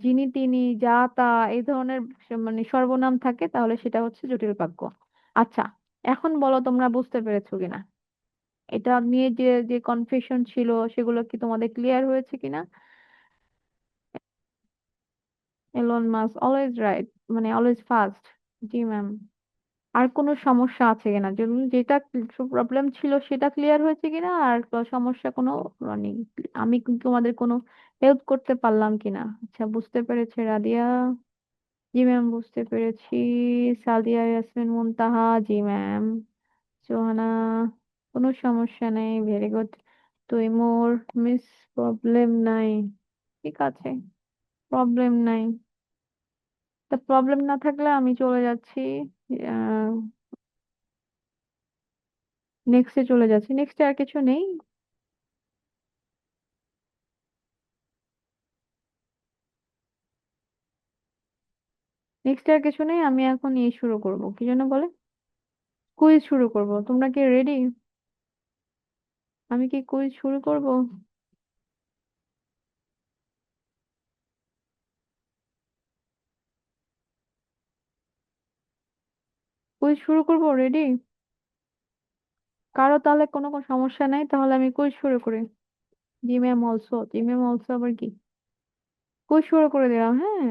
যিনি, তিনি, যা, তা, এই ধরনের মানে সর্বনাম থাকে, তাহলে সেটা হচ্ছে জটিল বাক্য। আচ্ছা, এখন বলো তোমরা বুঝতে পেরেছো কিনা, এটা নিয়ে যে যে কনফিউশন ছিল সেগুলো কি তোমাদের ক্লিয়ার হয়েছে কিনা? এলন মাস্ক অলওয়েজ রাইট, মানে অলওয়েজ ফার্স্ট। জি ম্যাম। আর কোনো সমস্যা আছে কিনা, যেমন যেটা প্রবলেম ছিল সেটা ক্লিয়ার হয়েছে কিনা, আর সমস্যা কোনো মানে আমি তোমাদের কোনো হেল্প করতে পারলাম কিনা। আচ্ছা, বুঝতে পেরেছে রাদিয়া। জি ম্যাম, বুঝতে পেরেছি। সাদিয়া ইয়াসমিন মুনতাহা, জি ম্যাম। সোহানা, কোনো সমস্যা নেই, very good. Taimur, miss, problem নাই। ঠিক আছে, প্রবলেম নাই। তা প্রবলেম না থাকলে আমি চলে যাচ্ছি, নেক্সটে চলে যাচ্ছি। নেক্সটে আর কিছু নেই। নেক্সট আর কিছু নেই, আমি এখন শুরু করব, কি যেন বলে, কুইজ শুরু করব। তোমরা কি রেডি? আমি কি কুইজ শুরু করব? কুইজ শুরু করব, রেডি? কারো তাহলে কোনো কোনো সমস্যা নাই, তাহলে আমি কুইজ শুরু করি। জি ম্যাম অলসো, জি ম্যাম অলসো আবার কি? কুইজ শুরু করে দিলাম, হ্যাঁ।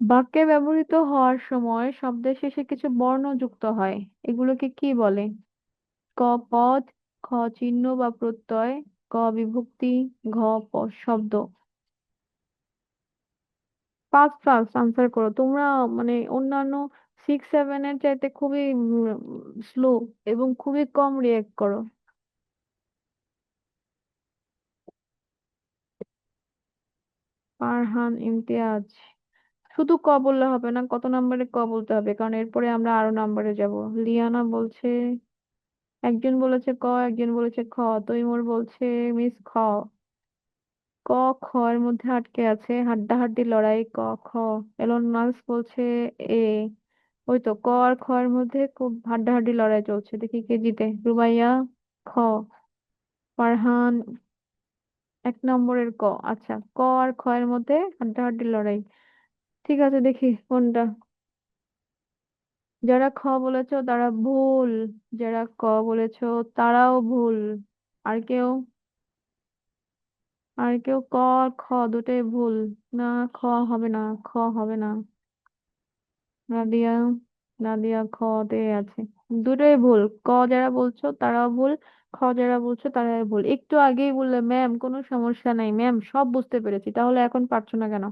বাক্যে ব্যবহৃত হওয়ার সময় শব্দের শেষে কিছু বর্ণ যুক্ত হয়, এগুলোকে কি বলে? ক পদ, খ চিহ্ন বা প্রত্যয়, ক বিভক্তি, ঘ শব্দ। ফার্স্ট ফার্স্ট আনসার করো তোমরা। মানে অন্যান্য 6 7 এর চাইতে খুবই স্লো এবং খুবই কম রিয়েক্ট করো। ফারহান ইমতিয়াজ। শুধু ক বললে হবে না, কত নম্বরে ক বলতে হবে, কারণ এরপরে আমরা আরো নম্বরে যাব। লিয়ানা বলছে, একজন বলেছে ক, একজন বলেছে খ। তৈমুর বলছে মিস খ। ক খ এর মধ্যে আটকে আছে, হাড্ডাহাড্ডি লড়াই, ক খ। এলন মাস্ক বলছে এ। ওই তো, ক আর খ এর মধ্যে খুব হাড্ডাহাড্ডি লড়াই চলছে, দেখি কে জিতে। রুবাইয়া খ, ফারহান 1 নম্বরের ক। আচ্ছা, ক আর খ এর মধ্যে হাড্ডাহাড্ডি লড়াই। ঠিক আছে, দেখি কোনটা। যারা খ বলেছো তারা ভুল, যারা ক বলেছো তারাও ভুল। আর কেউ? আর কেউ? ক আর খ দুটোই ভুল। না, খ হবে না, খ হবে না। নাদিয়া, নাদিয়া খ তে আছে। দুটোই ভুল, ক যারা বলছো তারাও ভুল, খ যারা বলছো তারাই ভুল। একটু আগেই বললে ম্যাম কোনো সমস্যা নাই, ম্যাম সব বুঝতে পেরেছি, তাহলে এখন পারছো না কেন?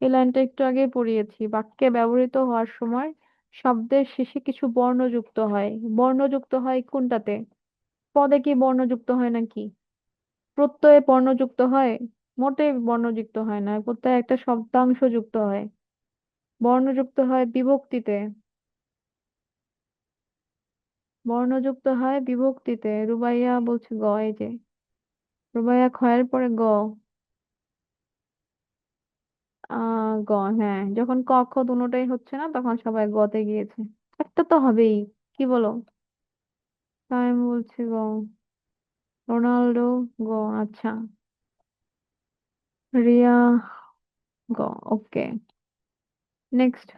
এই লাইনটা একটু আগেই পড়িয়েছি। বাক্যে ব্যবহৃত হওয়ার সময় শব্দের শেষে কিছু বর্ণ যুক্ত হয়। বর্ণ যুক্ত হয় কোনটাতে? পদে কি বর্ণ যুক্ত হয় নাকি? প্রত্যয়ে বর্ণ যুক্ত হয়? মোটেই বর্ণ যুক্ত হয় না, প্রত্যয়ে একটা শব্দাংশ যুক্ত হয়। বর্ণযুক্ত হয় বিভক্তিতে। বর্ণযুক্ত হয় বিভক্তিতে। রুবাইয়া বলছে গ, এই যে রুবাইয়া খয়ের পরে গ। গ, হ্যাঁ, যখন ক খ দুটোটাই হচ্ছে না তখন সবাই গতে গিয়েছে। একটা তো হবেই, কি বলো? টাইম বলছে গ। রোনাল্ডো গ। আচ্ছা, রিয়া গ। ওকে, নেক্সট।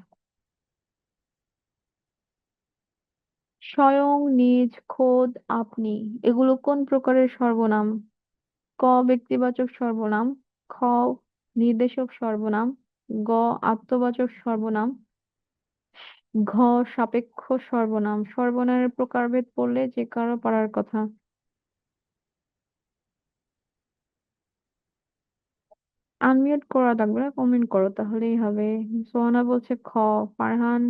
স্বয়ং, নিজ, খোদ, আপনি, এগুলো কোন প্রকারের সর্বনাম? ক ব্যক্তিবাচক সর্বনাম, খ নির্দেশক সর্বনাম, গ আত্মবাচক সর্বনাম, ঘ সাপেক্ষ সর্বনাম। সর্বনামের প্রকারভেদ পড়লে যে কারো পারার কথা। আনমিউট করা থাকবে না, কমেন্ট করো তাহলেই হবে। সোহানা বলছে খ। ফারহান,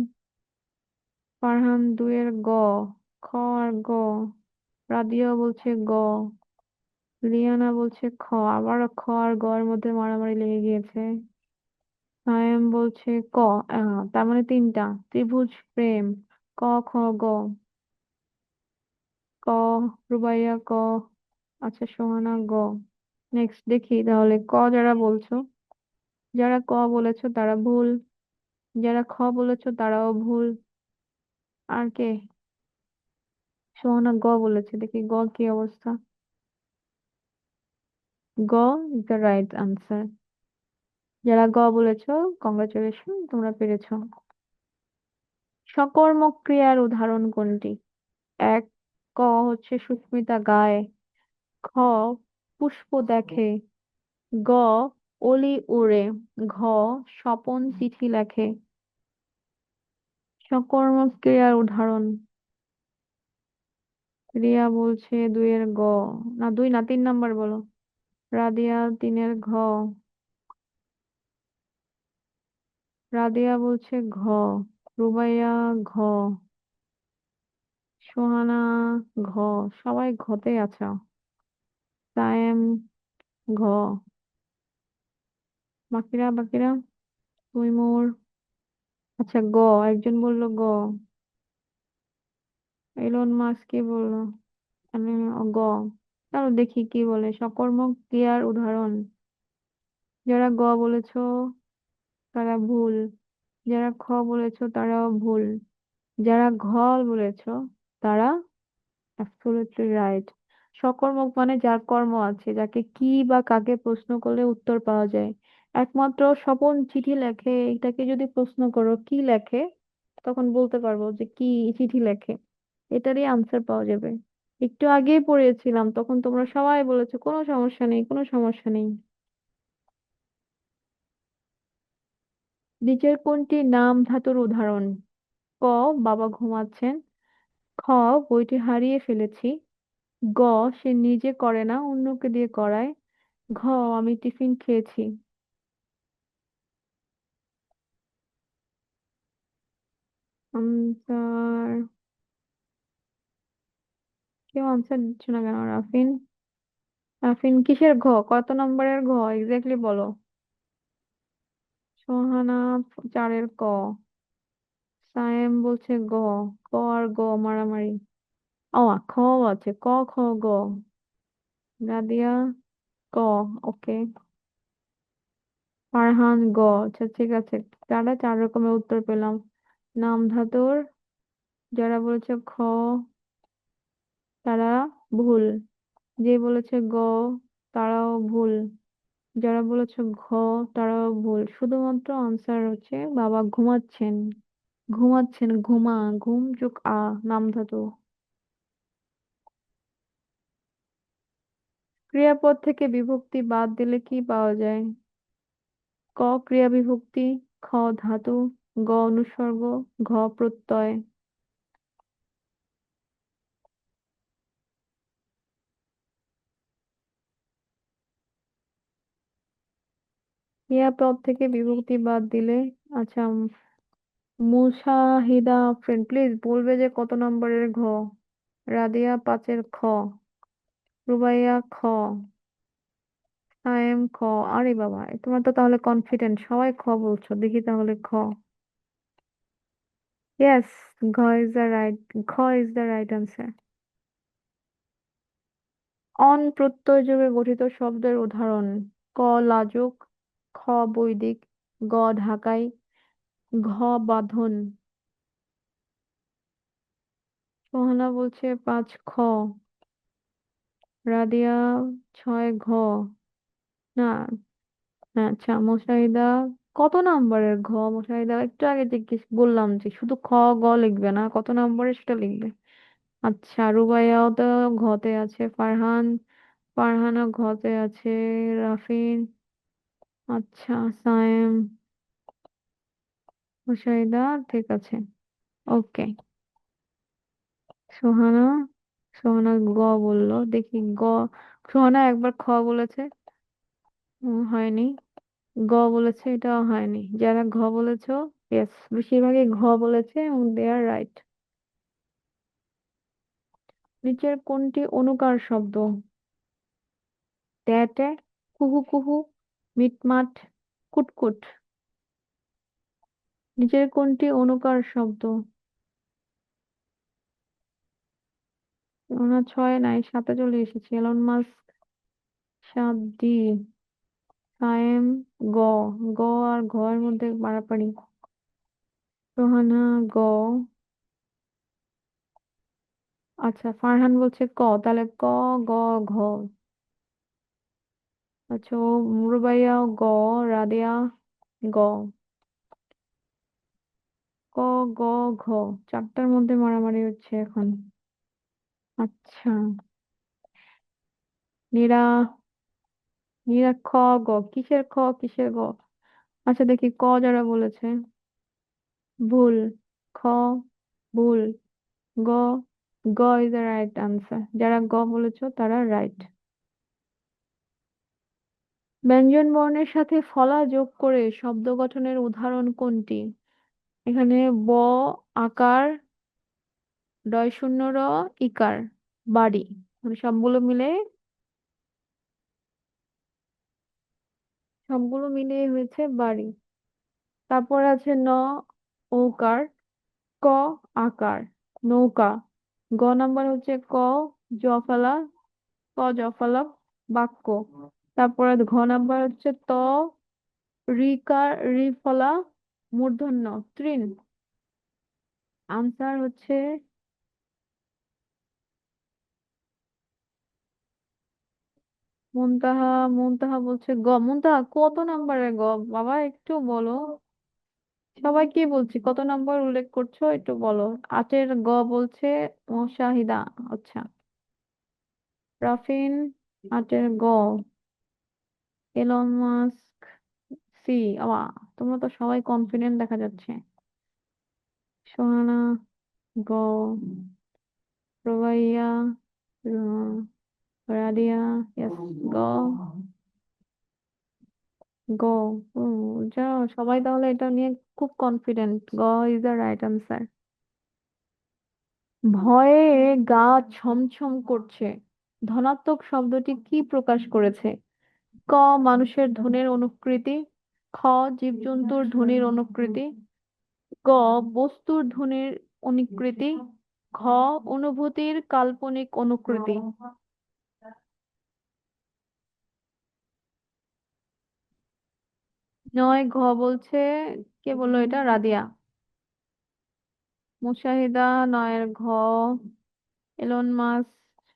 ফারহান 2 এর গ। খ আর গ। রাদিয়া বলছে গ। লিয়ানা বলছে খ। আবার খ আর গ এর মধ্যে মারামারি লেগে গিয়েছে। সায়েম বলছে ক। তার মানে তিনটা। ত্রিভুজ প্রেম, ক খ গ। ক, রুবাইয়া ক। আচ্ছা, সোহানা গ। নেক্সট দেখি তাহলে, ক যারা বলছো, যারা ক বলেছো তারা ভুল, যারা খ বলেছো তারাও ভুল। আর কে? সোহানা গ বলেছে, দেখি গ কি অবস্থা। গ ইজ দ্য রাইট আনসার। যারা গ বলেছো, কংগ্রাচুলেশন, তোমরা পেরেছো। সকর্মক ক্রিয়ার উদাহরণ কোনটি? এক, ক হচ্ছে সুস্মিতা গায়, খ পুষ্প দেখে, গ অলি উড়ে। ঘ, স্বপন চিঠি লেখে। সকর্মক ক্রিয়ার উদাহরণ। রিয়া বলছে দুইয়ের গ, না দুই না 3 নাম্বার বলো। রাদিয়া 3-এর ঘ। রাদিয়া বলছে ঘ। রুবাইয়া ঘ। সোহানা ঘ। সবাই ঘতে আছো। সায়েম ঘ। বাকিরা বাকিরা তৈমুর। আচ্ছা গ, একজন বললো গ। এলন মাস্ক কি বললো? আমি গ। চলো দেখি কি বলে। সকর্মক ক্রিয়ার উদাহরণ। যারা গ বলেছো তারা ভুল, যারা খ বলেছো তারাও ভুল, যারা ঘ বলেছো তারা অ্যাবসলিউটলি রাইট। সকর্মক মানে যার কর্ম আছে, যাকে কি বা কাকে প্রশ্ন করলে উত্তর পাওয়া যায়। একমাত্র স্বপন চিঠি লেখে, এটাকে যদি প্রশ্ন করো কি লেখে, তখন বলতে পারবো যে কি চিঠি লেখে, এটারই আনসার পাওয়া যাবে। একটু আগেই পড়িয়েছিলাম, তখন তোমরা সবাই বলেছো কোনো সমস্যা নেই, কোনো সমস্যা নেই। নিচের কোনটি নাম ধাতুর উদাহরণ? ক, বাবা ঘুমাচ্ছেন। খ, বইটি হারিয়ে ফেলেছি। গ, সে নিজে করে না, অন্যকে দিয়ে করায়। ঘ, আমি টিফিন খেয়েছি। আনসার, কেউ আনসার দিচ্ছে না কেন? রাফিন, রাফিন কিসের ঘ? কত নম্বরের ঘ এক্স্যাক্টলি বলো। সোহানা 4-এর ক। সায়েম বলছে গ। ক আর গ মারামারি। ও খ আছে, ক খ গ। রাদিয়া ক। ওকে। ফারহান গ। আচ্ছা ঠিক আছে, তারা 4 রকমের উত্তর পেলাম। নাম ধাতুর যারা বলেছে খ তারা ভুল, যে বলেছে গ তারাও ভুল, যারা বলেছে ঘ তারাও ভুল। শুধুমাত্র আনসার হচ্ছে বাবা ঘুমাচ্ছেন। ঘুমাচ্ছেন, ঘুমা, ঘুম যোগ আ, নাম ধাতু। ক্রিয়াপদ থেকে বিভক্তি বাদ দিলে কি পাওয়া যায়? ক, ক্রিয়া বিভক্তি। খ, ধাতু। গ, অনুসর্গ। ঘ, প্রত্যয়। ক্রিয়াপদ থেকে বিভক্তি বাদ দিলে, আচ্ছা মুশাহিদা ফ্রেন্ড প্লিজ বলবে যে কত নম্বরের ঘ। রাদিয়া 5-এর খ। রুবাইয়া খ। সায়েম খ। আরে বাবা, তোমরা তো তাহলে কনফিডেন্ট, সবাই খ বলছো, দেখি তাহলে খ। ইয়েস, ঘ ইজ দ্য রাইট, খ is the right answer. On প্রত্যয় যোগে গঠিত শব্দের উদাহরণ। ক, লাজুক। খ, বৈদিক। গ, ঢাকাই। ঘ, বাঁধন। সোহানা বলছে 5 খ। রাদিয়া 6 ঘ। না, না, আচ্ছা মুশাহিদা কত নাম্বারের ঘ? মুশাহিদা একটু আগে জিজ্ঞেস বললাম যে শুধু খ গ লিখবে না, কত নাম্বারের সেটা লিখবে। আচ্ছা রুবাইয়াও তো ঘতে আছে। ফারহান, ফারহানা ঘতে আছে। রাফিন, আচ্ছা সায়েম, মুশাহিদা, ঠিক আছে। ওকে। সোহানা, সোহানা গ বললো, দেখি গ। সোহানা একবার খ বলেছে, হয়নি। গ বলেছে, এটাও হয়নি। যারা ঘ বলেছো, ইয়েস, বেশিরভাগই ঘ বলেছে এবং দে আর রাইট। নিচের কোনটি অনুকার শব্দ? ট্যাটে, কুহু কুহু, মিটমাট, কুটকুট। নিচের কোনটি অনুকার শব্দ? ওনার 6 নাই, 7-এ চলে এসেছি। Elon Musk 7D। সায়েম গ। গ আর ঘ এর মধ্যে পারাপারি। রোহানা গ। আচ্ছা ফারহান বলছে ক, তাহলে ক গ ঘ। আচ্ছা ও মুরুবাইয়া গ। রাদিয়া গ। ক গ ঘ, 4টার মধ্যে মারামারি হচ্ছে এখন। আচ্ছা নীরা নীরা খ গ, কিসের খ কিসের গ? আচ্ছা দেখি ক যারা বলেছে ভুল, খ ভুল, গ, গ ইজ দ্য রাইট আনসার। যারা গ বলেছো তারা রাইট। ব্যঞ্জন বর্ণের সাথে ফলা যোগ করে শব্দ গঠনের উদাহরণ কোনটি? এখানে ব আকার, ডয় শূন্য র, ইকার, বাড়ি, মানে সবগুলো মিলে হয়েছে বাড়ি। তারপর আছে ন ওকার, ক আকার, নৌকা। গ নাম্বার হচ্ছে ক জফলা, ক জফলা বাক্য। তারপরে ঘ নাম্বার হচ্ছে ত রিকার, রিফলা মূর্ধন্য তৃণ। আনসার হচ্ছে মুনতাহা। মুনতাহা বলছে গ। মুনতাহা কত নাম্বারে গ? বাবা একটু বলো। সবাই কি বলছি, কত নাম্বার উল্লেখ করছো একটু বলো। আটের গ বলছে মুশাহিদা। আচ্ছা, রাফিন আটের গ, এলন মাস্ক সি। আবা, তোমরা তো সবাই কনফিডেন্ট দেখা যাচ্ছে। সোহানা গ, রোবাইয়া, রাদিয়া ইয়েস গ, গ। যা, সবাই তাহলে এটা নিয়ে খুব কনফিডেন্ট, গ ইজ দ্য রাইট আনসার। ভয়ে গা ছমছম করছে ধনাত্মক শব্দটি কি প্রকাশ করেছে? ক মানুষের ধ্বনির অনুকৃতি, খ জীবজন্তুর ধ্বনির অনুকৃতি, গ বস্তুর ধ্বনির অনুকৃতি, ঘ অনুভূতির কাল্পনিক অনুকৃতি। নয় ঘ বলছে, কে বললো এটা? রাদিয়া। মুশাহিদা নয়ের ঘ, এলন মাস।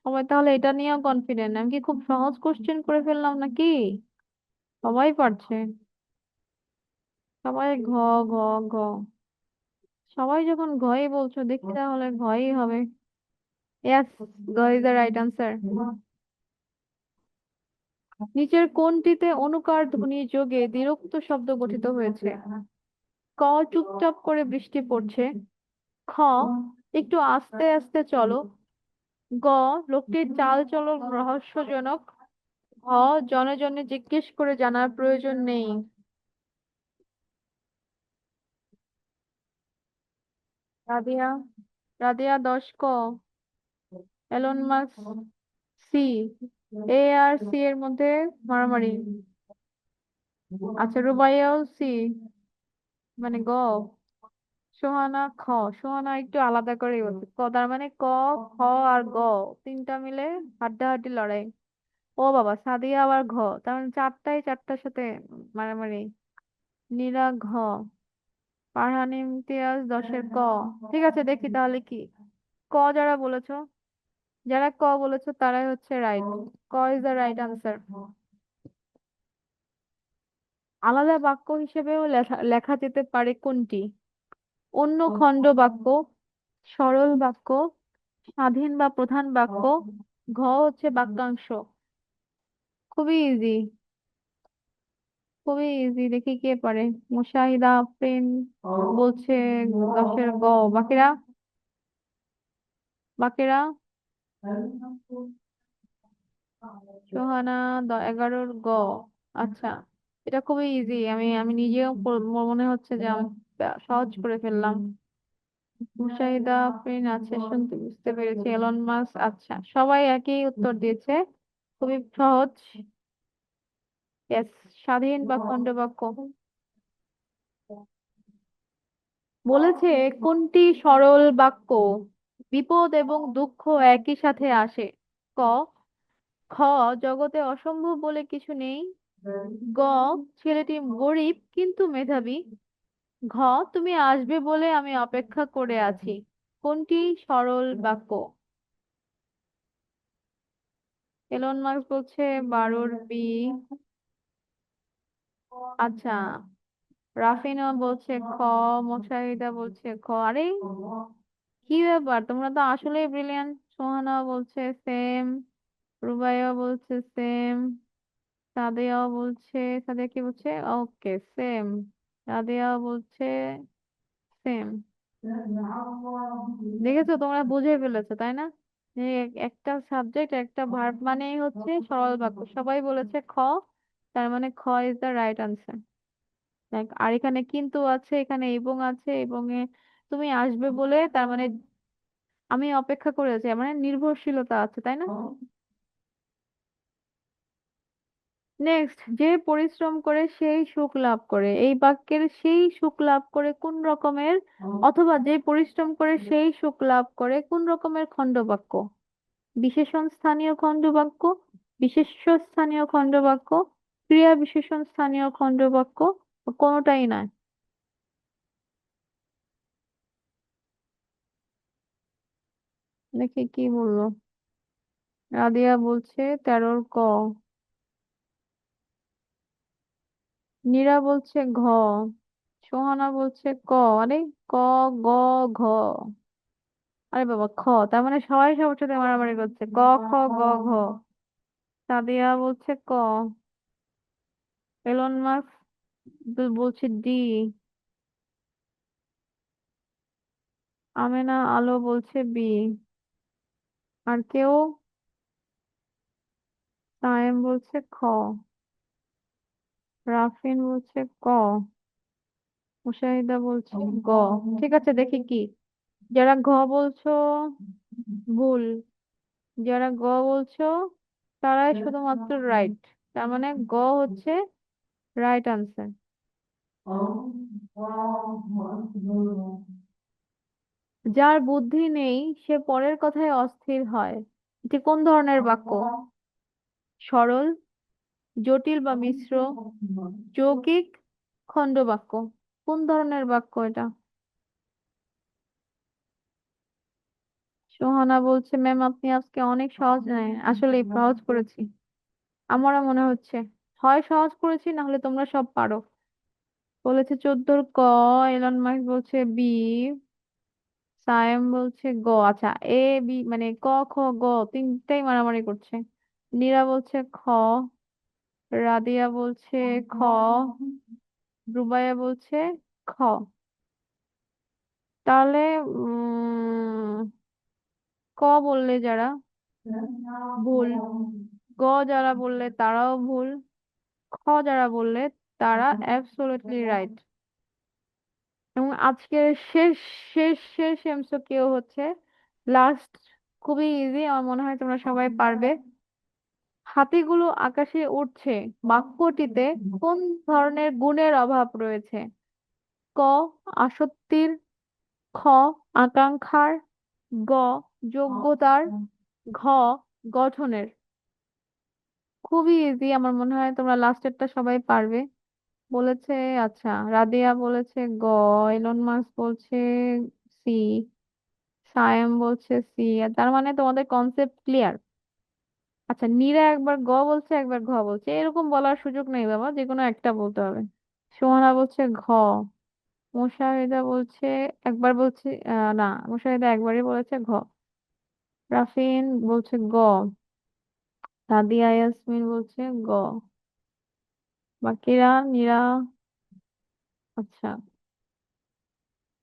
সবাই তাহলে এটা নিয়েও কনফিডেন্ট। আমি কি খুব সহজ কোশ্চেন করে ফেললাম নাকি? সবাই পারছে। সবাই ঘ, ঘ, ঘ। সবাই যখন ঘই বলছো দেখি তাহলে ঘই হবে। ইয়াস, গ ইজ দ্য রাইট আনসার। নিচের কোনটিতে অনুকার ধ্বনি যোগে দ্বিরুক্ত শব্দ গঠিত হয়েছে? ক চুপচাপ করে বৃষ্টি পড়ছে, খ একটু আস্তে আস্তে চলো, গ লোকটির চাল চলন রহস্যজনক, ঘ জনে জনে জিজ্ঞেস করে জানার প্রয়োজন নেই। রাদিয়া, রাদিয়া 10 ক, এলন মাস্ক সি, এ আর সি এর মধ্যে মারামারি। আচ্ছা, রুবাইয়াও সি, মানে গ। সোহানা খ। সোহানা একটু আলাদা করে বলছে ক, তার মানে ক, খ আর গ তিনটা মিলে হাড্ডাহাড্ডি লড়াই। ও বাবা, সাদিয়া আবার ঘ, তার মানে চারটাই চারটার সাথে মারামারি। নীরা ঘ, ফারহান ইমতিয়াজ 10-এর ক। ঠিক আছে, দেখি তাহলে কি। ক যারা বলেছো, যারা ক বলেছো তারাই হচ্ছে রাইট। ক ইজ দ্য রাইট আনসার। আলাদা বাক্য হিসেবেও লেখা লেখা যেতে পারে কোনটি? অন্য খণ্ড বাক্য, সরল বাক্য, স্বাধীন বা প্রধান বাক্য, ঘ হচ্ছে বাক্যাংশ। খুবই ইজি, খুবই ইজি। দেখি কে পারে। মুশাহিদা আফরিন বলছে 10-এর গ। বাকিরা, বাকিরা সোহানা 11-র গ। আচ্ছা, এটা খুবই ইজি। আমি আমি নিজেও মনে হচ্ছে যে আমি সহজ করে ফেললাম। মুশাহিদা আফরিন আছে, শুনতে বুঝতে পেরেছি। এলন মাস, আচ্ছা সবাই একই উত্তর দিয়েছে, খুবই সহজ। Yes, স্বাধীন বা খন্ডবাক্য। বলেছে কোনটি সরল বাক্য বিপদ এবং দুঃখ একই সাথে আসে? ক খ জগতে অসম্ভব বলে কিছু নেই, গ ছেলেটি গরিব কিন্তু মেধাবী, ঘ তুমি আসবে বলে আমি অপেক্ষা করে আছি। কোনটি সরল বাক্য? এলন মাস্ক বলছে 12-র বি। আচ্ছা, রাফিনও বলছে খ, মোশাহিদা বলছে খ। আরে কি ব্যাপার, তোমরা তো আসলেই ব্রিলিয়ান্ট। সোহানা বলছে সেম, রুবাইয়া বলছে সেম। সাদিয়াও বলছে, সাদিয়া কি বলছে? ওকে, সেম। সাদিয়াও বলছে সেম। দেখেছো, তোমরা বুঝে ফেলেছো তাই না? যে একটা সাবজেক্ট একটা ভার্ব মানেই হচ্ছে সরল বাক্য। সবাই বলেছে খ, তার মানে খ ইজ দ্য রাইট আনসার। আর এখানে কিন্তু আছে, এখানে এবং আছে, এবং এ তুমি আসবে বলে তার মানে আমি অপেক্ষা করেছি, মানে নির্ভরশীলতা আছে তাই না? নেক্সট, যে পরিশ্রম করে সেই সুখ লাভ করে, এই বাক্যের সেই সুখ লাভ করে কোন রকমের, অথবা যে পরিশ্রম করে সেই সুখ লাভ করে কোন রকমের খণ্ডবাক্য? বিশেষণ স্থানীয় খণ্ডবাক্য, বিশেষ্য স্থানীয় খণ্ডবাক্য, ক্রিয়া বিশেষণ স্থানীয় খণ্ডবাক্য, বা কোনোটাই নয়? দেখি কি বললো। রাদিয়া বলছে 13-র ক, নীরা বলছে ঘ, সোহানা বলছে ক। আরে, ক, গ, ঘ। আরে বাবা, খ। তার মানে সবাই সবার সাথে মারামারি করছে, ক, খ, গ, ঘ। সাদিয়া বলছে ক, এলন মাস্ক বলছে ডি, আমেনা আলো বলছে বি। আর কেউ? সায়েম বলছে খ, রাফিন বলছে ক, মুশাহিদা বলছে গ। ঠিক আছে, দেখি কি। যারা ঘ বলছো ভুল, যারা গ বলছো তারাই শুধুমাত্র রাইট। তার মানে গ হচ্ছে রাইট আনসার। যার বুদ্ধি নেই সে পরের কথায় অস্থির হয়, এটি কোন ধরনের বাক্য? সরল, জটিল বা মিশ্র, যৌগিক, খণ্ডবাক্য? কোন ধরনের বাক্য এটা? সোহানা বলছে ম্যাম আপনি আজকে অনেক সহজ, নেই আসলে সহজ করেছি। আমারও মনে হচ্ছে হয় সহজ করেছি, না হলে তোমরা সব পারো। বলেছে 14-র ক, এলন মাস্ক বলছে বি, সায়েম বলছে গ। আচ্ছা, এ বি মানে ক, খ, গ তিনটাই মারামারি করছে। নীরা বলছে খ, রাদিয়া বলছে খ, রুবাইয়া বলছে খ। তাহলে ক বললে যারা ভুল, গ যারা বললে তারাও ভুল, খ যারা বললে তারা অ্যাবসলিউটলি রাইট। এবং আজকের শেষ শেষ শেষ এমসিকিউ হচ্ছে লাস্ট, খুবই ইজি, আমার মনে হয় তোমরা সবাই পারবে। হাতিগুলো আকাশে উড়ছে বাক্যটিতে কোন ধরনের গুণের অভাব রয়েছে? ক, আসক্তির, খ, আকাঙ্ক্ষার, গ, যোগ্যতার, ঘ, গঠনের? খুবই ইজি, আমার মনে হয় তোমরা লাস্টেরটা সবাই পারবে। বলেছে, আচ্ছা, রাদিয়া বলেছে গ, এলন মাস্ক বলছে সি, সায়েম বলছে সি। তার মানে তোমাদের কনসেপ্ট ক্লিয়ার। আচ্ছা, নীরা একবার গ বলছে একবার ঘ বলছে, এরকম বলার সুযোগ নেই বাবা, যে কোনো একটা বলতে হবে। সোহানা বলছে ঘ, মুশাহিদা বলছে একবার বলছে না, মুশাহিদা একবারই বলেছে ঘ। রাফিন বলছে গ, সাদিয়া ইয়াসমিন বলছে গ, বাকিরা নীরা, আচ্ছা,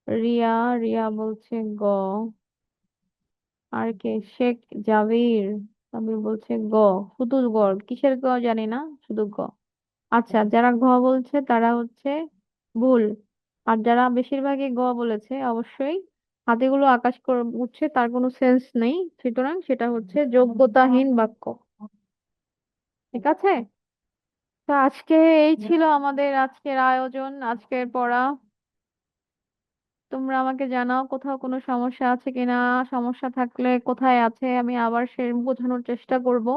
রিয়া, রিয়া বলছে গ। আর কে? শেখ জাবির, জাবির বলছে গ। শুধু গ, কিসের গ জানি না, শুধু গ। আচ্ছা, যারা ঘ বলছে তারা হচ্ছে ভুল। আর যারা বেশিরভাগই গ বলেছে, অবশ্যই হাতিগুলো আকাশ করে উঠছে তার কোনো সেন্স নেই, সুতরাং সেটা হচ্ছে যোগ্যতাহীন বাক্য। ঠিক আছে? তো আজকে এই ছিল আমাদের আজকের আয়োজন, আজকের পড়া। তোমরা আমাকে জানাও কোথাও কোনো সমস্যা আছে কিনা, সমস্যা থাকলে কোথায় আছে, আমি আবার সে বোঝানোর চেষ্টা করব।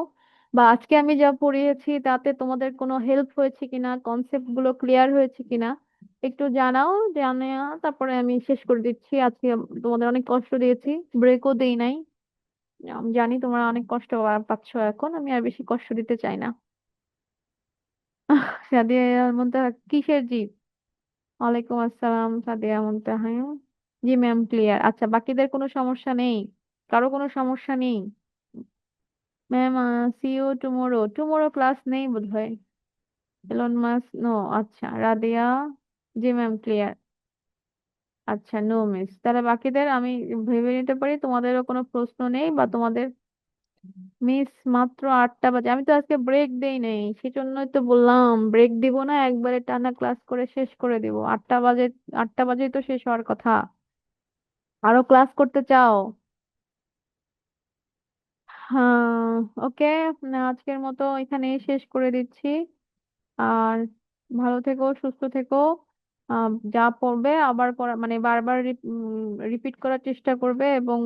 বা আজকে আমি যা পড়িয়েছি তাতে তোমাদের কোনো হেল্প হয়েছে কিনা, কনসেপ্ট গুলো ক্লিয়ার হয়েছে কিনা একটু জানাও, জানিয়ে তারপরে আমি শেষ করে দিচ্ছি। আজকে তোমাদের অনেক কষ্ট দিয়েছি, ব্রেকও দেই নাই। আমি জানি তোমরা অনেক কষ্ট পাচ্ছ, এখন আমি আর বেশি কষ্ট দিতে চাই না। সাদিয়া মুনতাহা, কিসের জি? ওয়ালাইকুম আসসালাম সাদিয়া মুনতাহা। জি ম্যাম, ক্লিয়ার। আচ্ছা, বাকিদের কোনো সমস্যা নেই? কারো কোনো সমস্যা নেই? Ma'am, see you tomorrow. Tomorrow class নেই বোধহয়। Elon Musk, no. আচ্ছা, রাদিয়া, জি ম্যাম, ক্লিয়ার। আচ্ছা, নো মিস। তাহলে বাকিদের আমি ভেবে নিতে পারি তোমাদেরও কোনো প্রশ্ন নেই, বা তোমাদের মিস মাত্র 8টা বাজে, আমি তো আজকে ব্রেক দেই নাই, সেজন্যই তো বললাম ব্রেক দিব না, একবারে টানা ক্লাস করে শেষ করে দিব। 8টা বাজে, 8টা বাজেই তো শেষ হওয়ার কথা। আরো ক্লাস করতে চাও? হ্যাঁ, ওকে। আজকের মতো এখানেই শেষ করে দিচ্ছি। আর ভালো থেকো, সুস্থ থেকো। যা পড়বে আবার পড়া মানে বারবার রিপিট করার চেষ্টা করবে, এবং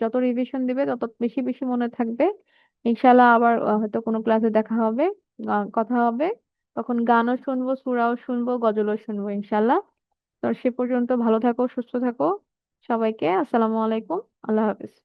যত রিভিশন দিবে তত বেশি বেশি মনে থাকবে। ইনশাল্লাহ আবার হয়তো কোনো ক্লাসে দেখা হবে, কথা হবে। তখন গানও শুনবো, সূরাও শুনবো, গজলও শুনবো ইনশাল্লাহ। তো সে পর্যন্ত ভালো থাকো, সুস্থ থাকো। সবাইকে আসসালামু আলাইকুম, আল্লাহ হাফেজ।